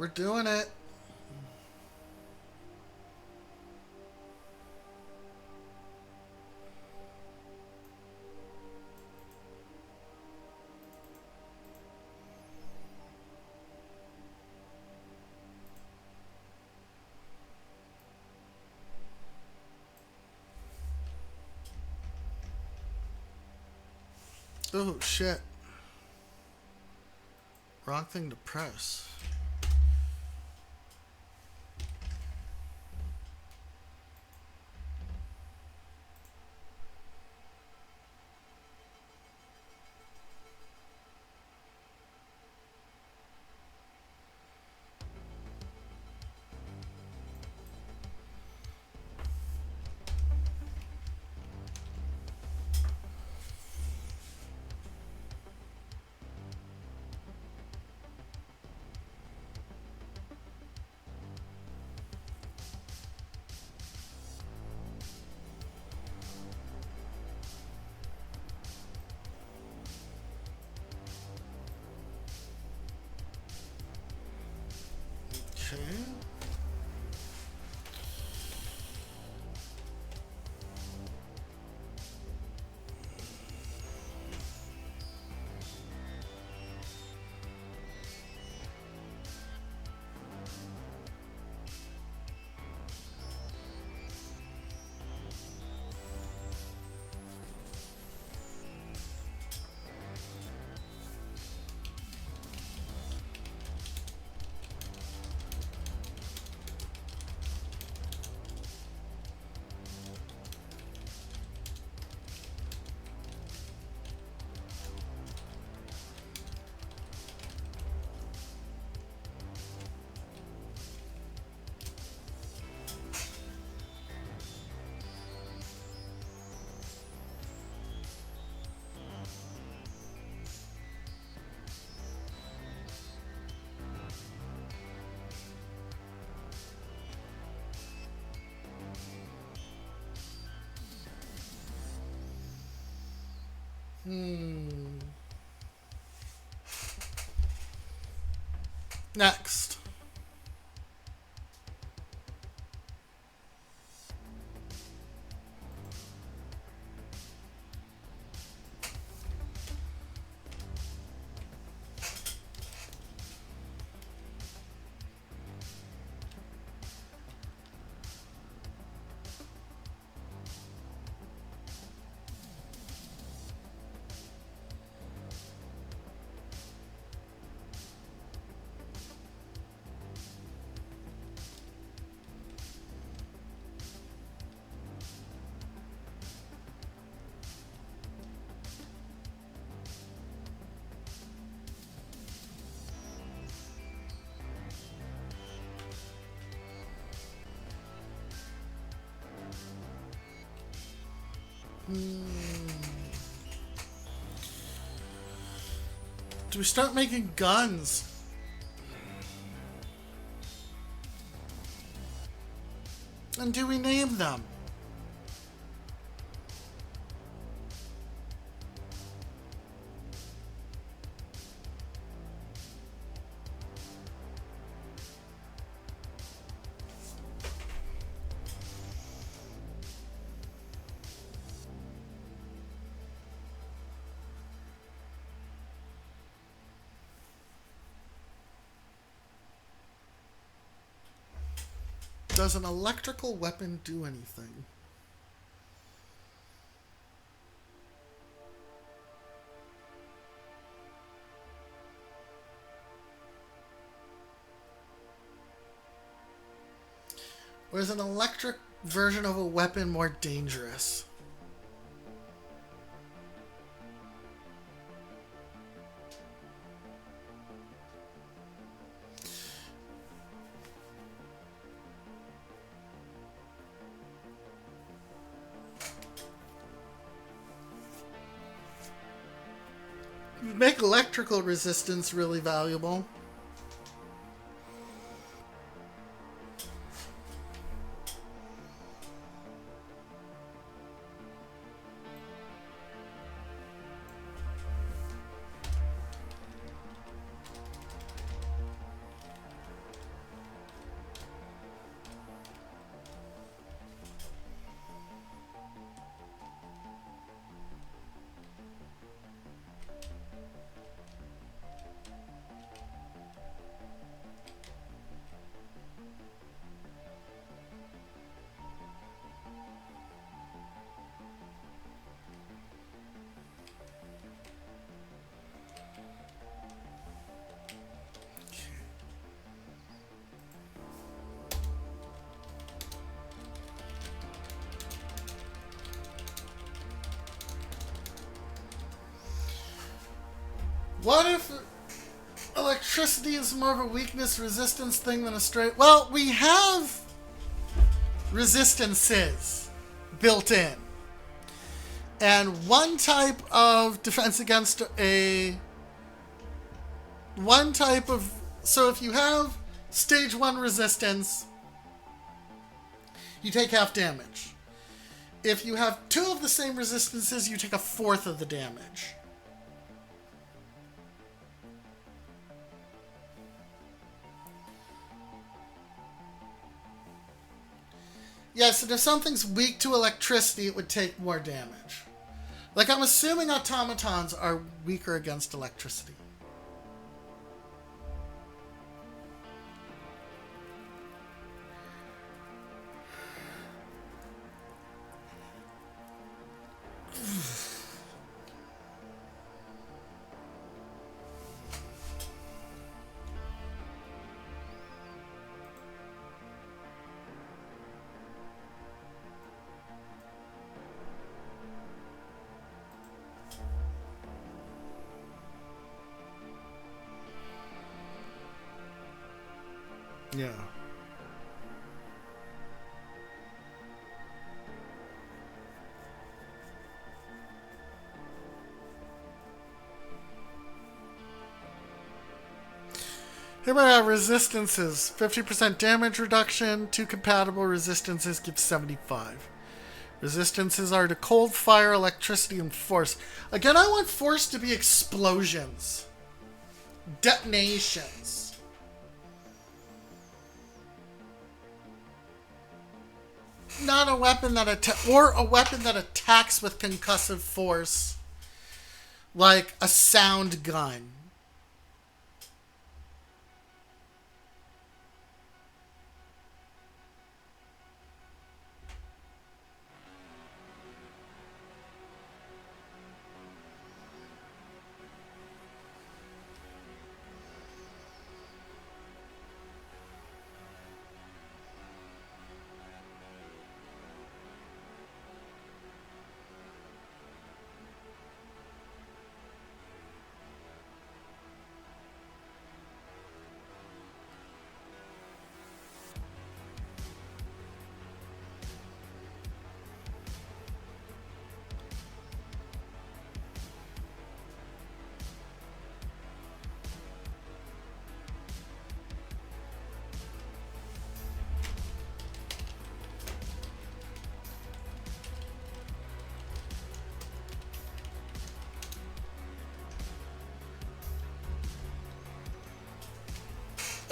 We're doing it. Oh, shit. Wrong thing to press. Okay. Next. Do we start making guns? And do we name them? Does an electrical weapon do anything? Or is an electric version of a weapon more dangerous? Make electrical resistance really valuable. What if electricity is more of a weakness resistance thing than a straight? Well, we have resistances built in. And one type of defense against a... One type of... So if you have stage 1 resistance, you take half damage. If you have 2 of the same resistances, you take a fourth of the damage. Yes, and if something's weak to electricity, it would take more damage. Like, I'm assuming automatons are weaker against electricity. Yeah. Here we have resistances. 50% damage reduction. 2 compatible resistances give 75. Resistances are to cold, fire, electricity, and force. Again, I want force to be explosions. Detonations. Not a weapon that or a weapon that attacks with concussive force, like a sound gun.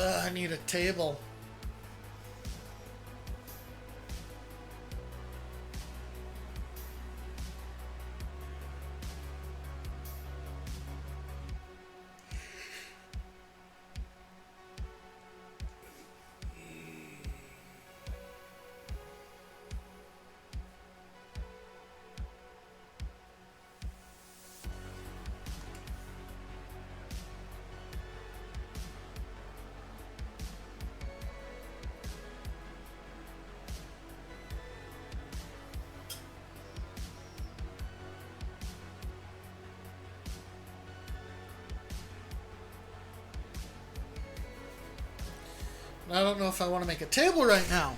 I need a table. I don't know if I want to make a table right now.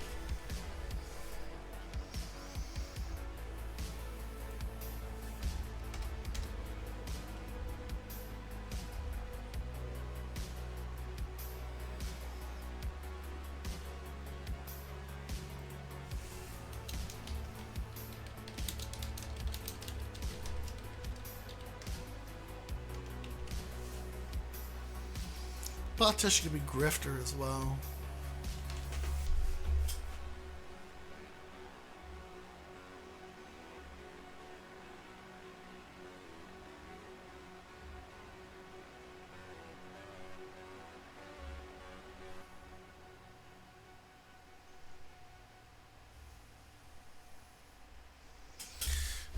Politician could be grifter as well.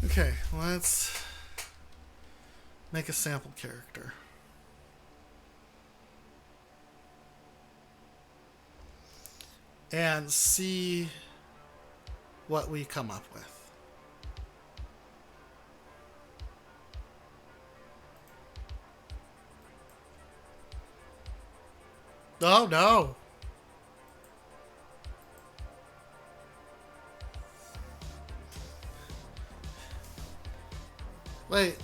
Okay, let's make a sample character. And see what we come up with. Oh no. Wait.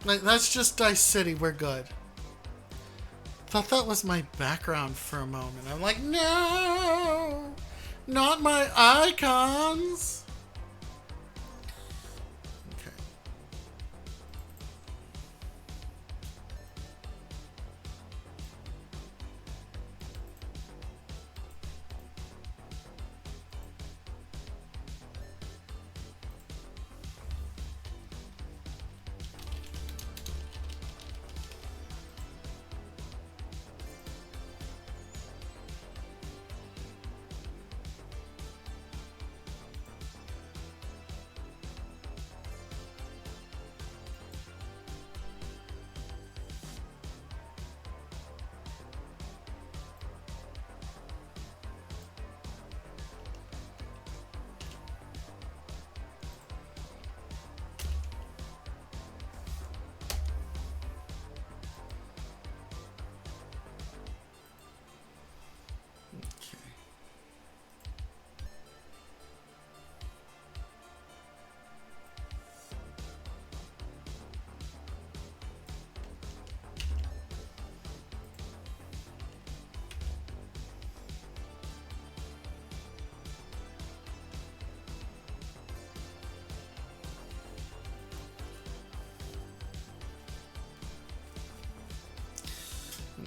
Wait, that's just Dice City. We're good. Thought that was my background for a moment. I'm like, no, not my icons. Okay.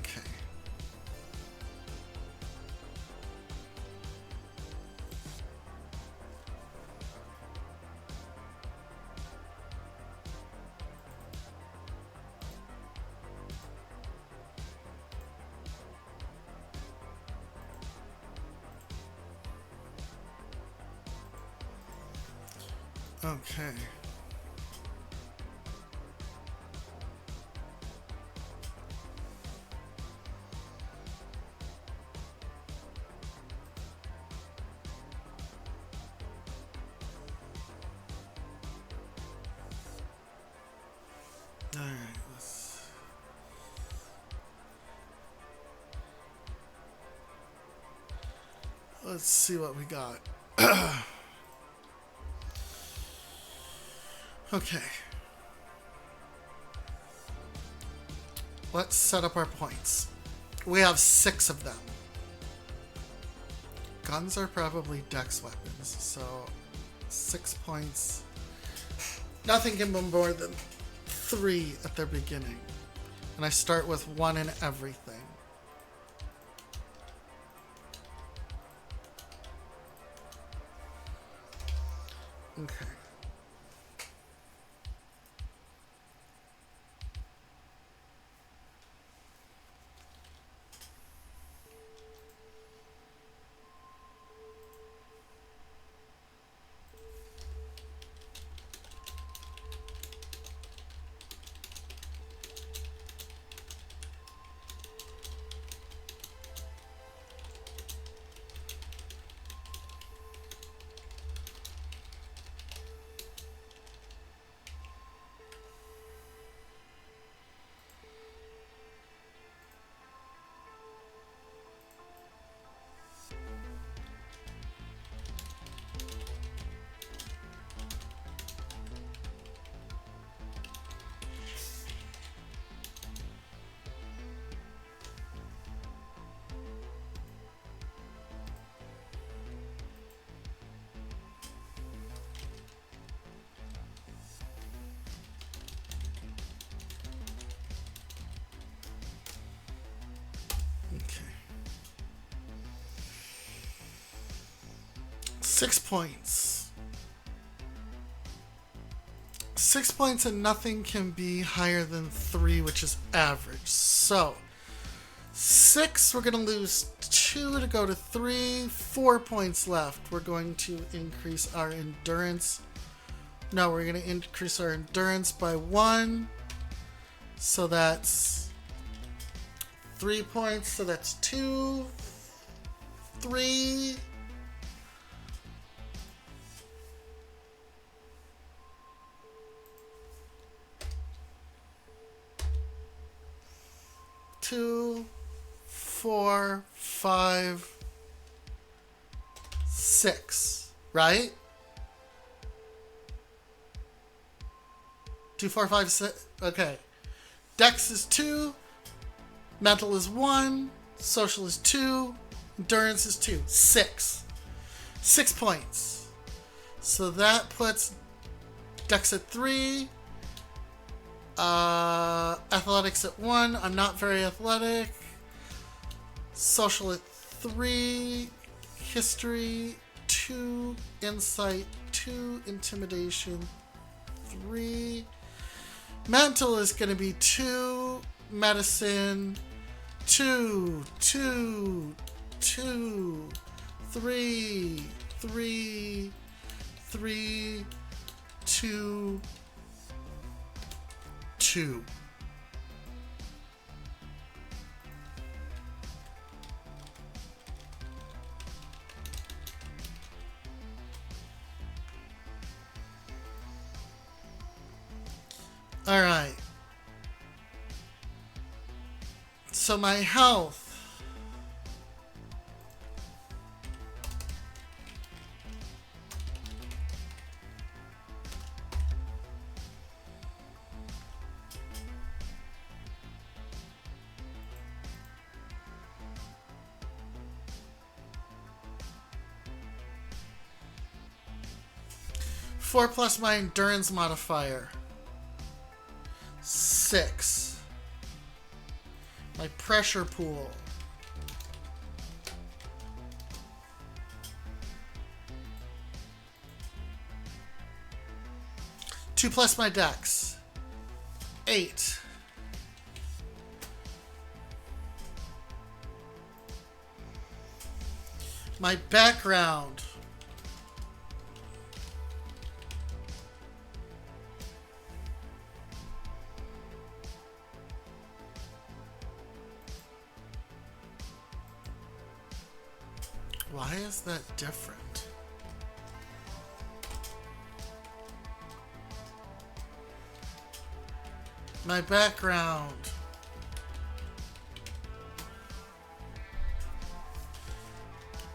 Okay. Okay. All right. Let's see what we got. Okay. Let's set up our points. We have 6 of them. Guns are probably dex weapons, so 6 points. Nothing can be more than 3 at their beginning. And I start with 1 in everything. Okay. Okay. 6 points. 6 points and nothing can be higher than 3, which is average. So, 6, we're going to lose 2 to go to 3. 4 points left. We're going to increase our endurance. No, we're going to increase our endurance by 1. So that's 3 points. So that's 2, 3. Two, 4, 5, 6, right? 2, 4, 5, 6. Okay. Dex is 2. Mental is 1. Social is 2. Endurance is 2. 6. 6 points. So that puts Dex at 3. Athletics at 1. I'm not very athletic. Social at 3. History 2. Insight 2. Intimidation 3. Mental is going to be 2. Medicine 2. 2. 2. 3. 3. 3. 2. 2. All right. So my health. Four plus my endurance modifier. 6. My pressure pool. Two plus my dex. 8. My background. Why is that different? My background.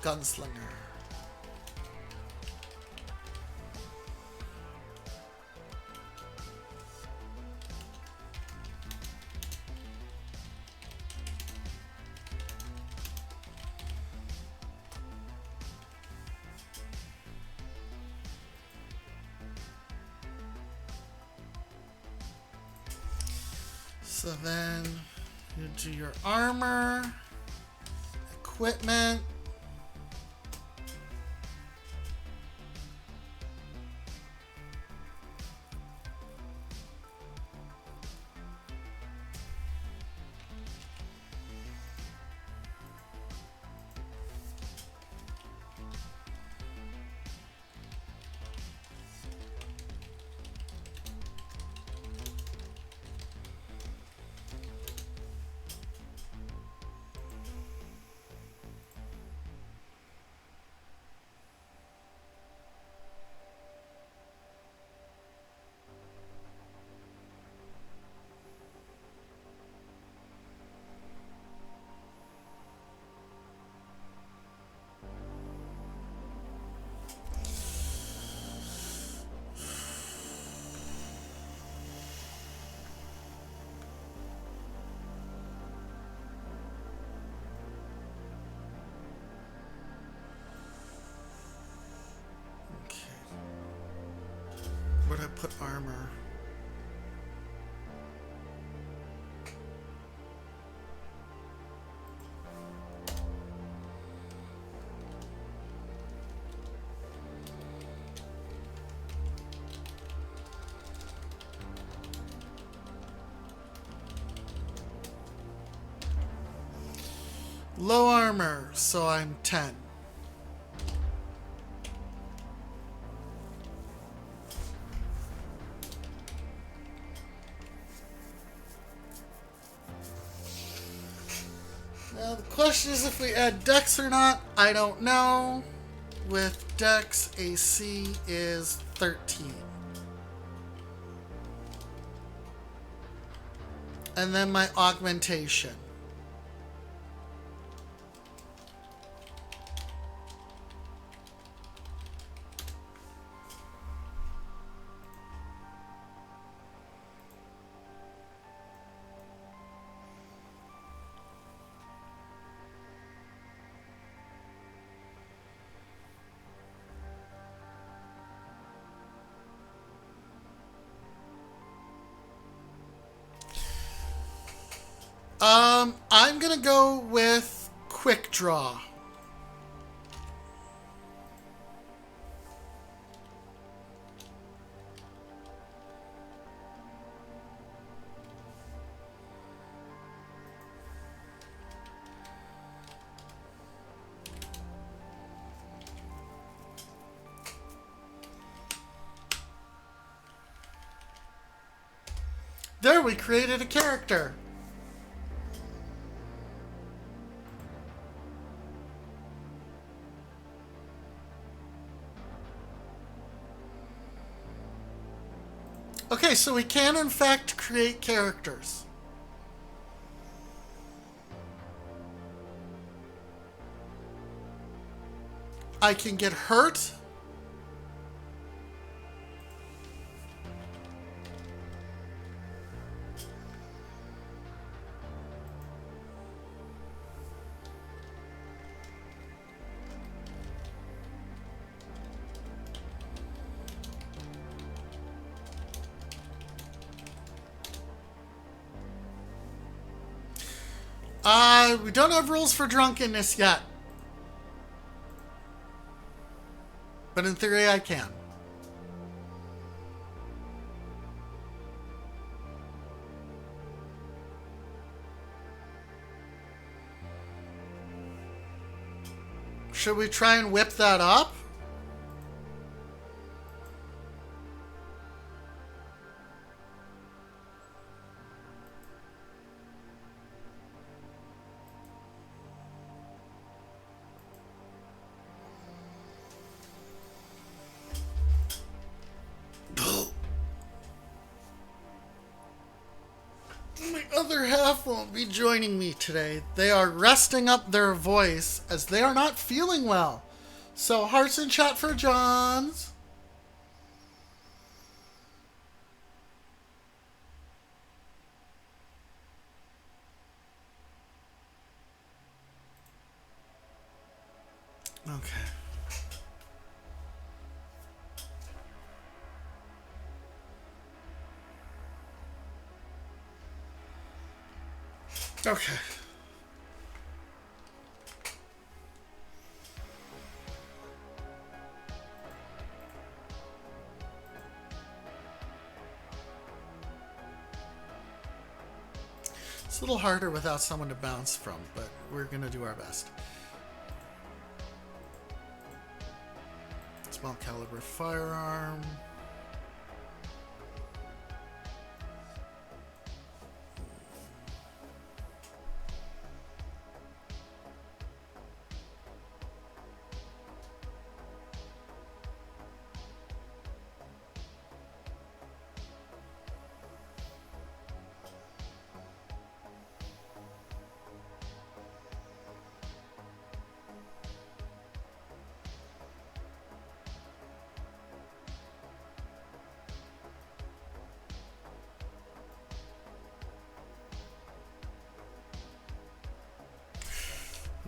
Gunslinger. So then you do your armor, equipment. Where'd I put armor? Low armor, so I'm 10. Now the question is if we add Dex or not. I don't know. With Dex, AC is 13. And then my augmentation. I'm gonna go with quick draw. There, we created a character. Okay, so we can in fact create characters. I can get hurt. We don't have rules for drunkenness yet. But in theory, I can. Should we try and whip that up? My other half won't be joining me today. They are resting up their voice as they are not feeling well. So hearts in chat for Johns. Okay. Okay. It's a little harder without someone to bounce from, but we're going to do our best. Small caliber firearm.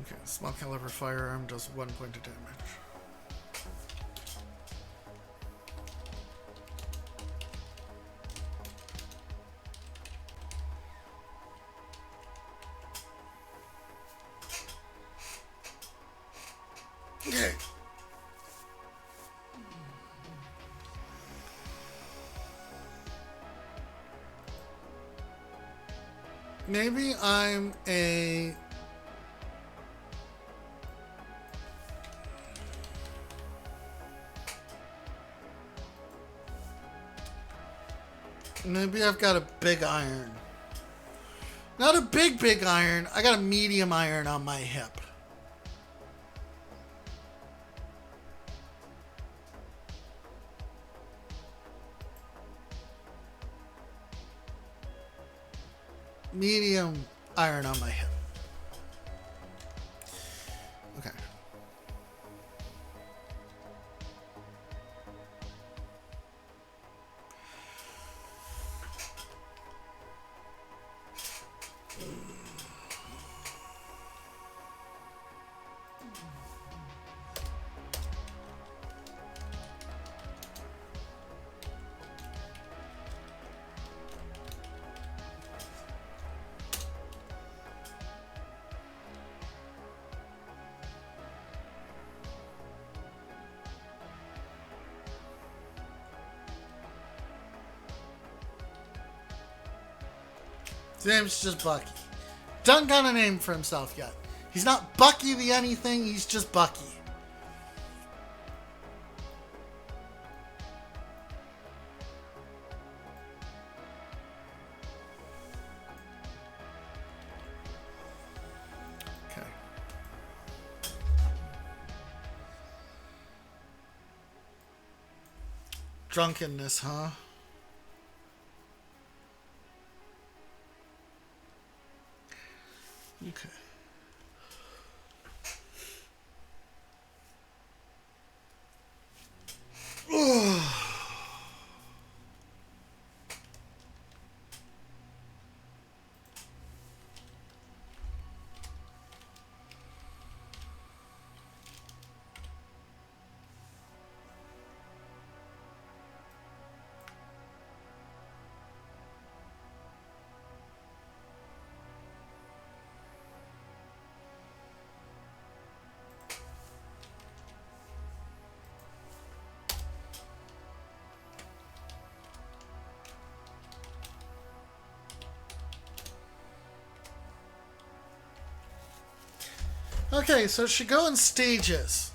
Okay, small caliber firearm does 1 point of damage. Okay. Maybe I'm a... Maybe I've got a big iron. Not a big iron. I got a medium iron on my hip. Medium iron on my hip. Okay. His name's just Bucky. Doesn't got a name for himself yet. He's not Bucky the anything, he's just Bucky. Okay. Drunkenness, huh? Okay. Okay, so it should go in stages.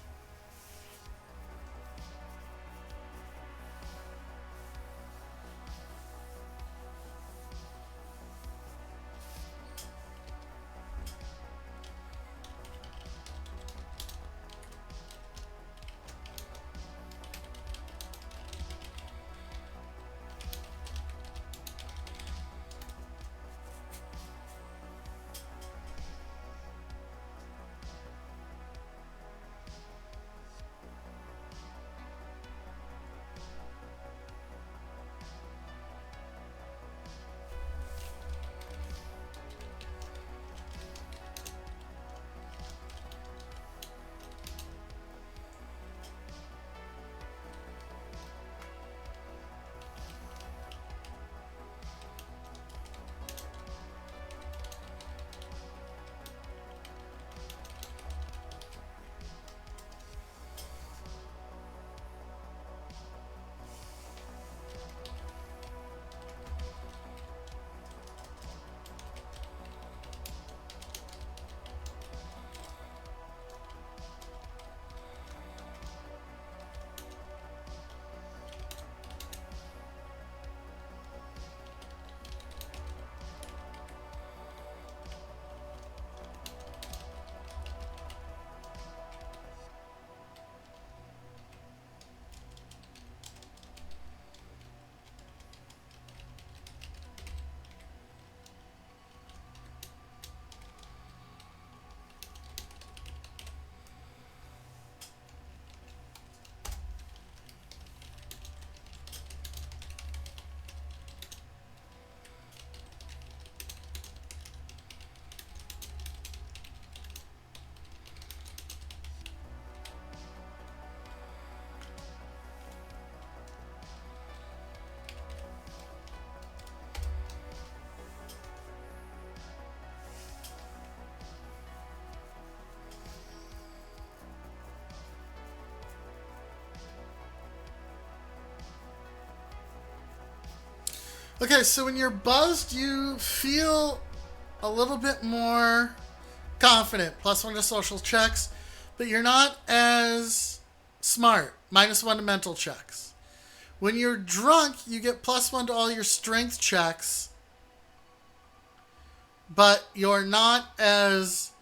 Okay, so when you're buzzed, you feel a little bit more confident. +1 to social checks, but you're not as smart. -1 to mental checks. When you're drunk, you get +1 to all your strength checks, but you're not as,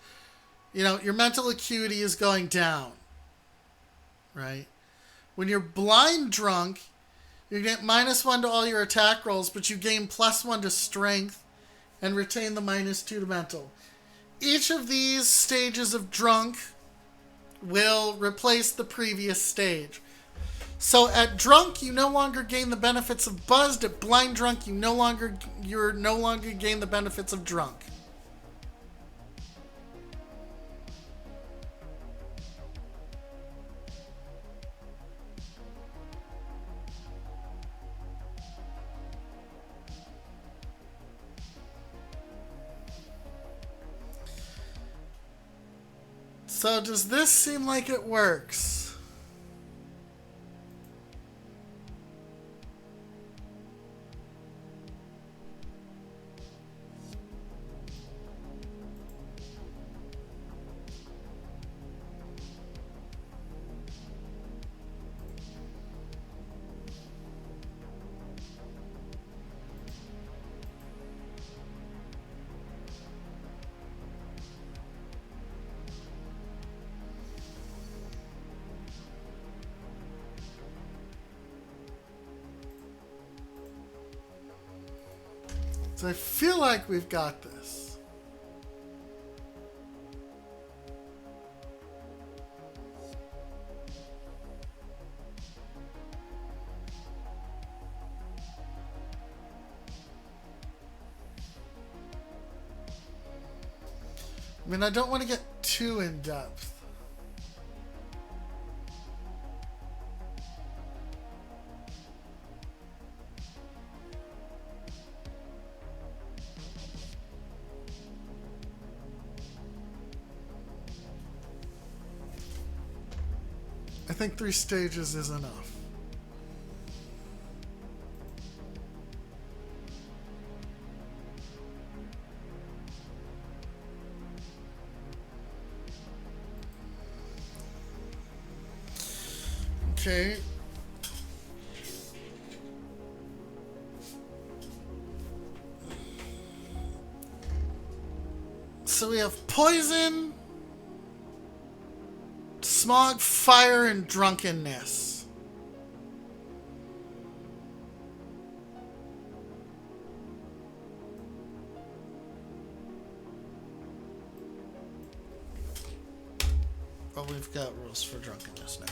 your mental acuity is going down, right? When you're blind drunk, you get -1 to all your attack rolls, but you gain +1 to strength and retain the -2 to mental. Each of these stages of drunk will replace the previous stage. So at drunk, you no longer gain the benefits of buzzed. At blind drunk, you're no longer gain the benefits of drunk. So does this seem like it works? So I feel like we've got this. I mean, I don't want to get too in depth. I think 3 stages is enough. Okay. So we have poison, smog, fire, and drunkenness. Well, we've got rules for drunkenness now.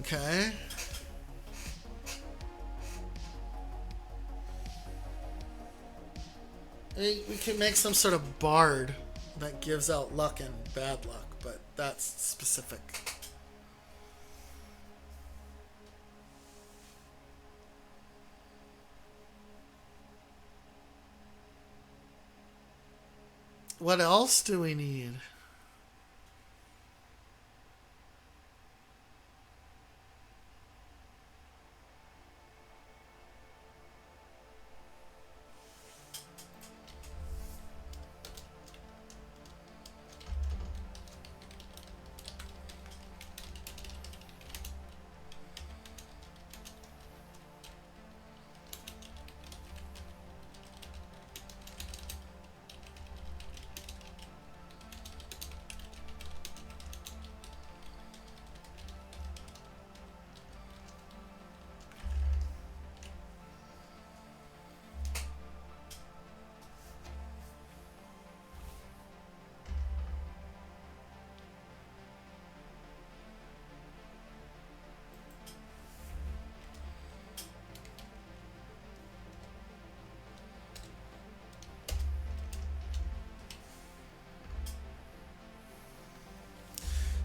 Okay. We can make some sort of bard that gives out luck and bad luck, but that's specific. What else do we need?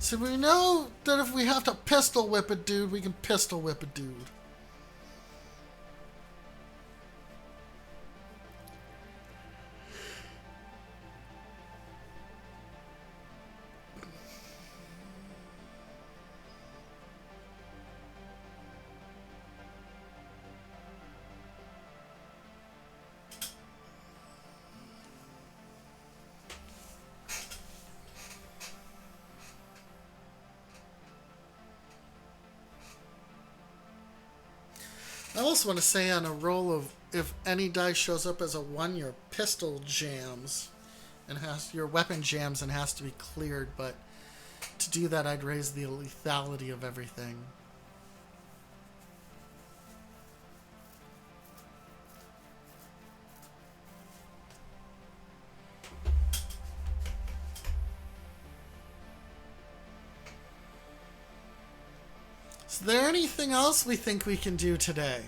So we know that if we have to pistol whip a dude, we can pistol whip a dude. I also want to say on a roll of if any die shows up as a 1, your pistol jams and your weapon jams and has to be cleared, but to do that I'd raise the lethality of everything. Is there anything else we think we can do today?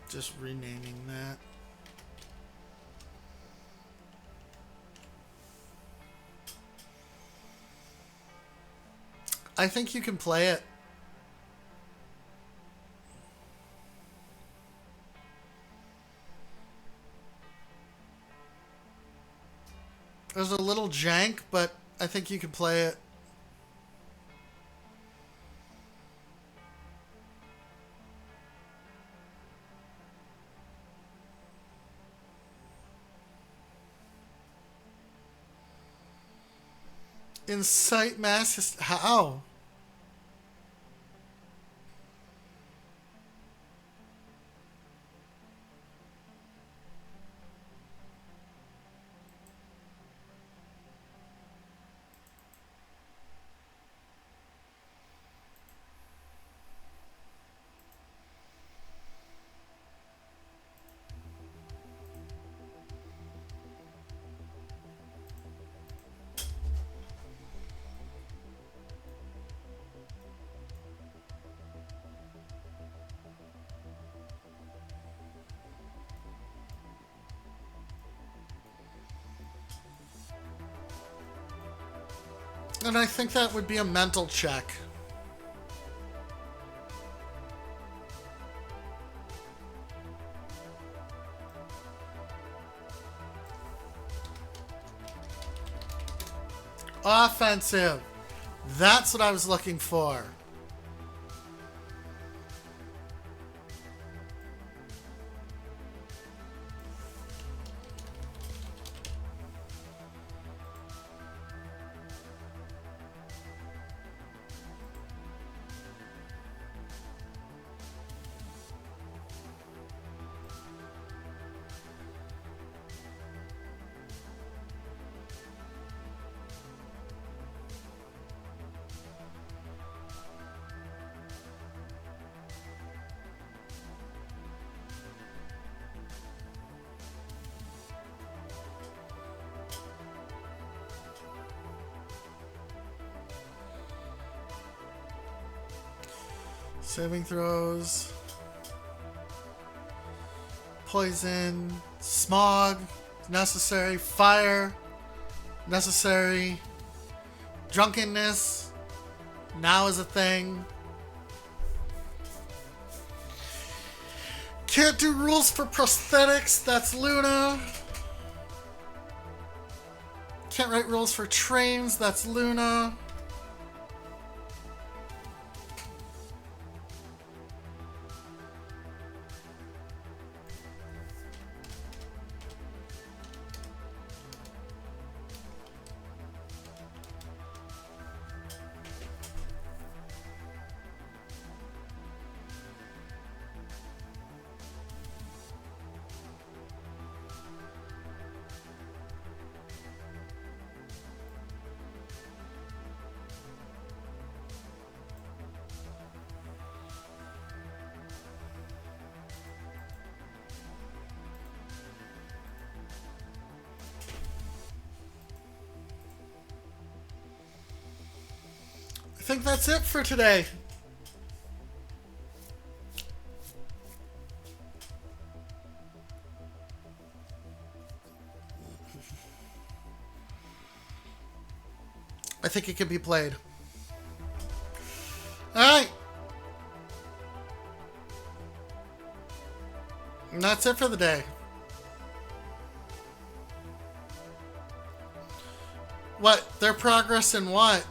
Just renaming that. I think you can play it It was a little jank, but I think you could play it. Incite how? And I think that would be a mental check. Offensive. That's what I was looking for. Saving throws. Poison. Smog. Necessary. Fire. Necessary. Drunkenness. Now is a thing. Can't do rules for prosthetics. That's Luna. Can't write rules for trains. That's Luna. I think that's it for today. I think it can be played. Alright. And that's it for the day. What? Their progress in what?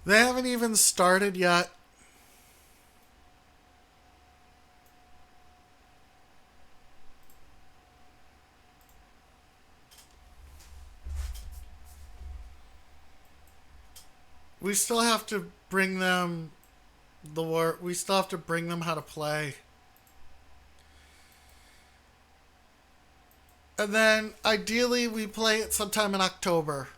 They haven't even started yet. We still have to bring them the war. We still have to bring them how to play. And then ideally we play it sometime in October.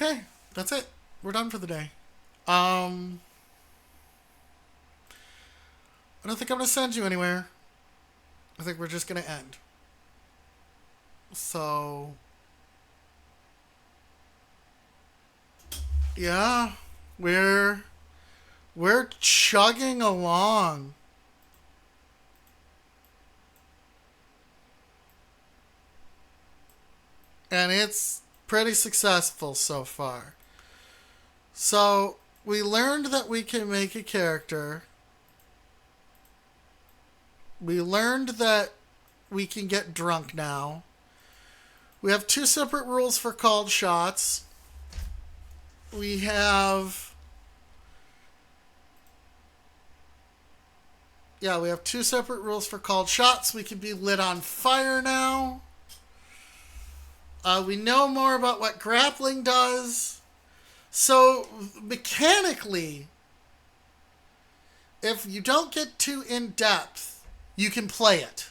Okay, that's it. We're done for the day. Um, I don't think I'm gonna send you anywhere. I think we're just gonna end. So, yeah, we're we're chugging along. And it's pretty successful so far. So, we learned that we can make a character. We learned that we can get drunk now. We have two separate rules for called shots. We have. Yeah, we have two separate rules for called shots. We can be lit on fire now. We know more about what grappling does. So, mechanically, if you don't get too in depth, you can play it.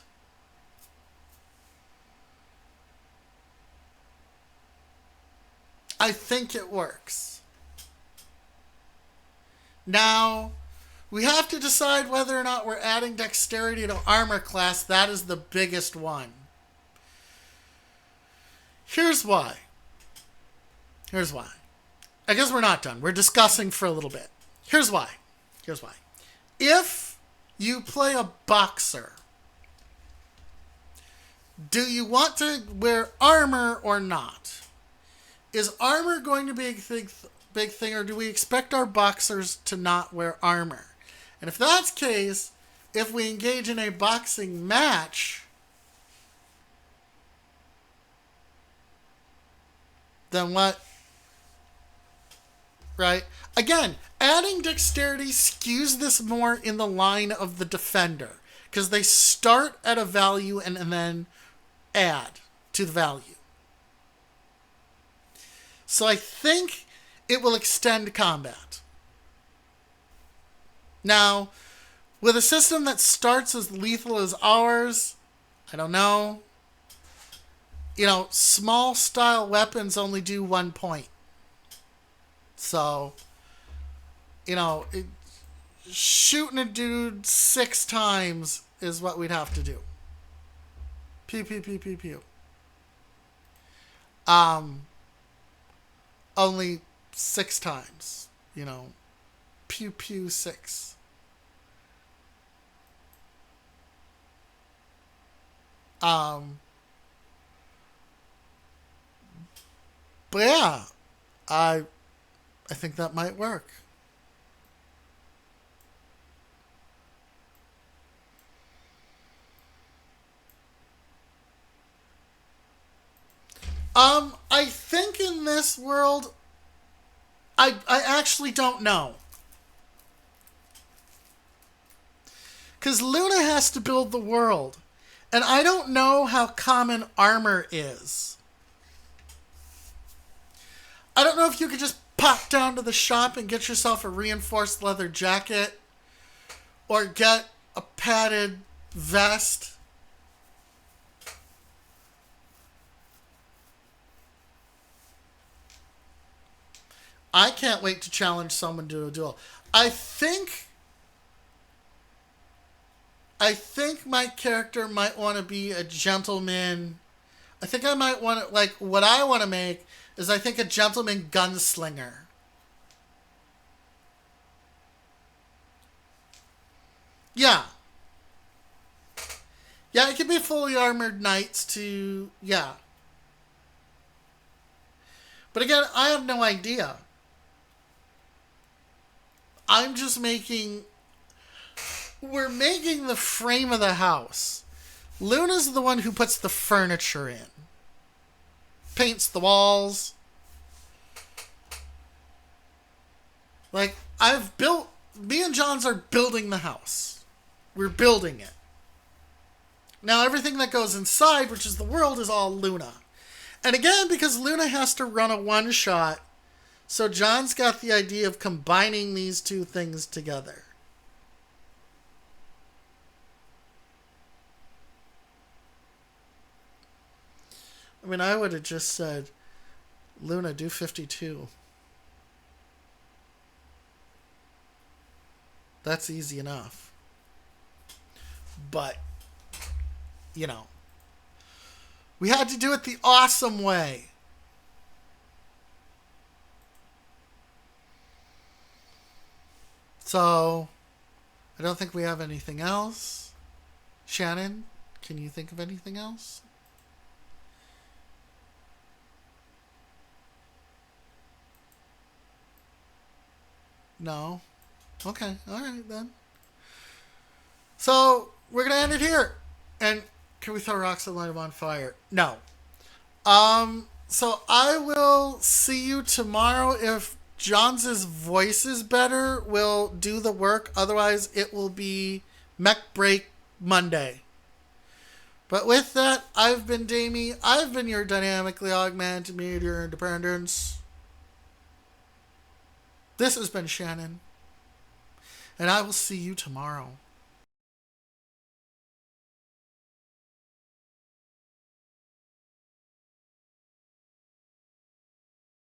I think it works. Now, we have to decide whether or not we're adding dexterity to armor class. That is the biggest one. Here's why. I guess we're not done. We're discussing for a little bit. Here's why. If you play a boxer, do you want to wear armor or not? Is armor going to be a big thing, or do we expect our boxers to not wear armor? And if that's the case, if we engage in a boxing match, then what? Right? Again, adding dexterity skews this more in the line of the defender, because they start at a value and then add to the value. So I think it will extend combat. Now, with a system that starts as lethal as ours, I don't know. Small style weapons only do 1 point. So, shooting a dude 6 times is what we'd have to do. Pew, pew, pew, pew, pew. Only 6 times. Pew, pew, 6. But yeah, I think that might work. I think in this world, I actually don't know. Because Luna has to build the world. And I don't know how common armor is. I don't know if you could just pop down to the shop and get yourself a reinforced leather jacket. Or get a padded vest. I can't wait to challenge someone to a duel. I think my character might want to be a gentleman. I think I might want to, what I want to make is I think a gentleman gunslinger. Yeah. Yeah, it could be fully armored knights to, yeah. But again, I have no idea. I'm just we're making the frame of the house. Luna's the one who puts the furniture in. Paints the walls. Me and Johns are building the house. We're building it. Now everything that goes inside, which is the world, is all Luna. And again, because Luna has to run a one-shot, so John's got the idea of combining these two things together. I mean, I would have just said Luna, do 52. That's easy enough. But, you know, we had to do it the awesome way. So, I don't think we have anything else. Shannon, can you think of anything else? No? Okay, alright then. So, we're gonna end it here. And can we throw rocks and light them on fire? No. So I will see you tomorrow. If John's voice is better, we'll do the work. Otherwise, it will be Mech Break Monday. But with that, I've been Damie. I've been your dynamically augmented meteor independence. This has been Shannon. And I will see you tomorrow.